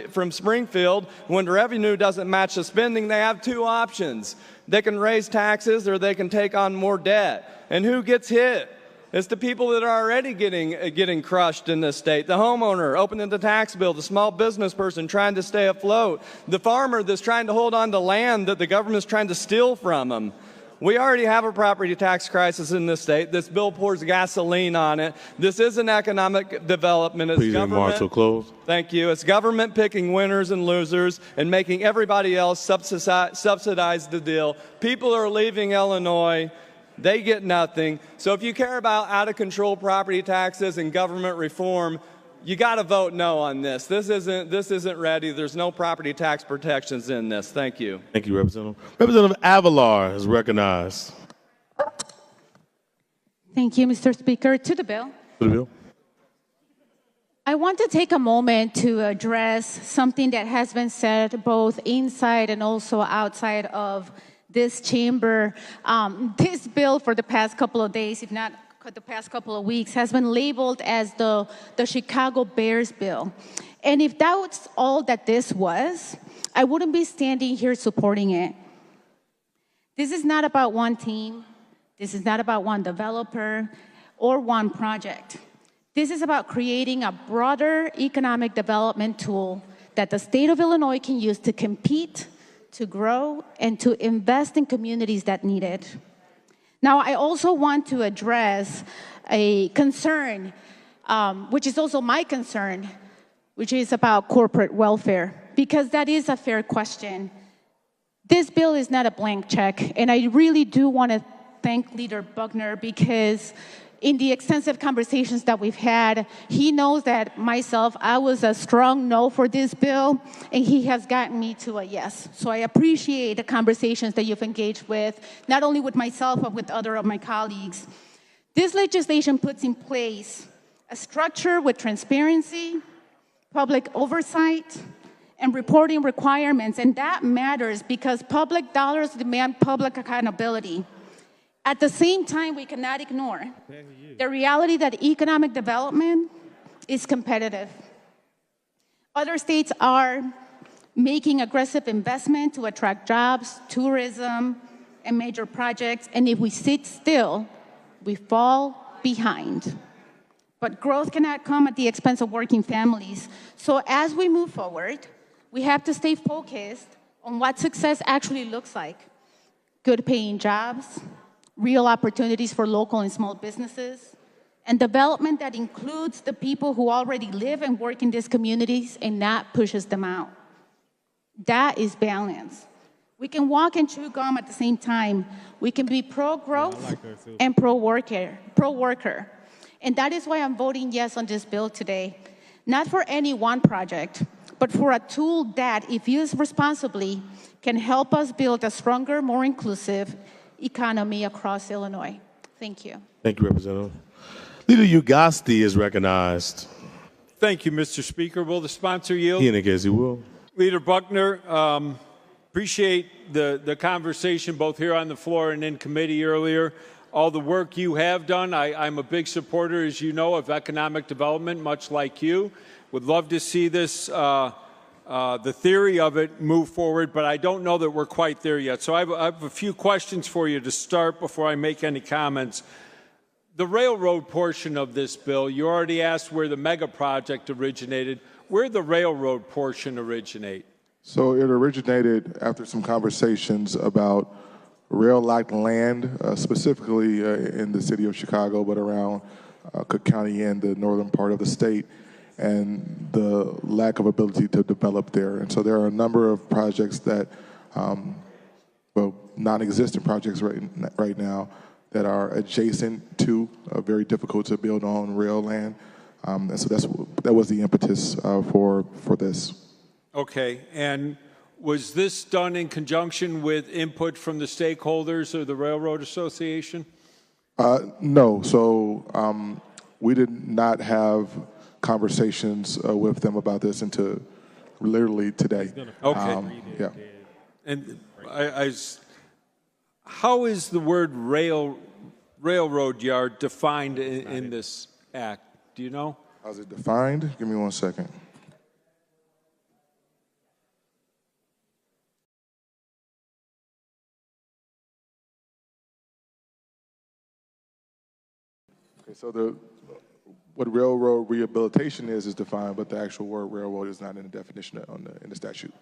from Springfield, when the revenue doesn't match the spending, they have 2 options. They can raise taxes or they can take on more debt. And who gets hit? It's the people that are already getting crushed in this state. The homeowner opening the tax bill, the small business person trying to stay afloat, the farmer that's trying to hold on to land that the government's trying to steal from them. We already have a property tax crisis in this state. This bill pours gasoline on it. This isn't economic development. It's Please remarks will close. Thank you. It's government picking winners and losers and making everybody else subsidize the deal. People are leaving Illinois. They get nothing. So if you care about out-of-control property taxes and government reform, you got to vote no on this. This isn't ready. There's no property tax protections in this. Thank you. Thank you, Representative. Representative Avalar is recognized. Thank you, Mr. Speaker. To the bill. To the bill. I want to take a moment to address something that has been said both inside and also outside of this chamber. This bill for the past couple of days, if not the past couple of weeks, has been labeled as the Chicago Bears bill. And if that's all that this was, I wouldn't be standing here supporting it. This is not about one team. This is not about one developer or one project. This is about creating a broader economic development tool that the state of Illinois can use to compete, to grow, and to invest in communities that need it. Now, I also want to address a concern, which is also my concern, which is about corporate welfare, because that is a fair question. This bill is not a blank check, and I really do want to thank Leader Buckner, because in the extensive conversations that we've had, he knows that myself, I was a strong no for this bill, and he has gotten me to a yes. So I appreciate the conversations that you've engaged with, not only with myself, but with other of my colleagues. This legislation puts in place a structure with transparency, public oversight, and reporting requirements, and that matters because public dollars demand public accountability. At the same time, we cannot ignore the reality that economic development is competitive. Other states are making aggressive investment to attract jobs, tourism, and major projects, and if we sit still, we fall behind. But growth cannot come at the expense of working families. So as we move forward, we have to stay focused on what success actually looks like. Good paying jobs, real opportunities for local and small businesses, and development that includes the people who already live and work in these communities and not pushes them out. That is balance. We can walk and chew gum at the same time. We can be pro-growth and pro-worker. And that is why I'm voting yes on this bill today. Not for any one project, but for a tool that, if used responsibly, can help us build a stronger, more inclusive economy across Illinois. Thank you. Thank you, Representative. Leader Ugasti is recognized. Thank you, Mr. Speaker. Will the sponsor yield? He indicates he will. Leader Buckner, appreciate the conversation both here on the floor and in committee earlier. All the work you have done. I'm a big supporter, as you know, of economic development, much like you. Would love to see this the theory of it move forward, but I don't know that we're quite there yet. So I have a few questions for you to start before I make any comments. The railroad portion of this bill, you already asked where the mega project originated. Where did the railroad portion originate? So it originated after some conversations about rail-locked land, specifically in the city of Chicago, but around Cook County and the northern part of the state, and the lack of ability to develop there. And so there are a number of projects that, well, non-existent projects right now that are adjacent to, very difficult to build on rail land. And so that was the impetus for this. Okay, and was this done in conjunction with input from the stakeholders or the Railroad Association? No, so we did not have conversations with them about this until literally today. Okay. Yeah. And how is the word railroad yard defined in this act? Do you know? How's it defined? Give me 1 second. Okay, so what railroad rehabilitation is defined, but the actual word railroad is not in the definition in the statute.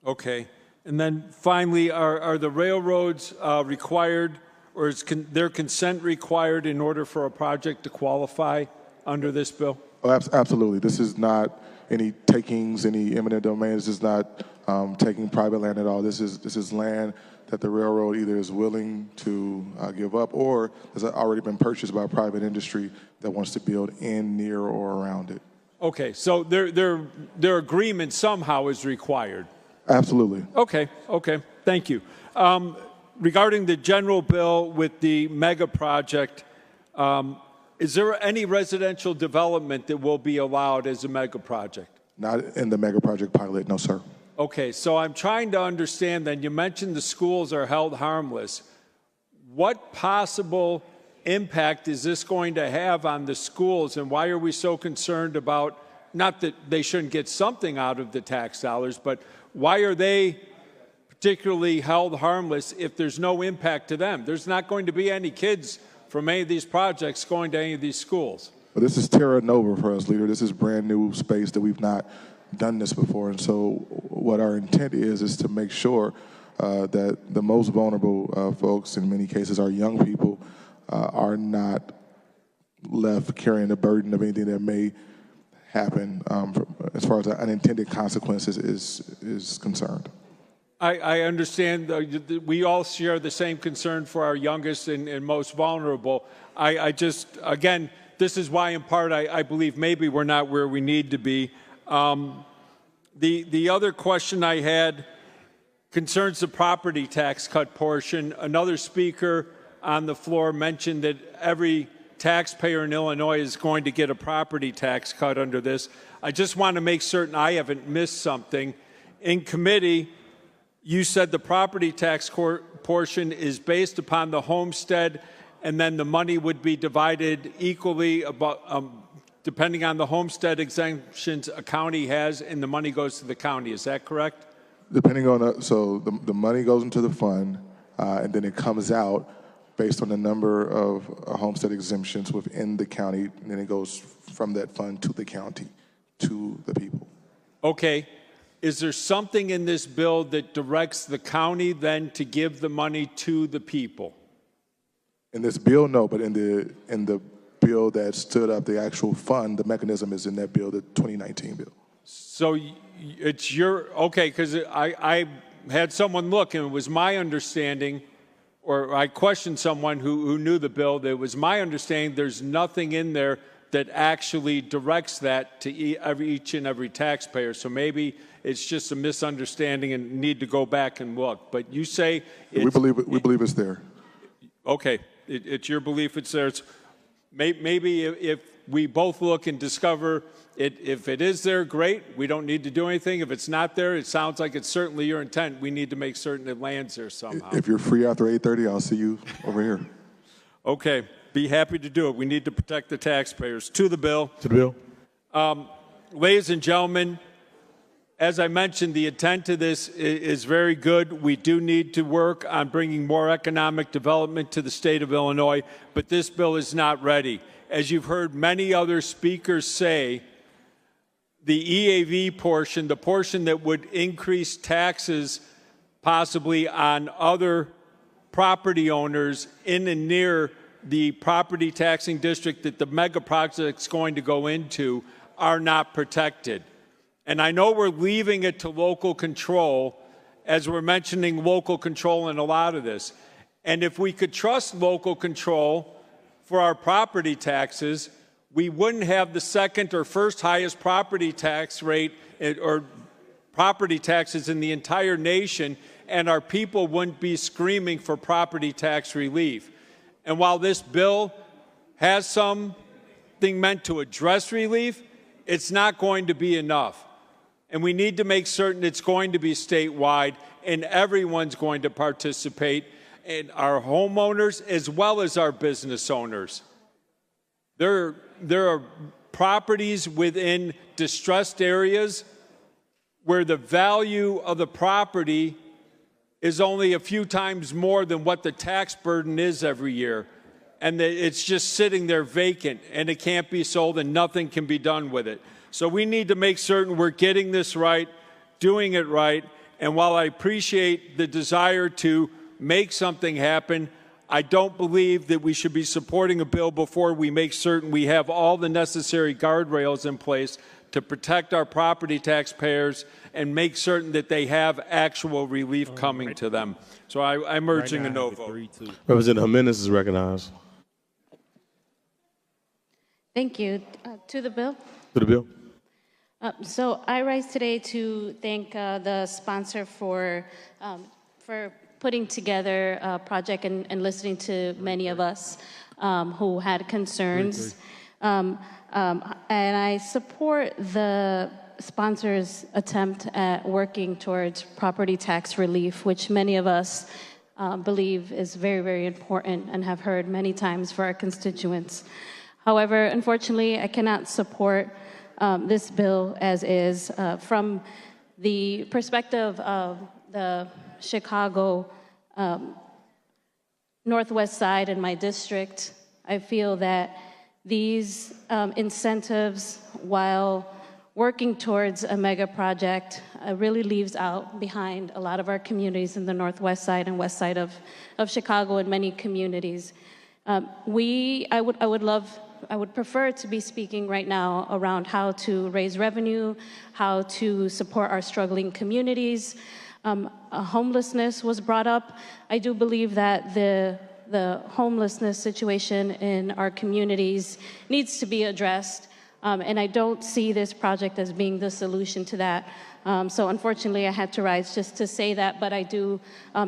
Okay. And then finally, are the railroads required, or is their consent required in order for a project to qualify under this bill? Oh, absolutely. This is not any takings, any eminent domain. This is not taking private land at all. This is land that the railroad either is willing to give up or has already been purchased by a private industry that wants to build in, near, or around it. Okay, so their agreement somehow is required. Absolutely. Okay, thank you. Regarding the general bill with the mega project, is there any residential development that will be allowed as a mega project? Not in the mega project pilot, no, sir. Okay, so I'm trying to understand then, you mentioned the schools are held harmless. What possible impact is this going to have on the schools, and why are we so concerned about not that they shouldn't get something out of the tax dollars, but why are they particularly held harmless if there's no impact to them? There's not going to be any kids from any of these projects going to any of these schools. Well, this is terra nova for us, leader. This is brand new space that we've not done this before. And so what our intent is to make sure that the most vulnerable folks, in many cases our young people, are not left carrying the burden of anything that may happen as far as unintended consequences is concerned. I understand. We all share the same concern for our youngest and most vulnerable. I just, again, this is why, in part, I believe maybe we're not where we need to be. The other question I had concerns the property tax cut portion. Another speaker on the floor mentioned that every taxpayer in Illinois is going to get a property tax cut under this. I just want to make certain I haven't missed something. In committee, you said the property tax portion is based upon the homestead, and then the money would be divided equally depending on the homestead exemptions a county has, and the money goes to the county. Is that correct? Depending on so the money goes into the fund, and then it comes out based on the number of homestead exemptions within the county, and then it goes from that fund to the county, to the people. Okay. Is there something in this bill that directs the county then to give the money to the people? In this bill, no, but in the bill that stood up, the actual fund, the mechanism is in that bill, the 2019 bill. So it's okay, because I had someone look, and it was my understanding, or I questioned someone who knew the bill, that it was my understanding there's nothing in there that actually directs that to each and every taxpayer. So maybe it's just a misunderstanding and need to go back and look. But you say we believe it's there. Okay, it's your belief it's there. Maybe if we both look and discover it, if it is there, great. We don't need to do anything. If it's not there, it sounds like it's certainly your intent. We need to make certain it lands there somehow. If you're free after 8:30, I'll see you over here. Okay, be happy to do it. We need to protect the taxpayers. To the bill. To the bill. Ladies and gentlemen, as I mentioned, the intent of this is very good. We do need to work on bringing more economic development to the state of Illinois, but this bill is not ready. As you've heard many other speakers say, the EAV portion, the portion that would increase taxes possibly on other property owners in and near the property taxing district that the mega project's going to go into, are not protected. And I know we're leaving it to local control, as we're mentioning local control in a lot of this. And if we could trust local control for our property taxes, we wouldn't have the second or first highest property tax rate or property taxes in the entire nation, and our people wouldn't be screaming for property tax relief. And while this bill has something meant to address relief, it's not going to be enough. And we need to make certain it's going to be statewide and everyone's going to participate, and our homeowners as well as our business owners. There are properties within distressed areas where the value of the property is only a few times more than what the tax burden is every year. And it's just sitting there vacant, and it can't be sold, and nothing can be done with it. So we need to make certain we're getting this right, doing it right. And while I appreciate the desire to make something happen, I don't believe that we should be supporting a bill before we make certain we have all the necessary guardrails in place to protect our property taxpayers and make certain that they have actual relief coming to them. So I'm urging a no vote. Representative Jimenez is recognized. Thank you. To the bill. To the bill. So I rise today to thank the sponsor for putting together a project and listening to many of us who had concerns. And I support the sponsor's attempt at working towards property tax relief, which many of us believe is very, very important and have heard many times for our constituents. However, unfortunately, I cannot support this bill as is. From the perspective of the Chicago Northwest side in my district, I feel that these incentives, while working towards a mega project, really leaves out behind a lot of our communities in the Northwest side and West side of Chicago and many communities. I would prefer to be speaking right now around how to raise revenue, how to support our struggling communities. Homelessness was brought up. I do believe that the homelessness situation in our communities needs to be addressed, and I don't see this project as being the solution to that. So unfortunately, I had to rise just to say that, but I do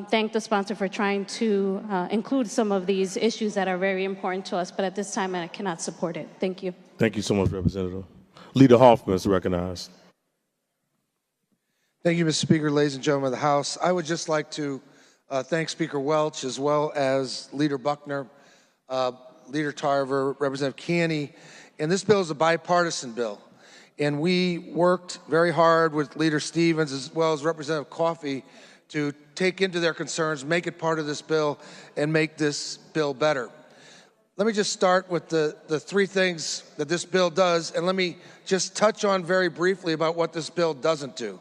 thank the sponsor for trying to include some of these issues that are very important to us, but at this time, I cannot support it. Thank you. Thank you so much, Representative. Leader Hoffman is recognized. Thank you, Mr. Speaker, ladies and gentlemen of the House. I would just like to thank Speaker Welch as well as Leader Buckner, Leader Tarver, Representative Canny. And this bill is a bipartisan bill. And we worked very hard with Leader Stevens as well as Representative Coffey to take into their concerns, make it part of this bill, and make this bill better. Let me just start with the three things that this bill does, and let me just touch on very briefly about what this bill doesn't do.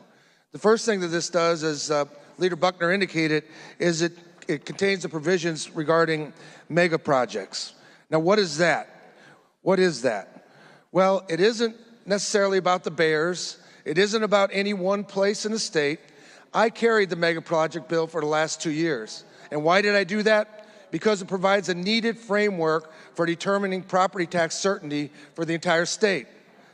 The first thing that this does, as Leader Buckner indicated, is it contains the provisions regarding mega projects. Now, what is that? What is that? Well, it isn't necessarily about the Bears. It isn't about any one place in the state. I carried the mega project bill for the last 2 years. And why did I do that? Because it provides a needed framework for determining property tax certainty for the entire state.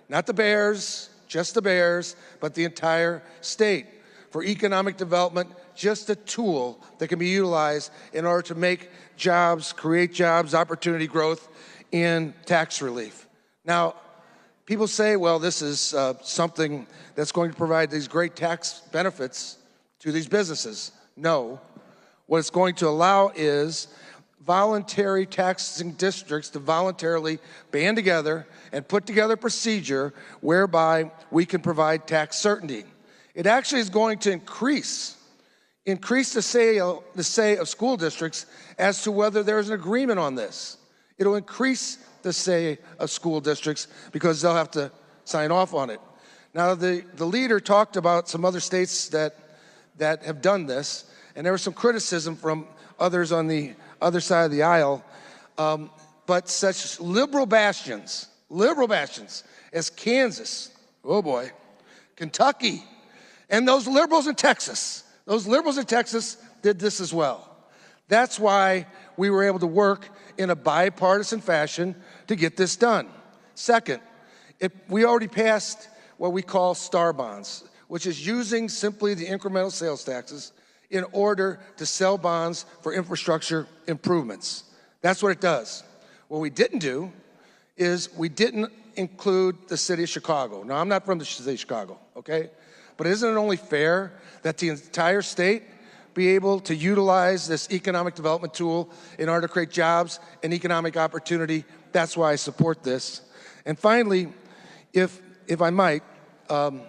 Not the Bears, just the Bears, but the entire state. For economic development, just a tool that can be utilized in order to make jobs, create jobs, opportunity growth, and tax relief. Now, people say, well, this is something that's going to provide these great tax benefits to these businesses. No. What it's going to allow is voluntary taxing districts to voluntarily band together and put together a procedure whereby we can provide tax certainty. It actually is going to increase the say of school districts as to whether there's an agreement on this. It'll increase the say of school districts because they'll have to sign off on it. Now, the leader talked about some other states that have done this, and there was some criticism from others on the other side of the aisle, but such liberal bastions as Kansas, oh boy, Kentucky, and those liberals in Texas did this as well. That's why we were able to work in a bipartisan fashion to get this done. Second, we already passed what we call STAR bonds, which is using simply the incremental sales taxes in order to sell bonds for infrastructure improvements. That's what it does. What we didn't do is we didn't include the city of Chicago. Now, I'm not from the city of Chicago, okay? But isn't it only fair that the entire state be able to utilize this economic development tool in order to create jobs and economic opportunity? That's why I support this. And finally, if I might, I'm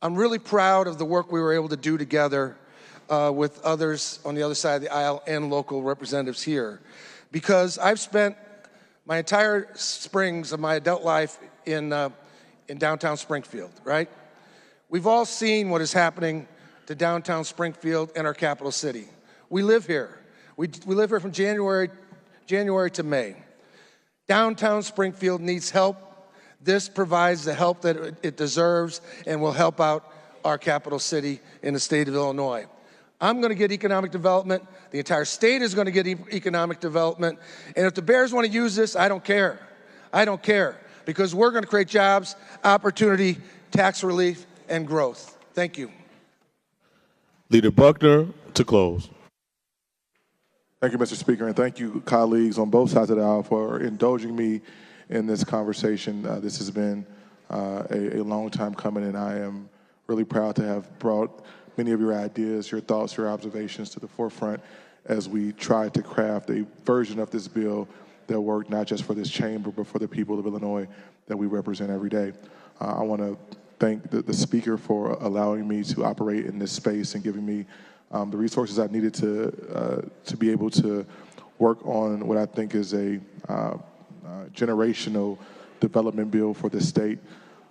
really proud of the work we were able to do together with others on the other side of the aisle and local representatives here, because I've spent my entire springs of my adult life in downtown Springfield, right? We've all seen what is happening to downtown Springfield and our capital city. We live here. We live here from January to May. Downtown Springfield needs help. This provides the help that it deserves and will help out our capital city in the state of Illinois. I'm going to get economic development. The entire state is going to get economic development. And if the Bears want to use this, I don't care. I don't care, because we're going to create jobs, opportunity, tax relief, and growth. Thank you. Leader Buckner to close. Thank you, Mr. Speaker, and thank you, colleagues on both sides of the aisle, for indulging me in this conversation. This has been a long time coming, and I am really proud to have brought many of your ideas, your thoughts, your observations to the forefront as we try to craft a version of this bill that work not just for this chamber, but for the people of Illinois that we represent every day. I want to thank the speaker for allowing me to operate in this space and giving me the resources I needed to be able to work on what I think is a generational development bill for the state.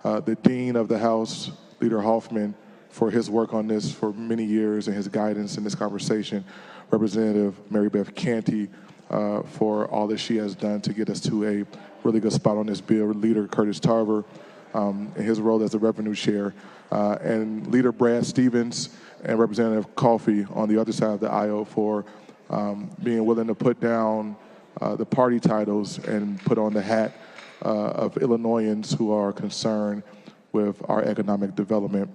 The Dean of the House, Leader Hoffman, for his work on this for many years and his guidance in this conversation. Representative Mary Beth Canty, for all that she has done to get us to a really good spot on this bill. Leader Curtis Tarver, in his role as the revenue chair, and Leader Brad Stevens and Representative Coffey on the other side of the aisle for being willing to put down the party titles and put on the hat of Illinoisans who are concerned with our economic development.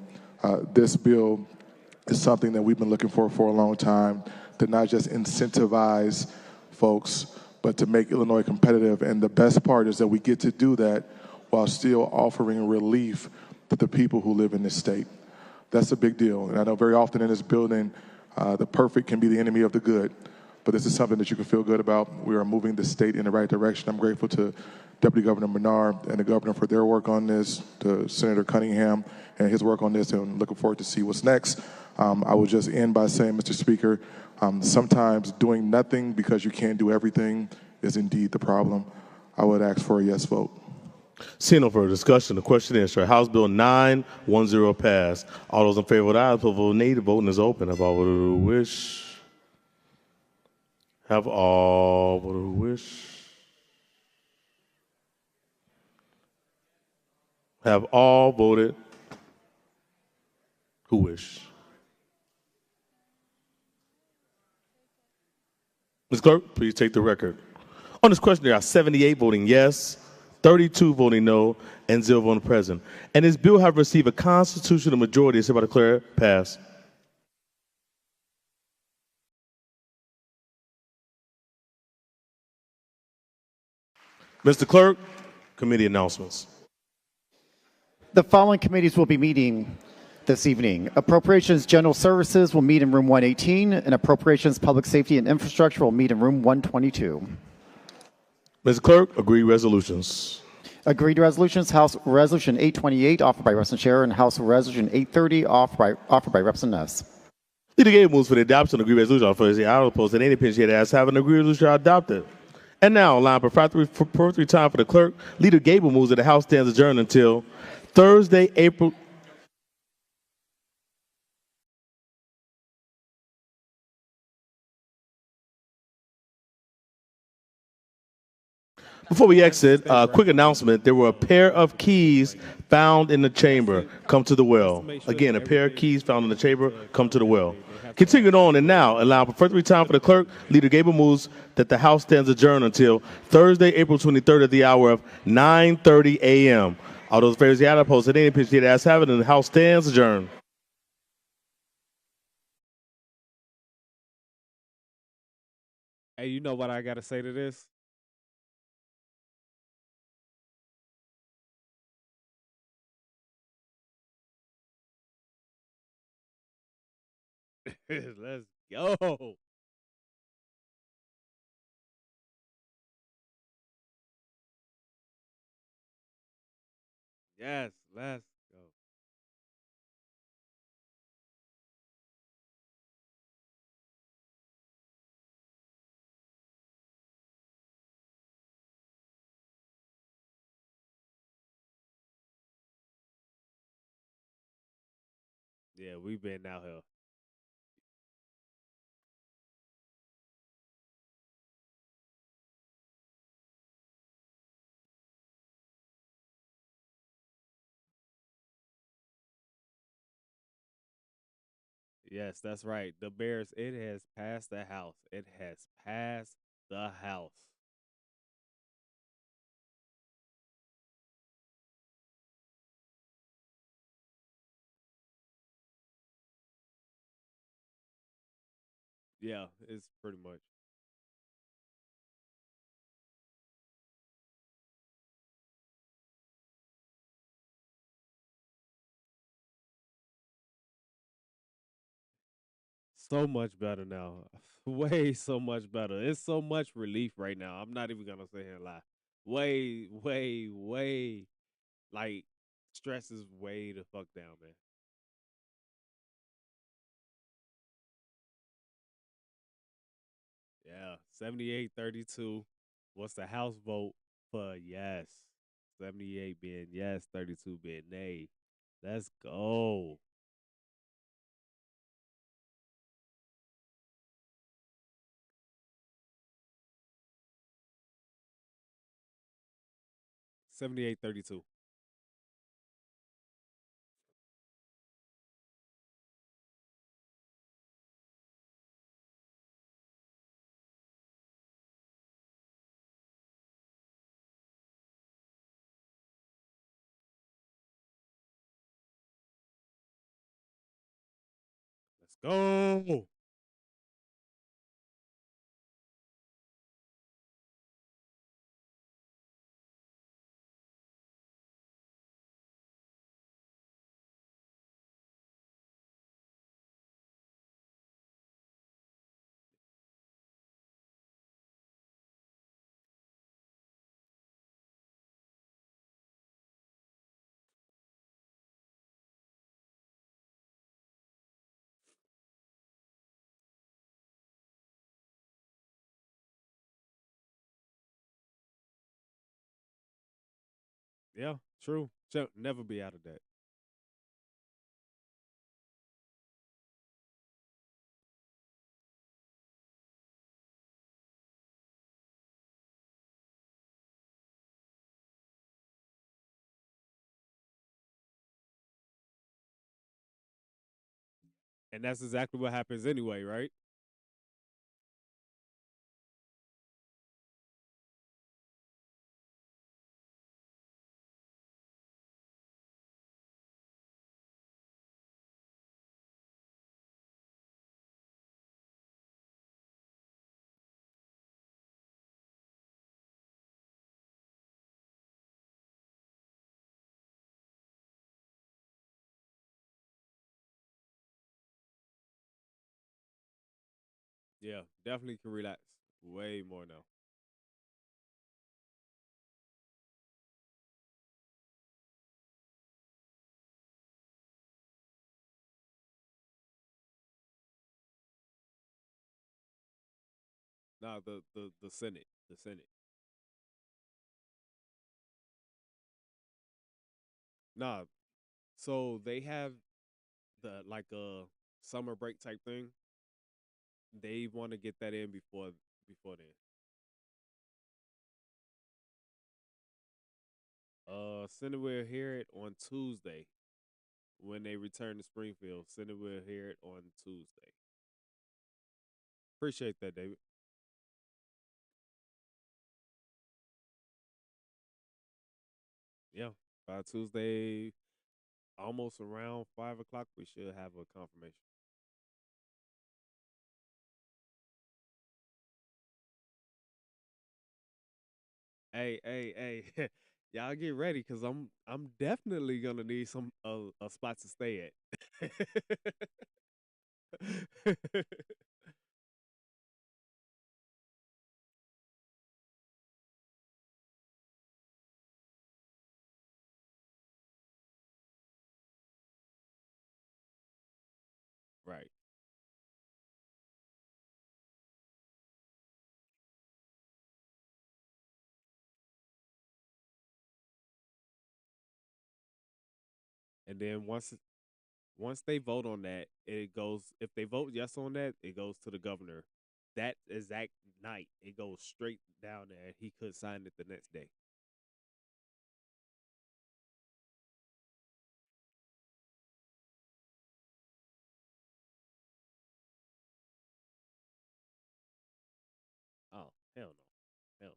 This bill is something that we've been looking for a long time, to not just incentivize folks, but to make Illinois competitive. And the best part is that we get to do that while still offering relief to the people who live in this state. That's a big deal. And I know very often in this building, the perfect can be the enemy of the good. But this is something that you can feel good about. We are moving the state in the right direction. I'm grateful to Deputy Governor Menard and the governor for their work on this, to Senator Cunningham and his work on this, and looking forward to see what's next. I will just end by saying, Mr. Speaker, sometimes doing nothing because you can't do everything is indeed the problem. I would ask for a yes vote. Seeing no further discussion, the question is, shall House Bill 910 pass? All those in favor of the ayes, vote nay. The voting is open. Have all voted who wish? Have all voted who wish? Have all voted who wish? Ms. Clerk, please take the record. On this question, there are 78 voting yes, 32 voting no, and 0 voting present. And this bill have received a constitutional majority. It's about to declare it passed. Mr. Clerk, committee announcements. The following committees will be meeting this evening. Appropriations General Services will meet in room 118, and Appropriations Public Safety and Infrastructure will meet in room 122. Mr. Clerk, agreed resolutions. Agreed resolutions: House Resolution 828, offered by Representative Chair, and House Resolution 830, offered by Representative Ness. Leader Gabe moves for the adoption of agreed resolution. For the I will oppose that any opinion yet as having an agreed resolution adopted. And now, allowing preparatory time for the clerk, Leader Gable moves that the House stands adjourned until Thursday, April. Before we exit, a quick announcement. There were a pair of keys found in the chamber. Come to the well. Again, a pair of keys found in the chamber. Come to the well. Continuing on, and now, allowing preparatory time for the clerk, Leader Gable moves that the House stands adjourned until Thursday, April 23rd at the hour of 9:30 a.m. All those affairs the opposed, any opinion as have it, and the House stands adjourned. Hey, you know what I gotta say to this? Let's go. Yes, let's go. Yeah, we've been out here. Yes, that's right. The Bears, it has passed the House. It has passed the House. Yeah, it's pretty much. So much better now. Way so much better. It's so much relief right now. I'm not even gonna sit here and lie. Way, way, way. Like stress is way the fuck down, man. Yeah, 78-32. What's the House vote for yes? 78 being yes, 32 being nay. Let's go. Seventy-eight, 32. Let's go. Yeah, true. Shall never be out of that. And that's exactly what happens anyway, right? Yeah, definitely can relax way more now. Nah, the Senate, the Senate. Nah, so they have the like a summer break type thing. They want to get that in before then. Senate will hear it on Tuesday when they return to Springfield. Senate will hear it on Tuesday. Appreciate that, David. Yeah, by Tuesday, almost around 5 o'clock, we should have a confirmation. Hey, y'all get ready because I'm definitely gonna need some a spot to stay at. Right. And then once they vote on that, it goes. If they vote yes on that, it goes to the governor. That exact night, it goes straight down there. He could sign it the next day. Oh hell no, hell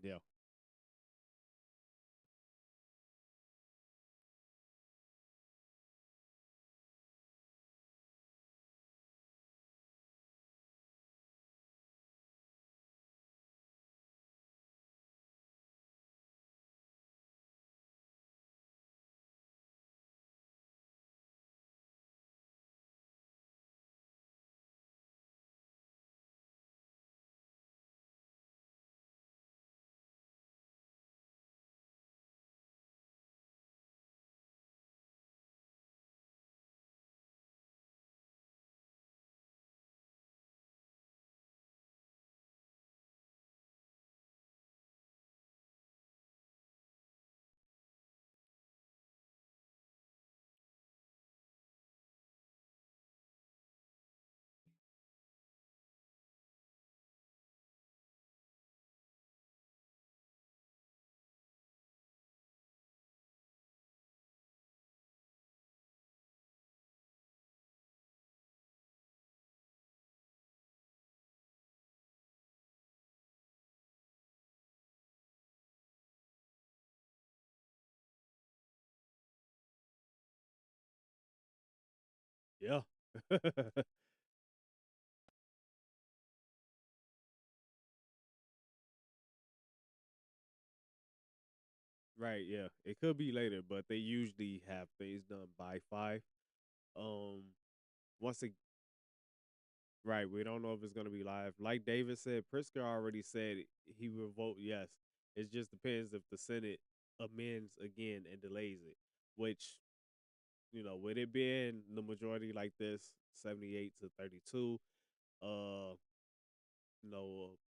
no. Yeah. Yeah. Right, yeah. It could be later, but they usually have things done by 5. Um once it Right, we don't know if it's gonna be live. Like David said, Pritzker already said he will vote yes. It just depends if the Senate amends again and delays it. Which, with it being the majority like this, 78-32, uh,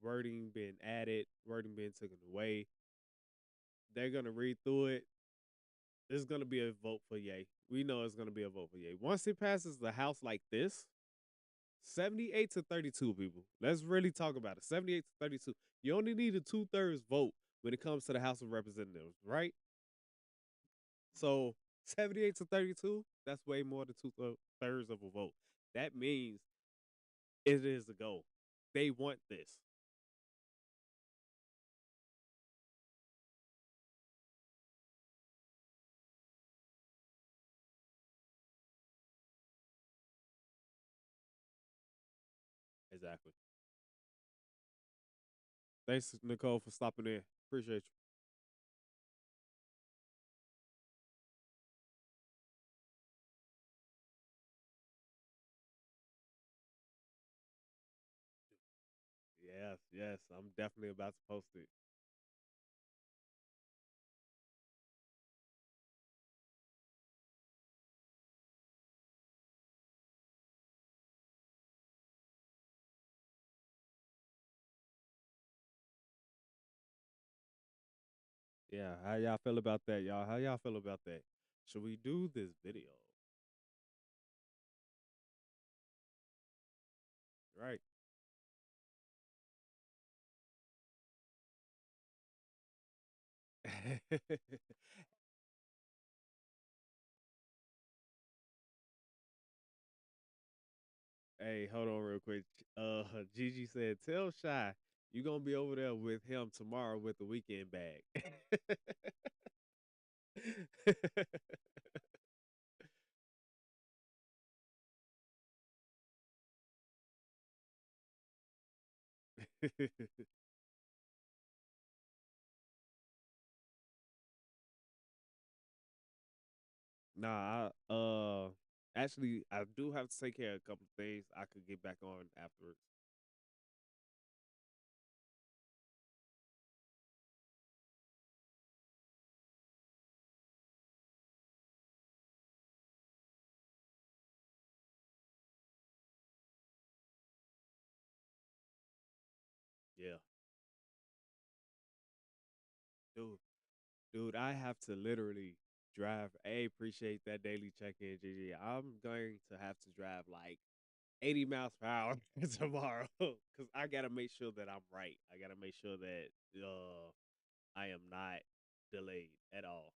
wording being added, wording being taken away, they're gonna read through it. There's gonna be a vote for yay. We know it's gonna be a vote for yay. Once it passes the House like this, 78-32, people. Let's really talk about it. 78-32. You only need a 2/3 vote when it comes to the House of Representatives, right? So 78-32, that's way more than 2/3 of a vote. That means it is a go. They want this. Exactly. Thanks, Nicole, for stopping in. Appreciate you. Yes, yes. I'm definitely about to post it. Yeah, how y'all feel about that, y'all? How y'all feel about that? Should we do this video? Right. Hey, hold on real quick. Gigi said, "Tell Shy you gonna be over there with him tomorrow with the weekend bag." Nah, actually, I do have to take care of a couple things. I could get back on afterwards. Yeah, dude, dude, I have to literally drive. I appreciate that daily check-in, Gigi. I'm going to have to drive like 80 miles per hour tomorrow because I gotta make sure that I'm right. I gotta make sure that I am not delayed at all.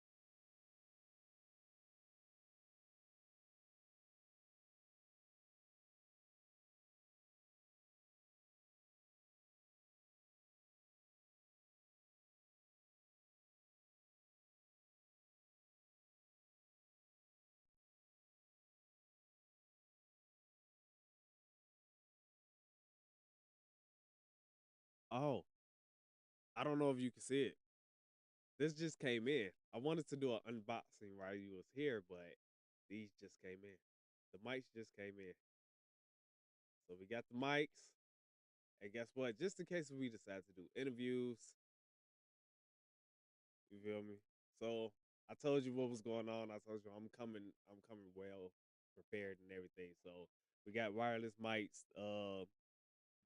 Oh, I don't know if you can see it. This just came in. I wanted to do an unboxing while you was here, but these just came in. The mics just came in. So we got the mics. And guess what? Just in case we decide to do interviews, you feel me? So I told you what was going on. I told you I'm coming well prepared and everything. So we got wireless mics.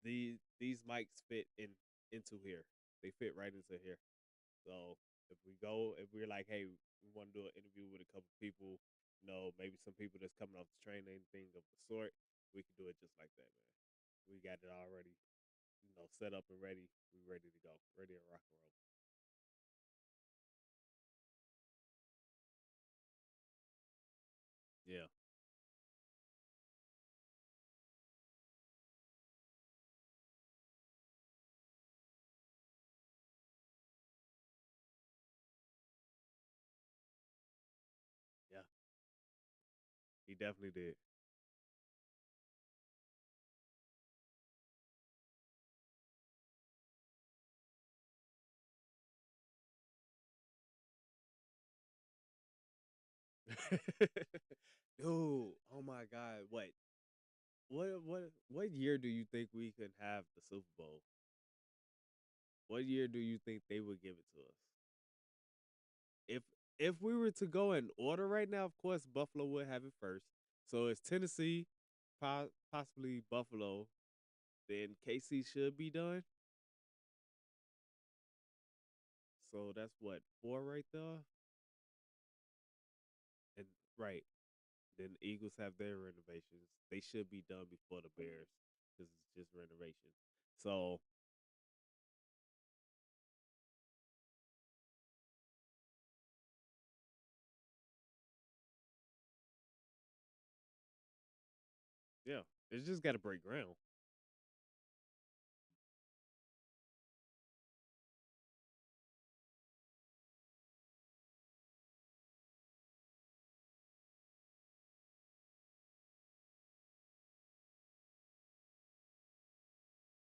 These mics fit into here. They fit right into here. So if we're like, hey, we want to do an interview with a couple people, maybe some people that's coming off the train, anything of the sort, we can do it just like that, man. We got it already, set up and ready. We ready to go, ready to rock and roll. Yeah, yeah, he definitely did. Dude, oh my God, what year do you think we can have the Super Bowl? What year do you think they would give it to us? If if we were to go in order right now, of course Buffalo would have it first. So it's Tennessee, possibly Buffalo, then KC should be done. So that's what, four right there? And right. Then the Eagles have their renovations. They should be done before the Bears because it's just renovations. So yeah, it's just got to break ground.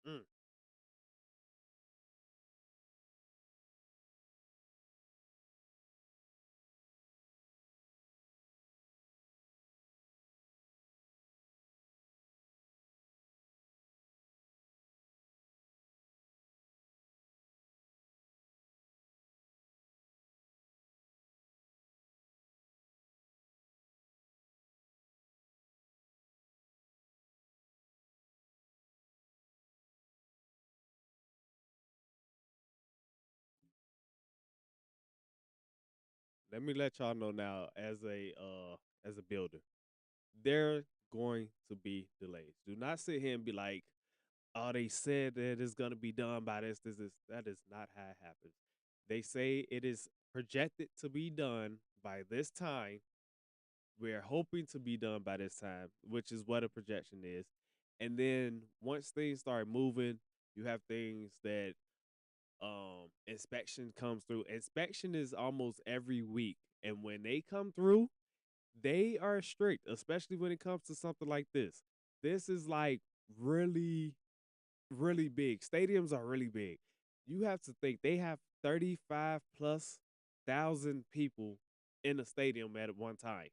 Mm. Let me let y'all know now, as a builder, there going to be delays. Do not sit here and be like, "Oh, they said that it's gonna be done by this." That is not how it happens. They say it is projected to be done by this time. We're hoping to be done by this time, which is what a projection is. And then once things start moving, you have things that inspection comes through. Inspection is almost every week. And when they come through, they are strict, especially when it comes to something like this. This is like really, really big. Stadiums are really big. You have to think they have 35 plus thousand people in a stadium at one time.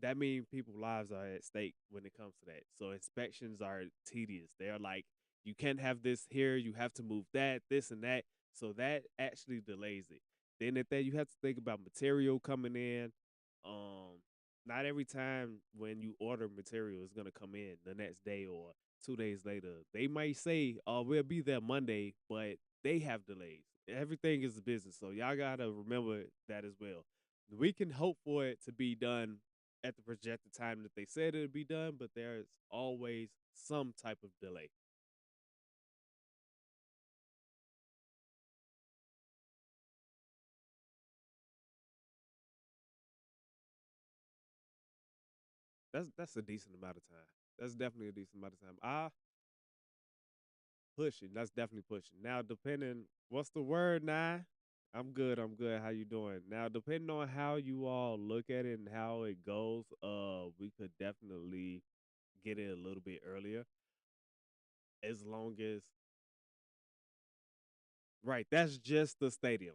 That means people's lives are at stake when it comes to that. So inspections are tedious. They're like, you can't have this here, you have to move that, this and that. So that actually delays it. Then at that, you have to think about material coming in. Not every time when you order material is gonna come in the next day or 2 days later. They might say, "Oh, we'll be there Monday," but they have delays. Everything is a business, so y'all gotta remember that as well. We can hope for it to be done at the projected time that they said it would be done, but there's always some type of delay. That's a decent amount of time. That's definitely a decent amount of time. Pushing. That's definitely pushing. Now, depending, what's the word now? I'm good. I'm good. How you doing? Now, depending on how you all look at it and how it goes, we could definitely get it a little bit earlier, as long as right. That's just the stadium.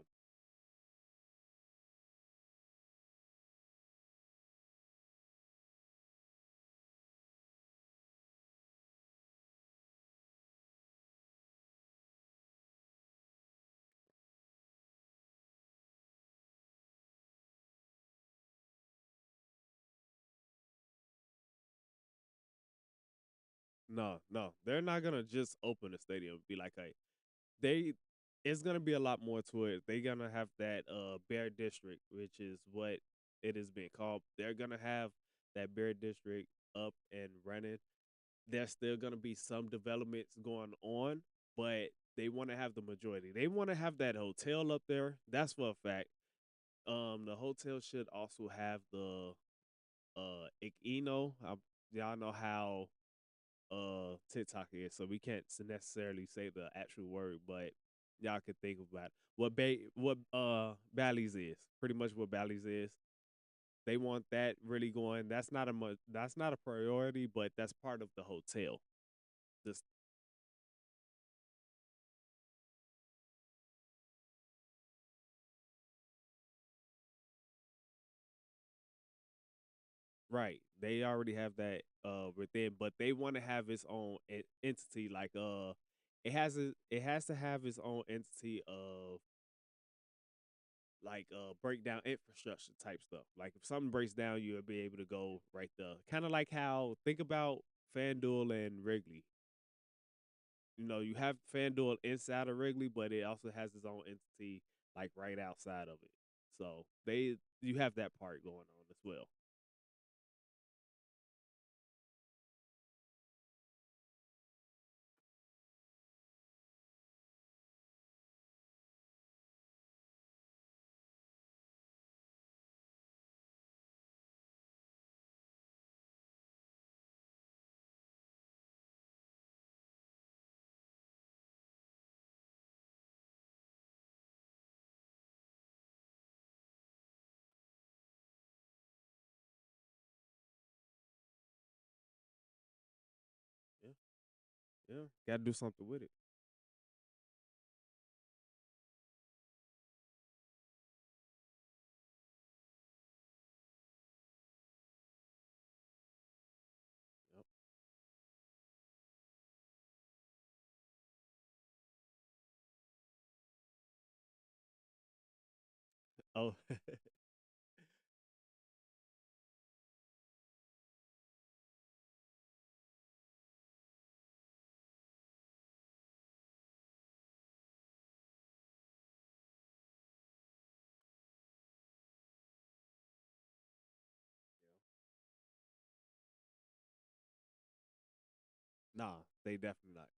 No, no, they're not gonna just open the stadium. And be like, hey, they. It's gonna be a lot more to it. They're gonna have that Bear District, which is what it has been called. They're gonna have that Bear District up and running. There's still gonna be some developments going on, but they want to have the majority. They want to have that hotel up there. That's for a fact. The hotel should also have the Equino. Y'all know how TikTok is, so we can't necessarily say the actual word, but y'all can think about what Bally's is. Pretty much what Bally's is. They want that really going. That's not a priority, but that's part of the hotel. Just Right. They already have that within, but they want to have its own entity. Like it has to have its own entity of like breakdown infrastructure type stuff. Like if something breaks down, you'll be able to go right there. Kind of like how think about FanDuel and Wrigley. You know, you have FanDuel inside of Wrigley, but it also has its own entity like right outside of it. So you have that part going on as well. Yeah. Yeah. Gotta do something with it. Yep. Oh. Nah, they definitely not.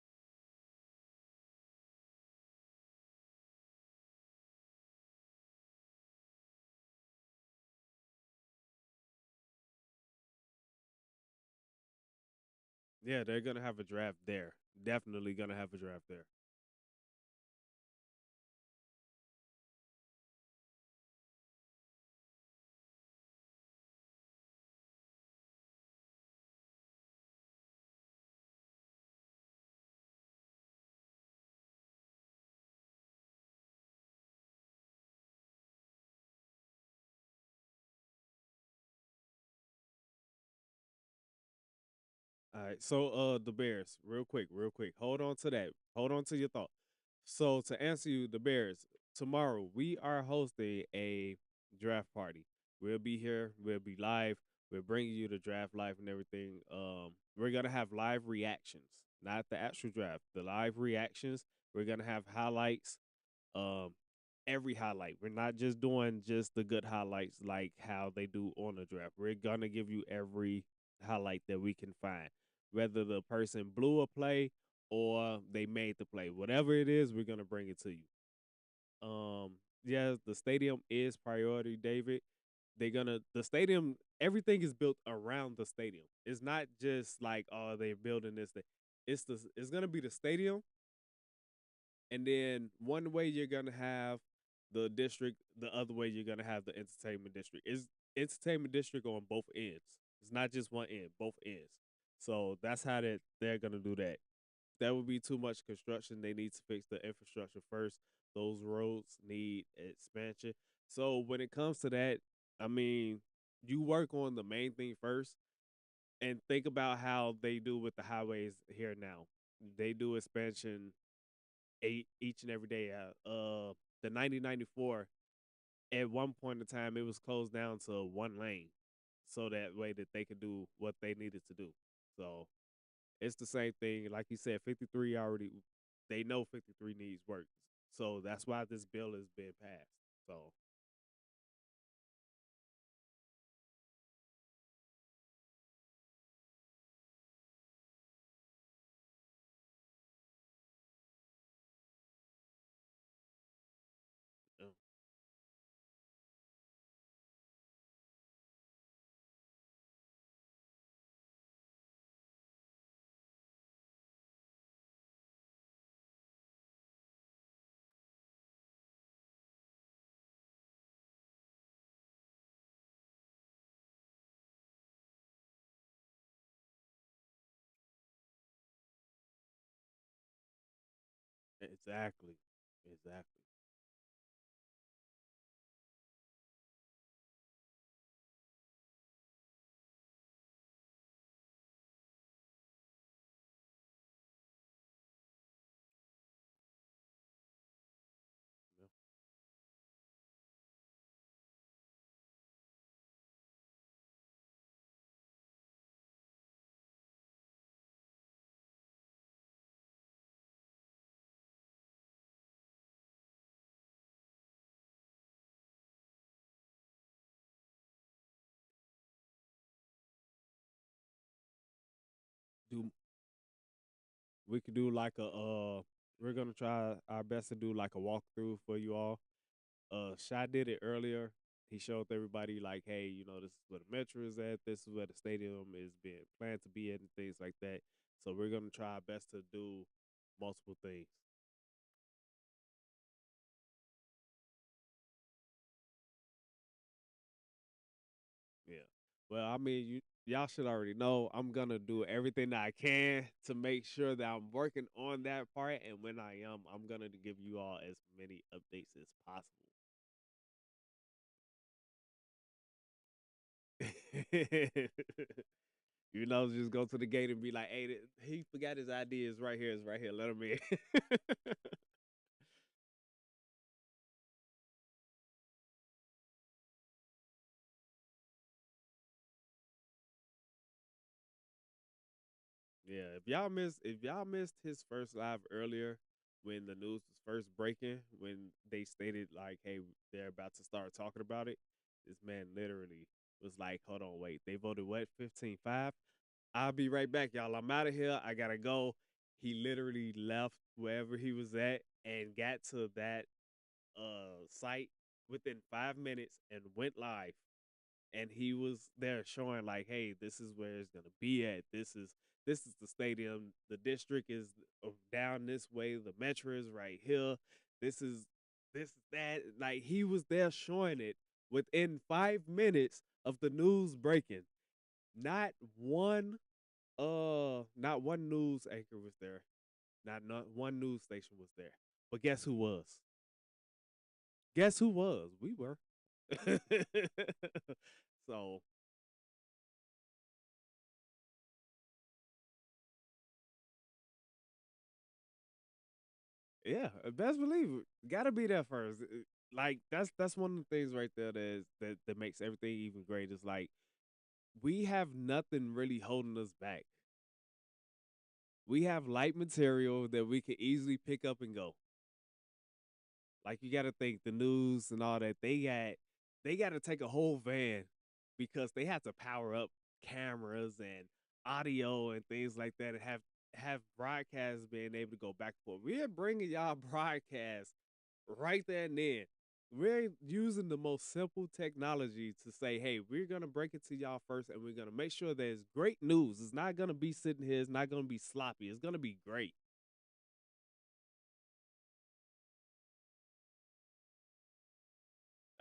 Yeah, they're gonna have a draft there. Definitely gonna have a draft there. All right. So the Bears, real quick. Hold on to that. Hold on to your thought. So to answer you, the Bears, tomorrow we are hosting a draft party. We'll be here, we'll be live, we're bringing you the draft live and everything. We're gonna have live reactions, not the actual draft, the live reactions. We're gonna have highlights, um every highlight. We're not just doing just the good highlights like how they do on the draft. We're gonna give you every highlight that we can find, whether the person blew a play or they made the play. Whatever it is, we're gonna bring it to you. Yeah, the stadium is priority, David. The stadium, everything is built around the stadium. It's not just like, oh, they're building this thing. It's gonna be the stadium, and then one way you're gonna have the district, the other way you're gonna have the entertainment district. Is entertainment district on both ends. It's not just one end, both ends. So that's how they're gonna do that. That would be too much construction. They need to fix the infrastructure first. Those roads need expansion. So when it comes to that, I mean, you work on the main thing first and think about how they do with the highways here now. They do expansion each and every day. The 9094 at one point in time it was closed down to one lane, so that way that they could do what they needed to do. So it's the same thing. Like you said, 53 already. They know 53 needs work, so that's why this bill has been passed. So yeah. Exactly, exactly. do we could do like a we're gonna try our best to do like a walkthrough for you all. Shy did it earlier. He showed everybody like, hey, you know, this is where the metro is at, this is where the stadium is being planned to be at, and things like that. So we're gonna try our best to do multiple things. Yeah. Well, I mean, y'all should already know I'm gonna do everything that I can to make sure that I'm working on that part, and when I am, I'm gonna give you all as many updates as possible. You know, just go to the gate and be like, "Hey, he forgot his ID. It's right here. It's right here. Let him in." Yeah, if y'all missed his first live earlier when the news was first breaking, when they stated like, "Hey, they're about to start talking about it," this man literally was like, "Hold on, wait. They voted what? 15-5. I'll be right back, y'all. I'm out of here. I gotta go." He literally left wherever he was at and got to that site within 5 minutes and went live. And he was there showing like, hey, this is where it's gonna be at. This is the stadium. The district is down this way. The metro is right here. This is that. Like he was there showing it within 5 minutes of the news breaking. Not one not one news anchor was there. Not one news station was there. But guess who was? Guess who was? We were. So yeah, best believe it. Gotta be there first. Like that's one of the things right there that makes everything even great. Is like we have nothing really holding us back. We have light material that we can easily pick up and go. Like you got to think the news and all that. They got to take a whole van because they have to power up cameras and audio and things like that, and have broadcasts being able to go back and forth. We're bringing y'all broadcasts right there and then. We're using the most simple technology to say, hey, we're gonna break it to y'all first, and we're gonna make sure there's great news. It's not gonna be sitting here. It's not gonna be sloppy. It's gonna be great.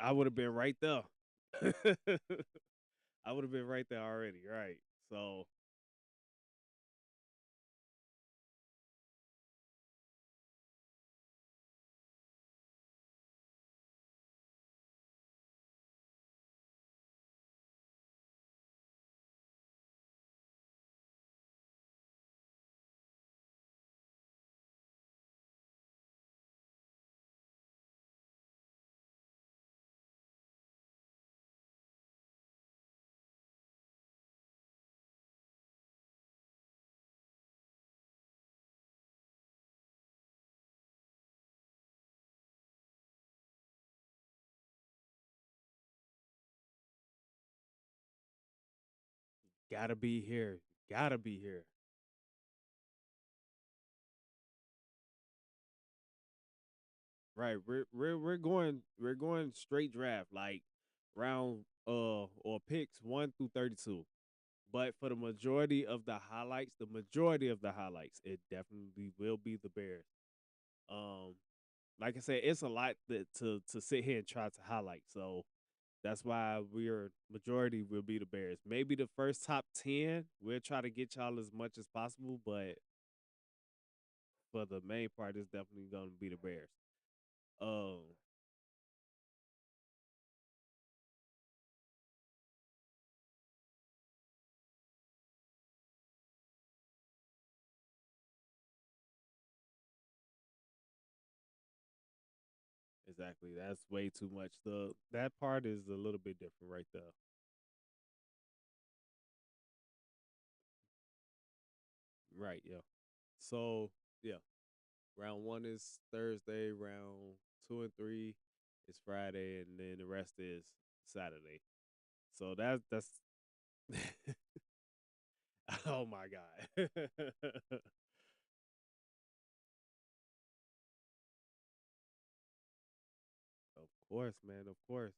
I would have been right there. I would have been right there already, right? So gotta be here. Gotta be here. Right. We're going straight draft, like round or picks 1 through 32. But for the majority of the highlights, it definitely will be the Bears. Um, like I said, it's a lot to sit here and try to highlight. So that's why we're majority will be the Bears. Maybe the first top 10, we'll try to get y'all as much as possible, but for the main part, it's definitely gonna be the Bears. Um, exactly. That's way too much. That part is a little bit different right there. Right, yeah. So yeah, round one is Thursday, round 2 and 3 is Friday, and then the rest is Saturday. So that's Oh my God. Of course, man. Of course.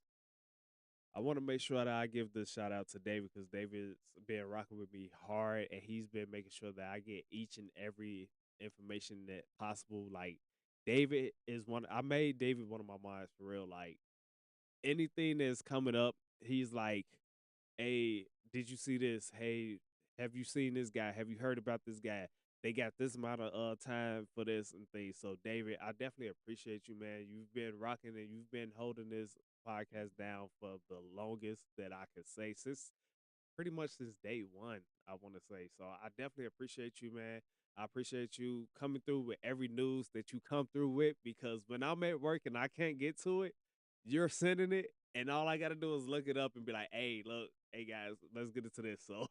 I want to make sure that I give this shout out to David because David's been rocking with me hard and he's been making sure that I get each and every information that possible. Like David is one I made David one of my minds for real. Like anything that's coming up, he's like, hey, did you see this? Hey, have you seen this guy? Have you heard about this guy? They got this amount of time for this and things. So, David, I definitely appreciate you, man. You've been rocking and you've been holding this podcast down for the longest that I could say since pretty much since day one, I want to say. So, I definitely appreciate you, man. I appreciate you coming through with every news that you come through with because when I'm at work and I can't get to it, you're sending it, and all I got to do is look it up and be like, hey, look, hey guys, let's get into this. So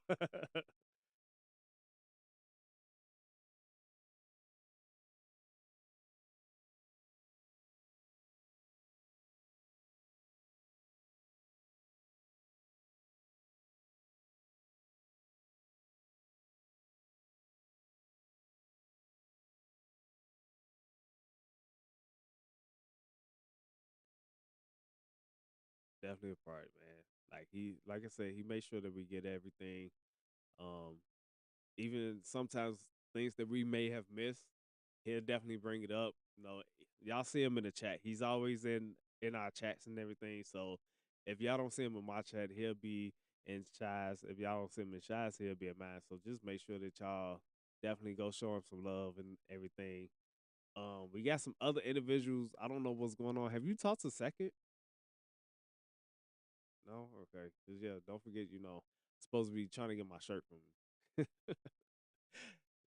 definitely a part, man. Like I said, he made sure that we get everything. Um, Even sometimes things that we may have missed, he'll definitely bring it up. You know, y'all see him in the chat. He's always in our chats and everything. So if y'all don't see him in my chat, he'll be in Shy's. If y'all don't see him in Shy's, he'll be in mine. So just make sure that y'all definitely go show him some love and everything. We got some other individuals. I don't know what's going on. Have you talked to Second? No? Okay. 'Cause yeah, don't forget, supposed to be trying to get my shirt from me.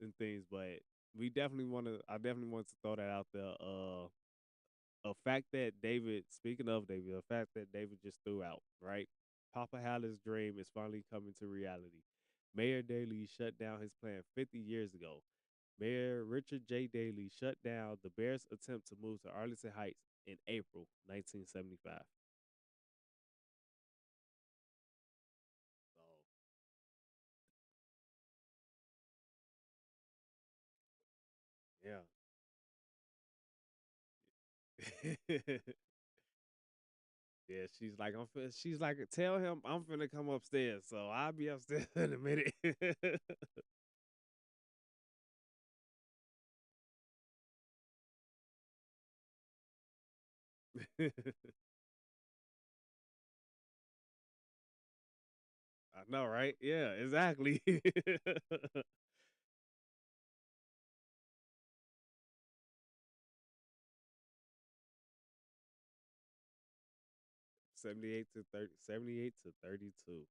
And things, but I definitely want to throw that out there. A fact that David, speaking of David, a fact that David just threw out, right? Papa Haller's dream is finally coming to reality. Mayor Daley shut down his plan 50 years ago. Mayor Richard J. Daley shut down the Bears' attempt to move to Arlington Heights in April 1975. So, yeah. Yeah, she's like, tell him I'm finna come upstairs. So I'll be upstairs in a minute. I know, right? Yeah, exactly. 78 to 32.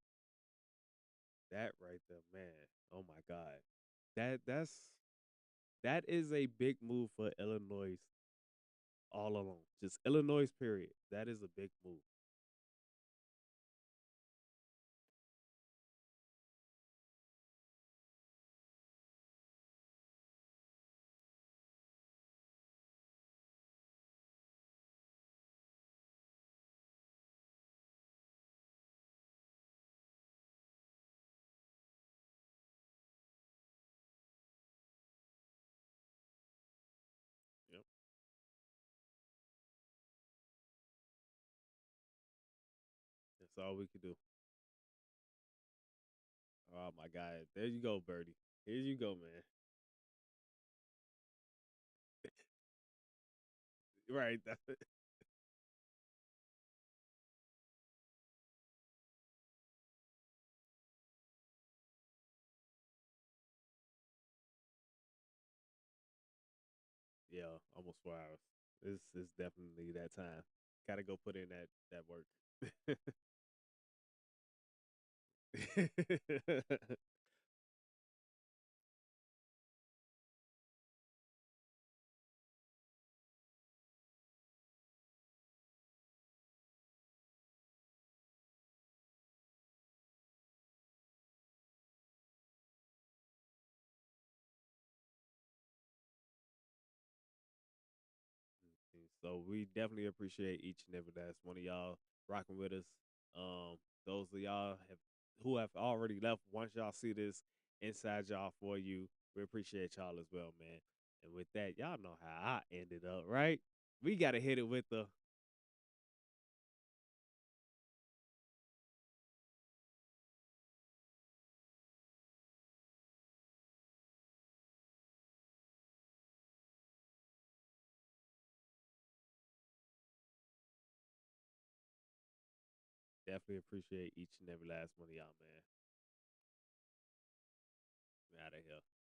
That right there, man. Oh my God. That is a big move for Illinois all along. Just Illinois, period. That is a big move. Yep. That's all we could do. Oh my God. There you go, Birdie. Here you go, man. Right. That's it. Yeah, almost 4 hours. It's definitely that time. Gotta go put in that work. So we definitely appreciate each and every last one of y'all rocking with us. Those of y'all who have already left, once y'all see this, inside y'all for you. We appreciate y'all as well, man. And with that, y'all know how I ended up, right? We got to hit it with the definitely appreciate each and every last one of y'all, man. We out of here.